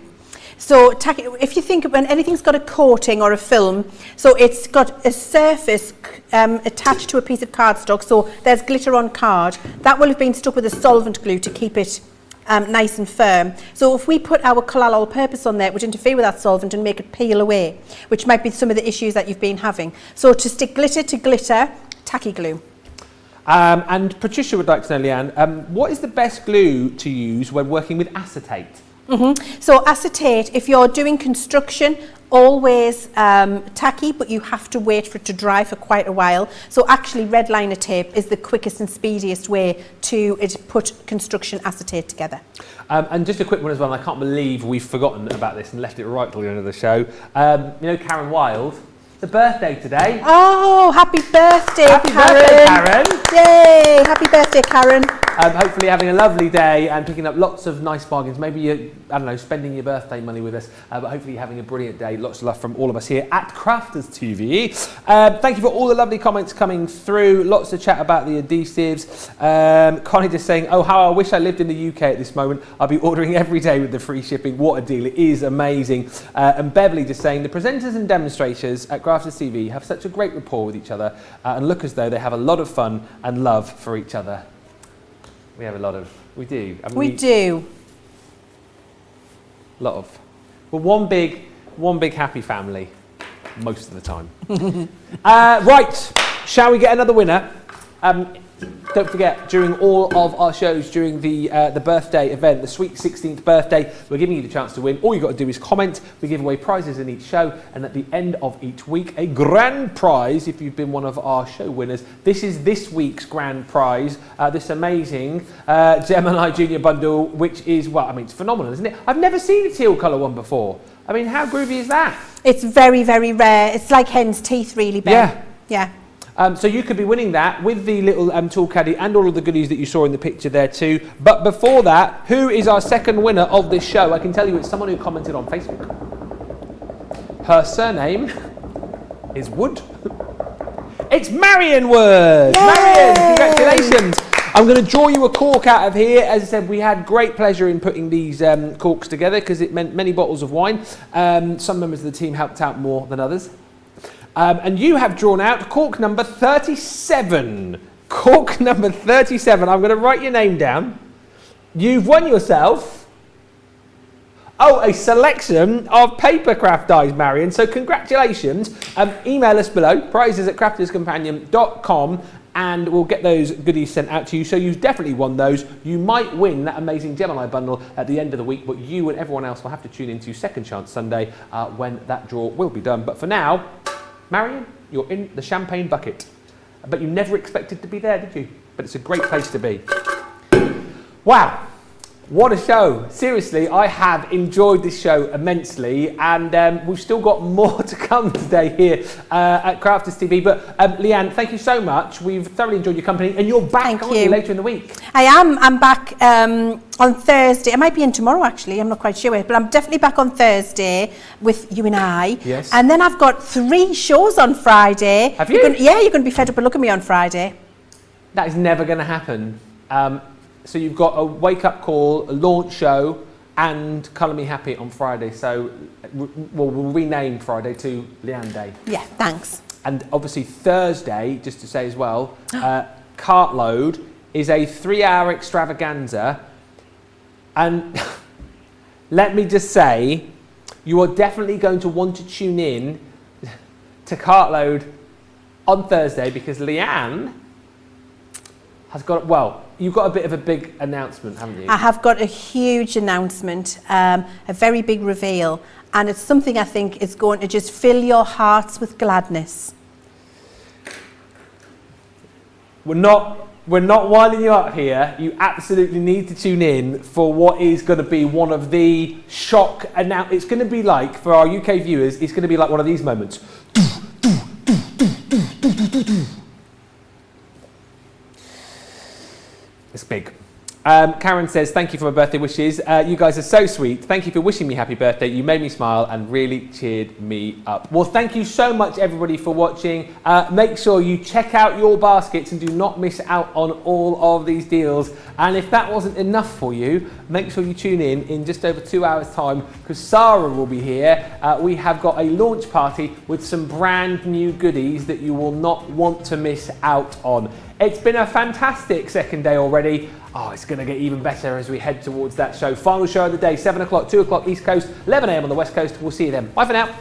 So if you think when anything's got a coating or a film, so it's got a surface attached to a piece of cardstock, so there's glitter on card, that will have been stuck with a solvent glue to keep it nice and firm. So if we put our colour all-purpose on there, it would interfere with that solvent and make it peel away, which might be some of the issues that you've been having. So to stick glitter to glitter, tacky glue. And Patricia would like to know, Leanne, what is the best glue to use when working with acetate? So acetate, if you're doing construction, always tacky, but you have to wait for it to dry for quite a while. So actually red liner tape is the quickest and speediest way to put construction acetate together. And just a quick one as well, and I can't believe we've forgotten about this and left it right till the end of the show. You know Karen Wilde? It's her birthday today. Oh, happy birthday, Happy Karen. birthday, Karen. Yay, happy birthday, Karen. Hopefully having a lovely day and picking up lots of nice bargains. Maybe you're, I don't know, spending your birthday money with us, but hopefully having a brilliant day. Lots of love from all of us here at Crafters TV. Thank you for all the lovely comments coming through. Lots of chat about the adhesives. Connie just saying, oh, how I wish I lived in the UK at this moment. I'll be ordering every day with the free shipping. What a deal. It is amazing. And Beverly just saying, the presenters and demonstrators at Crafters TV have such a great rapport with each other and look as though they have a lot of fun and love for each other. We have a lot of, we do. I mean, we do. A lot of. Well, one big happy family, most of the time. Right, shall we get another winner? Don't forget, during all of our shows, during the birthday event, the sweet 16th birthday, we're giving you the chance to win. All you've got to do is comment. We give away prizes in each show, and at the end of each week, a grand prize if you've been one of our show winners. This is this week's grand prize, this amazing Gemini Junior bundle, which is, well, I mean, it's phenomenal, isn't it? I've never seen a teal colour one before. I mean, how groovy is that? It's very, very rare. It's like hen's teeth, really, Ben. Yeah. Yeah. So you could be winning that with the little tool caddy and all of the goodies that you saw in the picture there too. But before that, who is our second winner of this show? I can tell you it's someone who commented on Facebook. Her surname is Wood. It's Marion Wood. Yay! Marion, congratulations. I'm going to draw you a cork out of here. As I said, we had great pleasure in putting these corks together because it meant many bottles of wine. Some members of the team helped out more than others. And you have drawn out cork number 37. cork number 37. I'm going to write your name down. You've won yourself a selection of paper craft dies, Marion. So congratulations. Email us below, prizes@crafterscompanion.com, and we'll get those goodies sent out to you. So you've definitely won those. You might win that amazing Gemini bundle at the end of the week, but you and everyone else will have to tune into Second Chance Sunday when that draw will be done. But for now, Marion, you're in the champagne bucket. But you never expected to be there, did you? But it's a great place to be. Wow. What a show. Seriously, I have enjoyed this show immensely, and we've still got more to come today here at Crafters TV. But Leann, thank you so much. We've thoroughly enjoyed your company, and you're back later in the week. I am. I'm back on Thursday. I might be in tomorrow, actually. I'm not quite sure, but I'm definitely back on Thursday with you and I. Yes. And then I've got 3 shows on Friday. Have you? You're going to be fed up and look at me on Friday. That is never going to happen. So you've got a wake-up call, a launch show, and Colour Me Happy on Friday. So we'll rename Friday to Leann Day. Yeah, thanks. And obviously Thursday, just to say as well, Cartload is a 3-hour extravaganza. And let me just say, you are definitely going to want to tune in to Cartload on Thursday, because Leann has got, you've got a bit of a big announcement, haven't you? I have got a huge announcement, a very big reveal, and it's something I think is going to just fill your hearts with gladness. We're not winding you up here. You absolutely need to tune in for what is going to be one of the shock announcements. It's going to be like, for our UK viewers, it's going to be like one of these moments. It's big. Karen says, thank you for my birthday wishes. You guys are so sweet. Thank you for wishing me happy birthday. You made me smile and really cheered me up. Well, thank you so much, everybody, for watching. Make sure you check out your baskets and do not miss out on all of these deals. And if that wasn't enough for you, make sure you tune in just over 2 hours' time, because Sarah will be here. We have got a launch party with some brand new goodies that you will not want to miss out on. It's been a fantastic second day already. Oh, it's going to get even better as we head towards that show. Final show of the day, 7 o'clock, 2 o'clock East Coast, 11 a.m. on the West Coast. We'll see you then. Bye for now.